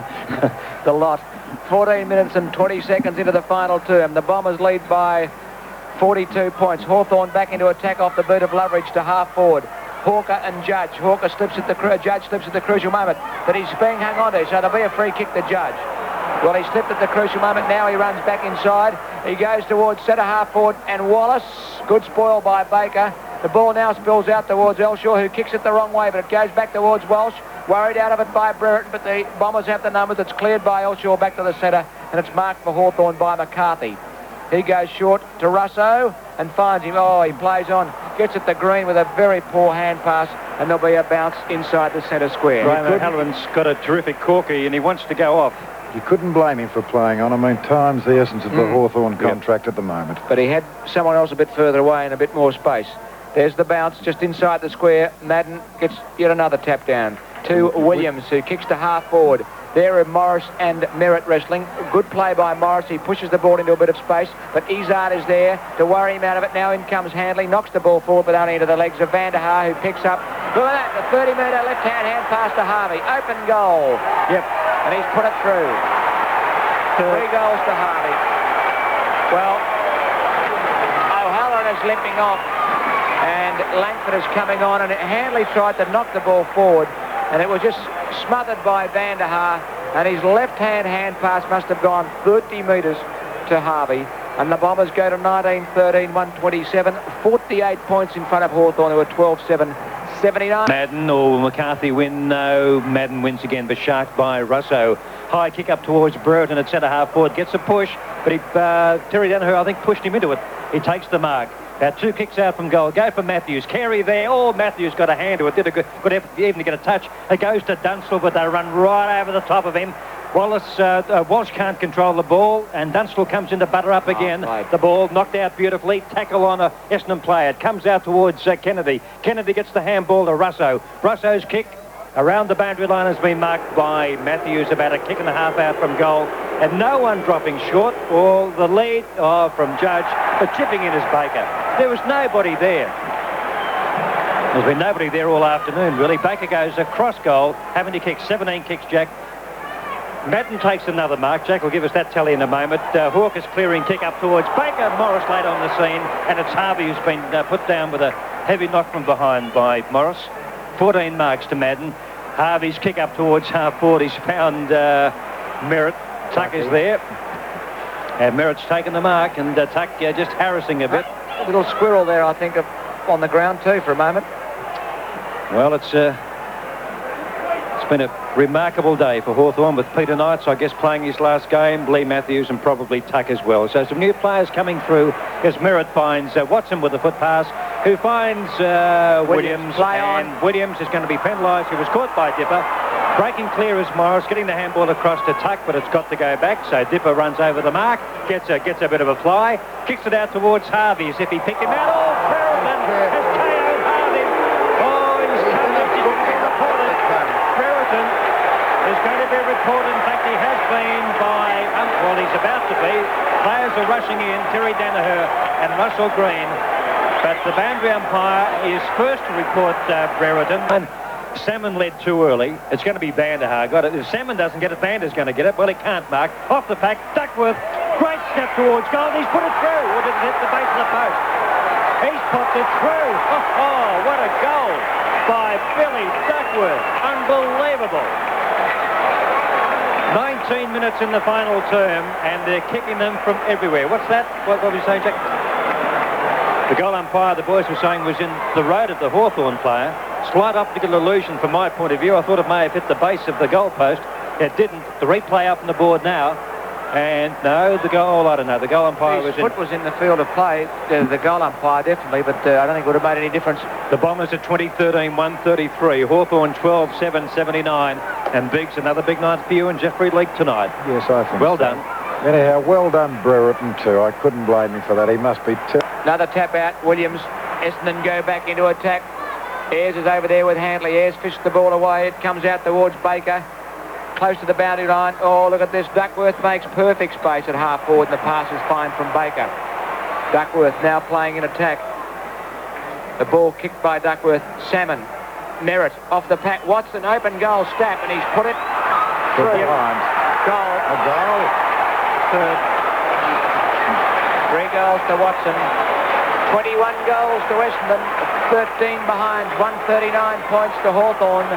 The lot. 14 minutes and 20 seconds into the final term. The Bombers lead by 42 points. Hawthorn back into attack off the boot of Loveridge to half forward. Hawker and Judge. Hawker slips at the Judge slips at the crucial moment, but he's being hung on to, so there'll be a free kick to Judge. Well, he slipped at the crucial moment. Now he runs back inside. He goes towards centre half forward, and Wallace. Good spoil by Baker. The ball now spills out towards Elshaw, who kicks it the wrong way, but it goes back towards Walsh. Worried out of it by Brereton, but the Bombers have the numbers. It's cleared by Elshaw back to the centre, and it's marked for Hawthorn by McCarthy. He goes short to Russo and finds him. Oh, he plays on. Gets at the green with a very poor hand pass, and there'll be a bounce inside the centre square. Graham O'Halloran's got a terrific corky, and he wants to go off. You couldn't blame him for playing on. I mean, time's the essence of the Hawthorn contract at the moment. But he had someone else a bit further away and a bit more space. There's the bounce just inside the square. Madden gets yet another tap down to Williams, who kicks to half forward. There are Morris and Merritt wrestling. Good play by Morris. He pushes the ball into a bit of space, but Izzard is there to worry him out of it. Now in comes Handley, knocks the ball forward, but only into the legs of Van der Haar, who picks up. Look at that, the 30-metre left-hand hand pass to Harvey. Open goal. Yep. And he's put it through. 3 goals to Harvey. Well, limping off, and Langford is coming on, and Handley tried to knock the ball forward, and it was just smothered by Van der Haar, and his left-hand hand pass must have gone 30 metres to Harvey. And the Bombers go to 19-13, 127, 48 points in front of Hawthorn, who are 12-7, 79. Madden or McCarthy win? No, Madden wins again, but sharked by Russo. High kick up towards Brereton at centre half forward, gets a push, but Terry Danaher, I think, pushed him into it. He takes the mark. About 2 kicks out from goal. Go for Matthews. Carey there. Oh, Matthews got a hand to it. Did a good effort even to get a touch. It goes to Dunstall, but they run right over the top of him. Walsh can't control the ball, and Dunstall comes in to butter up again. The ball knocked out beautifully. Tackle on a Essendon player. It comes out towards Kennedy. Kennedy gets the handball to Russo. Russo's kick around the boundary line has been marked by Matthews, about a kick and a half out from goal. And no one dropping short. Or the lead from Judge, but chipping in is Baker. There was nobody there. There's been nobody there all afternoon, really. Baker goes across goal, having to kick 17 kicks, Jack. Madden takes another mark. Jack will give us that tally in a moment. Hawker's clearing kick up towards Baker. Morris late on the scene, and it's Harvey who's been put down with a heavy knock from behind by Morris. 14 marks to Madden. Harvey's kick up towards half forward. He's found Merritt. Tuck is there. And Merritt's taken the mark, and Tuck just harassing a bit. A little squirrel there, I think, on the ground too for a moment. Well, it's been a remarkable day for Hawthorn, with Peter Knights, I guess, playing his last game, Lee Matthews and probably Tuck as well. So some new players coming through as Merritt finds Watson with a foot pass, who finds Williams, and Williams is going to be penalised. He was caught by Dipper. Breaking clear is Morris, getting the handball across to Tuck, but it's got to go back, so Dipper runs over the mark, gets a bit of a fly, kicks it out towards Harvey as if he picked him out. Oh, Brereton has KO'd Harvey. Oh, he's coming up. He's going to be reported. Brereton is going to be reported. In fact, he has been by, well, he's about to be. Players are rushing in, Terry Danaher and Russell Green, but the boundary umpire is first to report Brereton. Salmon led too early. It's going to be Van der Haar. Got it. If Salmon doesn't get it, Vander's going to get it. Well, he can't mark. Off the pack, Duckworth. Great step towards goal. He's put it through. Or did it hit the base of the post? He's popped it through. Oh, what a goal by Billy Duckworth. Unbelievable. 19 minutes in the final term, and they're kicking them from everywhere. What's that? What were you saying, Jack? The goal umpire, the boys were saying, was in the road of the Hawthorn player. Slight optical illusion from my point of view. I thought it may have hit the base of the goalpost. It didn't. The replay up on the board now. And no, the goal, I don't know. The goal umpire His foot was in the field of play. The goal umpire definitely, but I don't think it would have made any difference. The Bombers at 2013, 133. Hawthorn 12-7, 79. And Biggs, another big night for you and Jeffrey Leake tonight. Yes, I think well so. Done. Anyhow, well done, Brereton, too. I couldn't blame him for that. He must be... Another tap out. Williams. Essendon go back into attack. Ayres is over there with Handley. Ayres fished the ball away. It comes out towards Baker. Close to the boundary line. Oh, look at this. Duckworth makes perfect space at half forward, and the pass is fine from Baker. Duckworth now playing in attack. The ball kicked by Duckworth. Salmon. Merritt off the pack. Watson, open goal, Stapp, and he's put it through. Goal. A goal. Third. 3 goals to Watson. 21 goals to Essendon. 13 behind. 139 points to Hawthorn.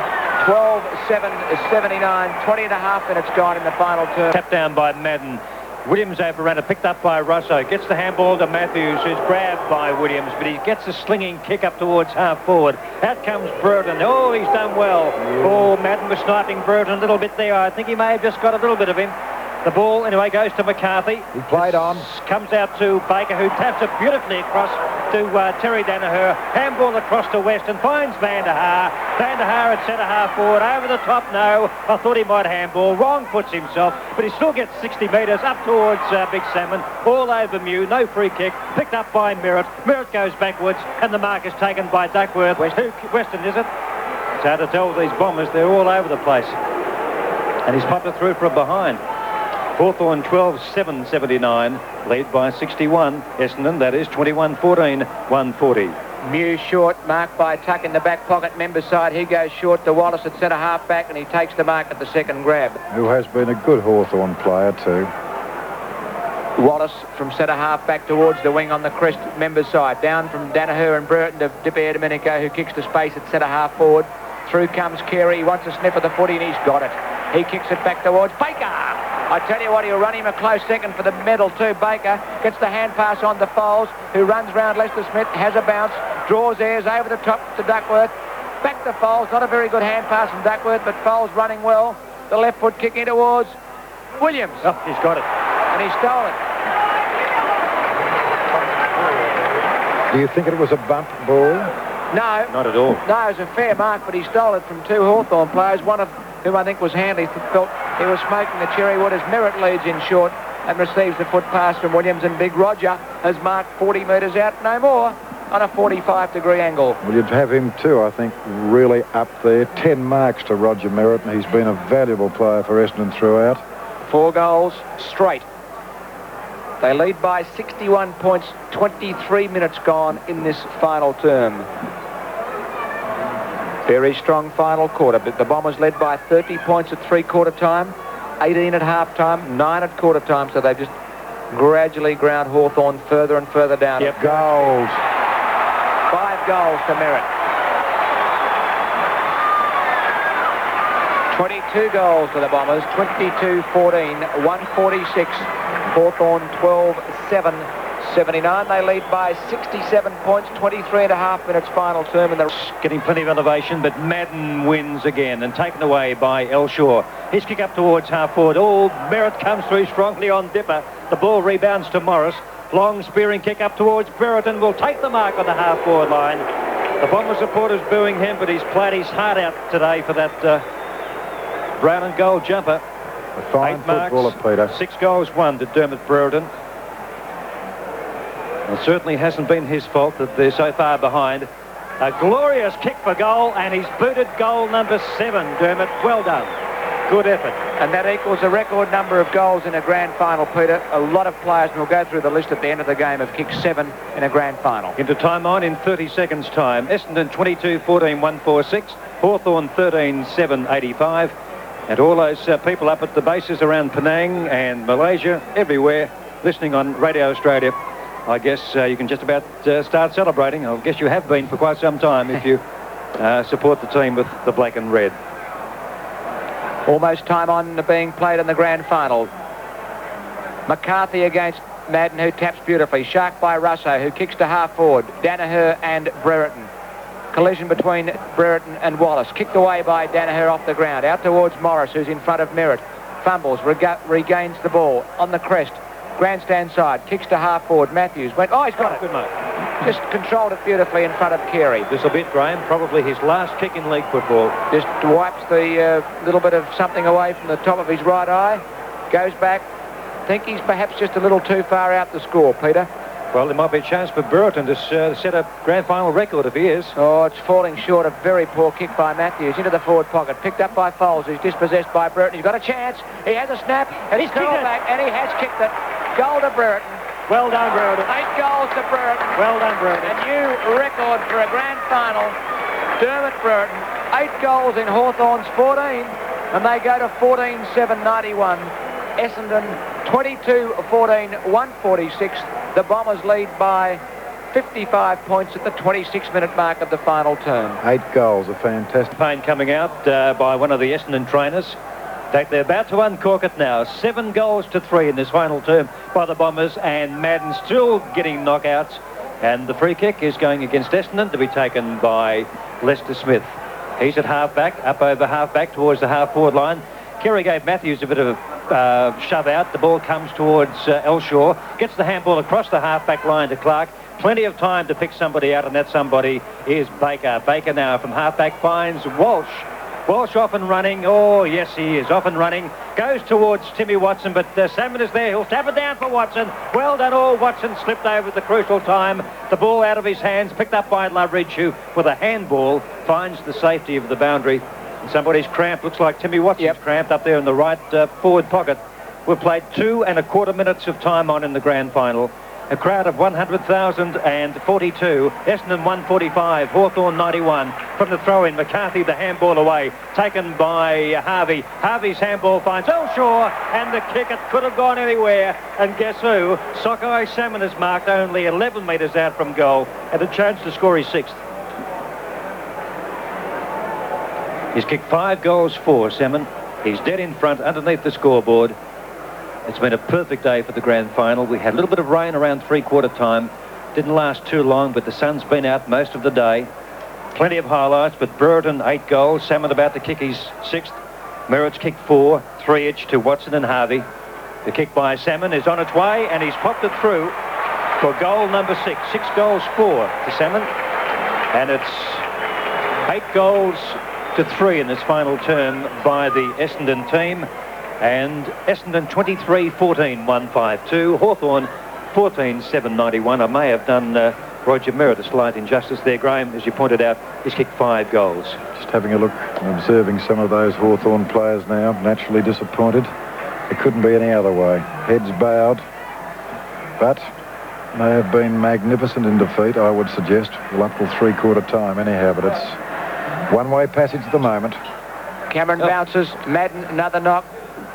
12-7, 79. 20 and a half minutes gone in the final term. Tapped down by Madden. Williams overran it, picked up by Russo. Gets the handball to Matthews, who's grabbed by Williams, but he gets a slinging kick up towards half forward. Out comes Brereton. Oh, he's done well. Oh, Madden was sniping Brereton a little bit there. I think he may have just got a little bit of him. The ball, anyway, goes to McCarthy. He played on. Comes out to Baker, who taps it beautifully across to Terry Danaher. Handball across to West and finds Van der Haar. Van der Haar at centre half forward. Over the top, no. I thought he might handball. Wrong puts himself, but he still gets 60 metres up towards Big Salmon. All over Mew. No free kick. Picked up by Merritt. Merritt goes backwards, and the mark is taken by Duckworth. Weston, is it? It's hard to tell with these Bombers. They're all over the place. And he's popped it through from behind. Hawthorn 12-7, 79, lead by 61. Essendon, that is 21-14, 140. Mew short, marked by Tuck in the back pocket, member side. He goes short to Wallace at centre half back, and he takes the mark at the second grab. Who has been a good Hawthorn player too. Wallace from centre half back towards the wing on the crest members side. Down from Danaher and Brereton to Di Domenico, who kicks to space at centre half forward. Through comes Carey. He wants a sniff of the footy and he's got it. He kicks it back towards Baker. I tell you what, he'll run him a close second for the medal too. Baker gets the hand pass on to Foles, who runs round Lester Smith, has a bounce, draws airs over the top to Duckworth. Back to Foles, not a very good hand pass from Duckworth, but Foles running well. The left foot kicking towards Williams. Oh, he's got it. And he stole it. Do you think it was a bump ball? No. Not at all. No, it was a fair mark, but he stole it from two Hawthorn players, one of whom I think was Handley, felt he was smoking the cherry wood as Merritt leads in short and receives the foot pass from Williams, and Big Roger has marked 40 metres out, no more, on a 45-degree angle. Well, you'd have him too, I think, really up there. 10 marks to Roger Merritt, and he's been a valuable player for Essendon throughout. 4 goals straight. They lead by 61 points, 23 minutes gone in this final term. Very strong final quarter, but the Bombers led by 30 points at three-quarter time, 18 at half-time, 9 at quarter time, so they've just gradually ground Hawthorn further and further down. Yep. Goals. 5 goals to Merritt. 22 goals to the Bombers, 22-14, 146. Hawthorn 12-7. 79. They lead by 67 points, 23 and a half minutes final term. And they're getting plenty of elevation, but Madden wins again and taken away by Elshaw. His kick up towards half forward. Oh, Merritt comes through strongly on Dipper. The ball rebounds to Morris. Long spearing kick up towards Brereton will take the mark on the half forward line. The Bomber supporters booing him, but he's played his heart out today for that brown and gold jumper. A fine 8 marks, footballer, Peter. 6 goals won to Dermot Brereton. It certainly hasn't been his fault that they're so far behind. A glorious kick for goal, and he's booted goal number 7, Dermot. Well done. Good effort. And that equals a record number of goals in a grand final, Peter. A lot of players, and we'll go through the list at the end of the game, have kicked 7 in a grand final. Into time on in 30 seconds' time. Essendon 22-14-146. Hawthorn 13-7-85. And all those people up at the bases around Penang and Malaysia, everywhere, listening on Radio Australia. I guess you can just about start celebrating. I guess you have been for quite some time if you support the team with the black and red. Almost time on being played in the grand final. McCarthy against Madden, who taps beautifully. Shark by Russo, who kicks to half forward. Danaher and Brereton. Collision between Brereton and Wallace. Kicked away by Danaher off the ground. Out towards Morris, who's in front of Merritt. Fumbles, regains the ball on the crest. Grandstand side, kicks to half forward. Matthews went, oh, he's got it. Good mate. Just controlled it beautifully in front of Carey. This will be it, Graham. Probably his last kick in league football. Just wipes the little bit of something away from the top of his right eye. Goes back. Think he's perhaps just a little too far out to score, Peter. Well, there might be a chance for Brereton to set a grand final record if he is. Oh, it's falling short. A very poor kick by Matthews into the forward pocket. Picked up by Foles, who's dispossessed by Brereton. He's got a chance. He has a snap, and he's curled back, and he has kicked it. Goal to Brereton. Well done, Brereton. 8 goals to Brereton. Well done, Brereton. A new record for a grand final. Dermot Brereton. 8 goals in Hawthorn's 14, and they go to 14-7-91. Essendon 22-14, 146. The Bombers lead by 55 points at the 26-minute mark of the final term. 8 goals, a fantastic. Campaign coming out by one of the Essendon trainers. They're about to uncork it now. 7 goals to 3 in this final term by the Bombers, and Madden still getting knockouts. And the free kick is going against Essendon to be taken by Lester Smith. He's at half-back, up over half-back towards the half-forward line. Kerry gave Matthews a bit of a shove out. The ball comes towards Elshaw. Gets the handball across the half-back line to Clark. Plenty of time to pick somebody out, and that somebody is Baker. Baker now from half-back finds Walsh. Walsh off and running. Oh, yes, he is off and running. Goes towards Timmy Watson, but Salmon is there. He'll tap it down for Watson. Well done, all. Watson slipped over at the crucial time. The ball out of his hands, picked up by Loveridge, who, with a handball, finds the safety of the boundary. And somebody's cramped. Looks like Timmy Watson's cramped up there in the right forward pocket. We've played 2 1/4 minutes of time on in the grand final. A crowd of 100,042. Essendon 145, Hawthorn 91. From the throw-in, McCarthy the handball away, taken by Harvey. Harvey's handball finds Elshaw, and the kick, it could have gone anywhere. And guess who? Sockeye Salmon is marked only 11 metres out from goal, and a chance to score his 6th. He's kicked 5 goals for Salmon. He's dead in front underneath the scoreboard. It's been a perfect day for the grand final. We had a little bit of rain around three-quarter time. Didn't last too long, but the sun's been out most of the day. Plenty of highlights, but Brereton 8 goals. Salmon about to kick his 6th. Merritt's kicked 4, 3 each to Watson and Harvey. The kick by Salmon is on its way, and he's popped it through for goal number 6. 6 goals for to Salmon, and it's 8 goals to 3 in this final term by the Essendon team. And Essendon 23-14, 152. Hawthorn 14-7-91. I may have done Roger Merritt a slight injustice there. Graham, as you pointed out, he's kicked 5 goals. Just having a look and observing some of those Hawthorn players now, naturally disappointed. It couldn't be any other way. Heads bowed, but they have been magnificent in defeat, I would suggest. Well, up till three-quarter time anyhow, but it's one-way passage at the moment. Cameron bounces. Madden, another knock.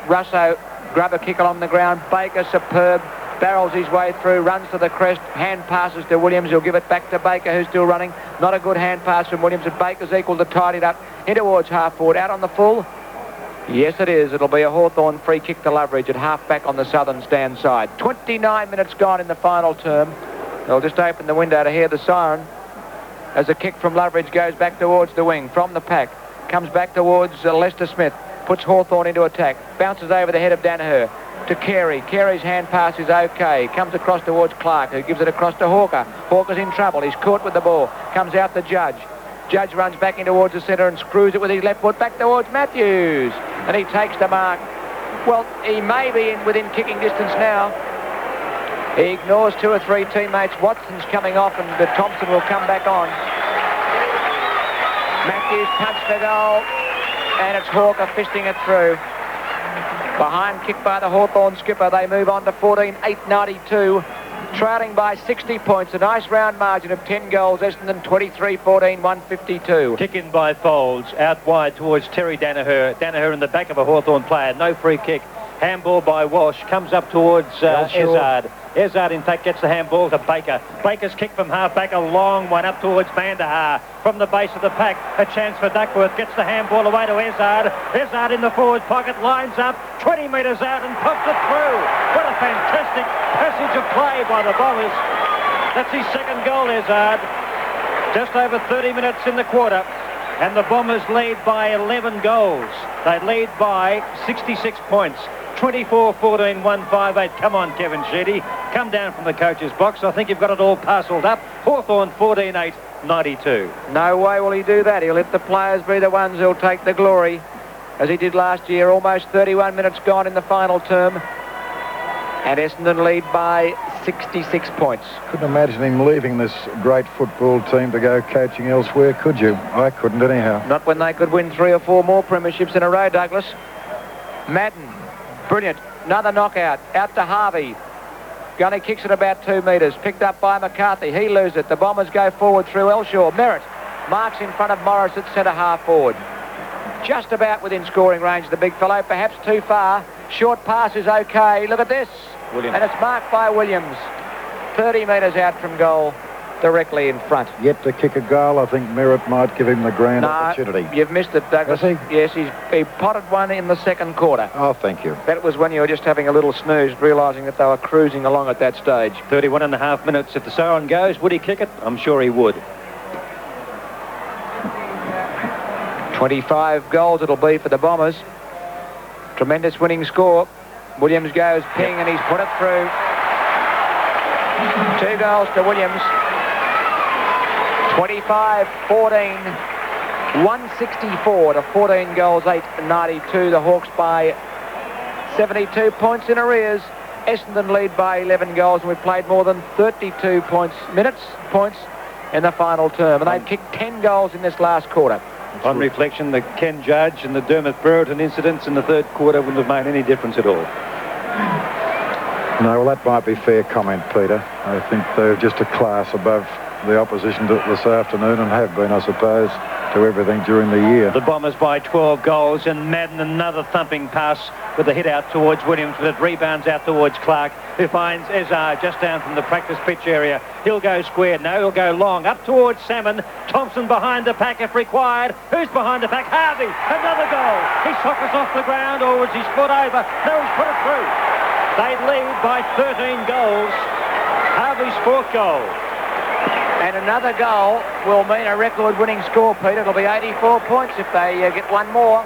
Russo, grab a kick along the ground. Baker, superb, barrels his way through, runs to the crest, hand passes to Williams. He'll give it back to Baker, who's still running. Not a good hand pass from Williams, and Baker's equal to tied it up in towards half forward. Out on the full. Yes, it is. It'll be a Hawthorn free kick to Loveridge at half back on the southern stand side. 29 minutes gone in the final term. They'll just open the window to hear the siren as a kick from Loveridge goes back towards the wing from the pack. Comes back towards Lester Smith. Puts Hawthorn into attack. Bounces over the head of Danaher to Carey. Carey's hand pass is okay. Comes across towards Clark, who gives it across to Hawker. Hawker's in trouble. He's caught with the ball. Comes out the Judge. Judge runs back in towards the centre and screws it with his left foot back towards Matthews. And he takes the mark. Well, he may be within kicking distance now. He ignores 2 or 3 teammates. Watson's coming off, and Thompson will come back on. Matthews punched the goal. And it's Hawker fisting it through. Behind kick by the Hawthorn skipper. They move on to 14-8-92. Trailing by 60 points. A nice round margin of 10 goals. Essendon 23-14, 152. Kick in by Folds. Out wide towards Terry Danaher. Danaher in the back of a Hawthorn player. No free kick. Handball by Walsh. Comes up towards Ezard. Ezard, in fact, gets the handball to Baker. Baker's kick from half-back, a long one up towards Vanderhaar. From the base of the pack, a chance for Duckworth. Gets the handball away to Ezard. Ezard in the forward pocket, lines up, 20 metres out and pops it through. What a fantastic passage of play by the Bombers. That's his 2nd goal, Ezard. Just over 30 minutes in the quarter. And the Bombers lead by 11 goals. They lead by 66 points. 24-14, 158. Come on, Kevin Sheedy. Come down from the coach's box. I think you've got it all parcelled up. Hawthorn 14-8, 92. No way will he do that. He'll let the players be the ones who'll take the glory, as he did last year. Almost 31 minutes gone in the final term. And Essendon lead by 66 points. Couldn't imagine him leaving this great football team to go coaching elsewhere, could you? I couldn't anyhow. Not when they could win 3 or 4 more premierships in a row, Douglas. Madden. Brilliant. Another knockout. Out to Harvey. Gunny kicks it about 2 metres. Picked up by McCarthy. He loses it. The Bombers go forward through Elshaw. Merritt marks in front of Morris at centre half forward. Just about within scoring range, the big fellow. Perhaps too far. Short pass is okay. Look at this. Williams. And it's marked by Williams. 30 metres out from goal. Directly in front. Yet to kick a goal. I think Merritt might give him the grand opportunity. You've missed it, Douglas. Has he? Yes, he potted one in the 2nd quarter. Oh, thank you. That was when you were just having a little snooze, realising that they were cruising along at that stage. 31.5 minutes. If the siren goes, would he kick it? I'm sure he would. 25 goals it'll be for the Bombers. Tremendous winning score. Williams goes ping, and he's put it through. 2 goals to Williams. 25-14, 164 to 14 goals, 8-92. The Hawks by 72 points in arrears. Essendon lead by 11 goals, and we've played more than 32 points in the final term. And they've kicked 10 goals in this last quarter. On reflection, the Ken Judge and the Dermot Brereton incidents in the 3rd quarter wouldn't have made any difference at all. No, well, that might be fair comment, Peter. I think they're just a class above the opposition this afternoon, and have been, I suppose, to everything during the year. The Bombers by 12 goals, and Madden another thumping pass with a hit out towards Williams, but it rebounds out towards Clark, who finds Ezard just down from the practice pitch area. He'll go square. No, he'll go long. Up towards Salmon. Thompson behind the pack if required. Who's behind the pack? Harvey. Another goal. He sockers off the ground, or was his foot over? No, he's put it through. They lead by 13 goals. Harvey's fourth goal. And another goal will mean a record-winning score, Peter. It'll be 84 points if they get one more.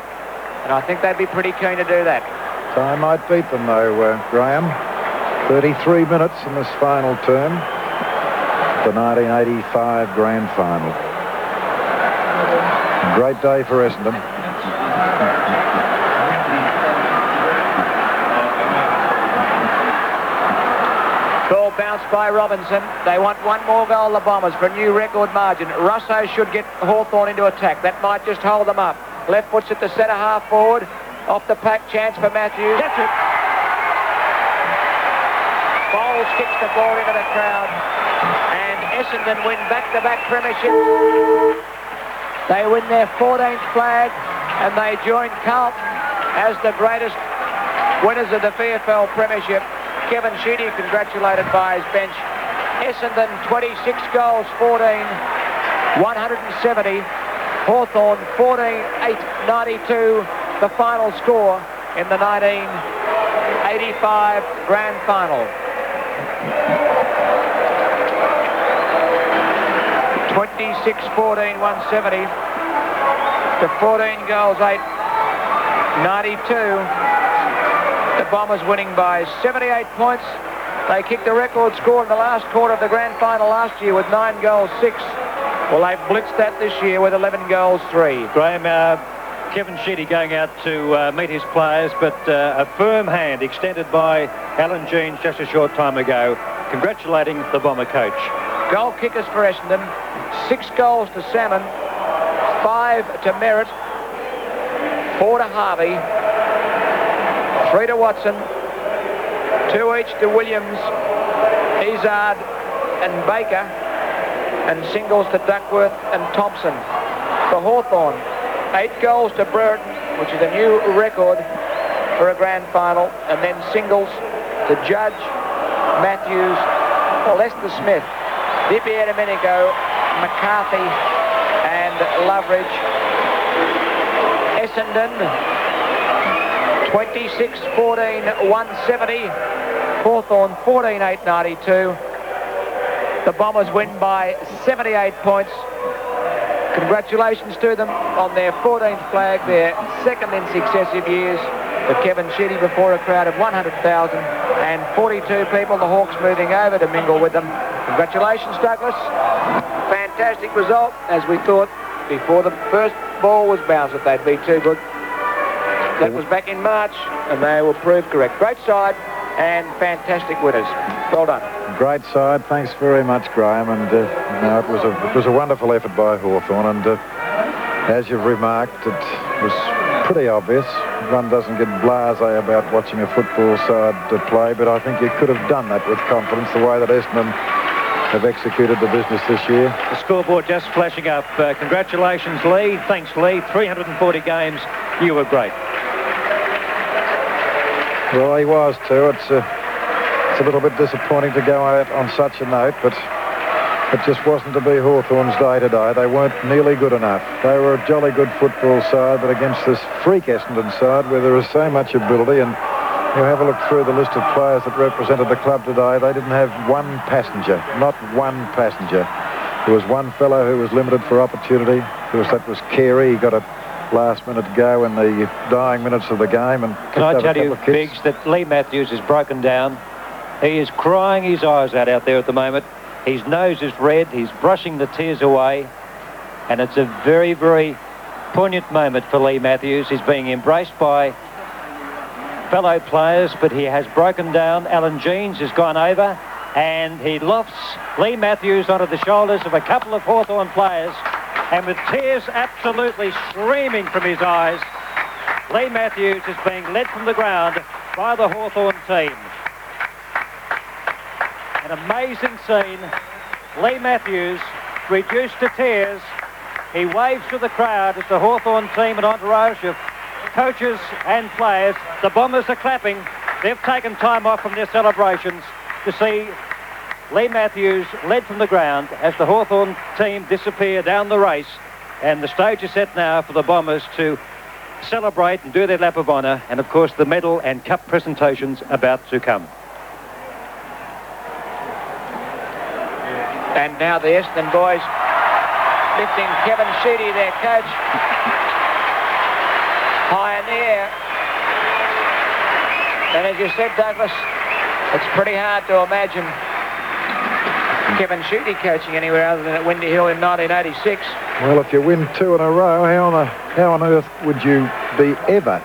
And I think they'd be pretty keen to do that. Time might beat them, though, Graham. 33 minutes in this final term. The 1985 Grand Final. Great day for Essendon. Ball bounced by Robinson. They want one more goal, the Bombers, for a new record margin. Russo should get Hawthorn into attack. That might just hold them up. Left foot's at the centre half forward. Off the pack, chance for Matthews. That's it. Bowles kicks the ball into the crowd. And Essendon win back-to-back premiership. They win their 14th flag, and they join Carlton as the greatest winners of the VFL premiership. Kevin Sheedy congratulated by his bench. Essendon 26 goals, 14, 170. Hawthorn 14-8-92, the final score in the 1985 Grand Final. 26-14, 170 to 14 goals, 8-92. The Bombers winning by 78 points. They kicked the record score in the last quarter of the Grand Final last year with 9 goals, 6. Well, they've blitzed that this year with 11 goals, 3. Graham, Kevin Sheedy going out to meet his players, but a firm hand extended by Alan Jeans just a short time ago, congratulating the Bomber coach. Goal kickers for Essendon, 6 goals to Salmon, 5 to Merritt, 4 to Harvey, 3 to Watson, 2 each to Williams, Ezard and Baker, and singles to Duckworth and Thompson. For Hawthorn, 8 goals to Brereton, which is a new record for a grand final, and then singles to Judge, Matthews, Lester Smith, Di Domenico, McCarthy and Loveridge. Essendon 26-14, 170. Hawthorn 14-8-92. The Bombers win by 78 points. Congratulations to them on their 14th flag, their second in successive years. For Kevin Sheedy before a crowd of 100,000 and 42 people. The Hawks moving over to mingle with them. Congratulations, Douglas. Fantastic result, as we thought before the first ball was bounced that they'd be too good. That was back in March, and they will prove correct. Great side and fantastic winners. Well done. Great side. Thanks very much, Graham. And no, it was a wonderful effort by Hawthorn. And as you've remarked, it was pretty obvious. One doesn't get blasé about watching a football side play, but I think you could have done that with confidence, the way that Essendon have executed the business this year. The scoreboard just flashing up. Congratulations, Lee. Thanks, Lee. 340 games. You were great. Well, he was too. It's a little bit disappointing to go out on such a note, but it just wasn't to be Hawthorn's day today. They weren't nearly good enough. They were a jolly good football side, but against this freak Essendon side where there is so much ability, and you have a look through the list of players that represented the club today, they didn't have one passenger, not one passenger. There was one fellow who was limited for opportunity. That was Carey. He got a last-minute go in the dying minutes of the game. And can I tell you, Biggs, that Lee Matthews is broken down. He is crying his eyes out there at the moment. His nose is red. He's brushing the tears away. And it's a very, very poignant moment for Lee Matthews. He's being embraced by fellow players, but he has broken down. Alan Jeans has gone over, and he lofts Lee Matthews onto the shoulders of a couple of Hawthorn players. And with tears absolutely streaming from his eyes, Lee Matthews is being led from the ground by the Hawthorn team. An amazing scene. Lee Matthews, reduced to tears. He waves to the crowd as the Hawthorn team and entourage of coaches and players. The Bombers are clapping. They've taken time off from their celebrations to see Lee Matthews led from the ground as the Hawthorn team disappear down the race. And the stage is set now for the Bombers to celebrate and do their lap of honour. And, of course, the medal and cup presentations about to come. And now the Essendon boys lifting Kevin Sheedy, their coach, high in the air. And as you said, Douglas, it's pretty hard to imagine Kevin Sheedy coaching anywhere other than at Windy Hill in 1986. Well, if you win 2 in a row, how on earth would you be ever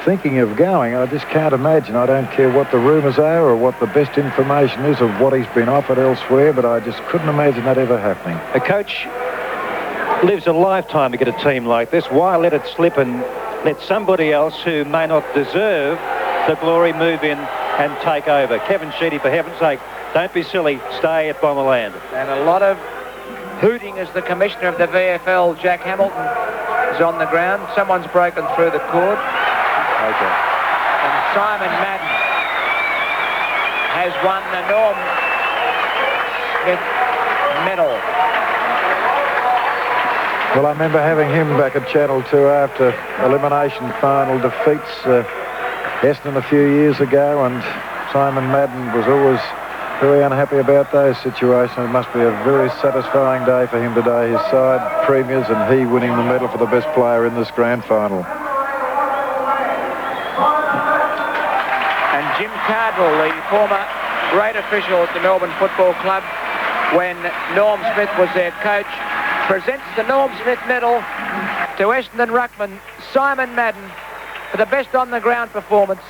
thinking of going? I just can't imagine. I don't care what the rumours are or what the best information is of what he's been offered elsewhere, but I just couldn't imagine that ever happening. A coach lives a lifetime to get a team like this. Why let it slip and let somebody else who may not deserve the glory move in and take over? Kevin Sheedy, for heaven's sake, don't be silly. Stay at Bomberland. And a lot of hooting as the commissioner of the VFL, Jack Hamilton, is on the ground. Someone's broken through the cord. Okay. And Simon Madden has won the Norm Smith medal. Well, I remember having him back at Channel 2 after elimination final defeats Essendon a few years ago, and Simon Madden was always very unhappy about those situations. It must be a very satisfying day for him today. His side premiers and he winning the medal for the best player in this grand final. And Jim Cardwell, the former great official at the Melbourne Football Club when Norm Smith was their coach, presents the Norm Smith medal to Essendon ruckman Simon Madden for the best on-the-ground performance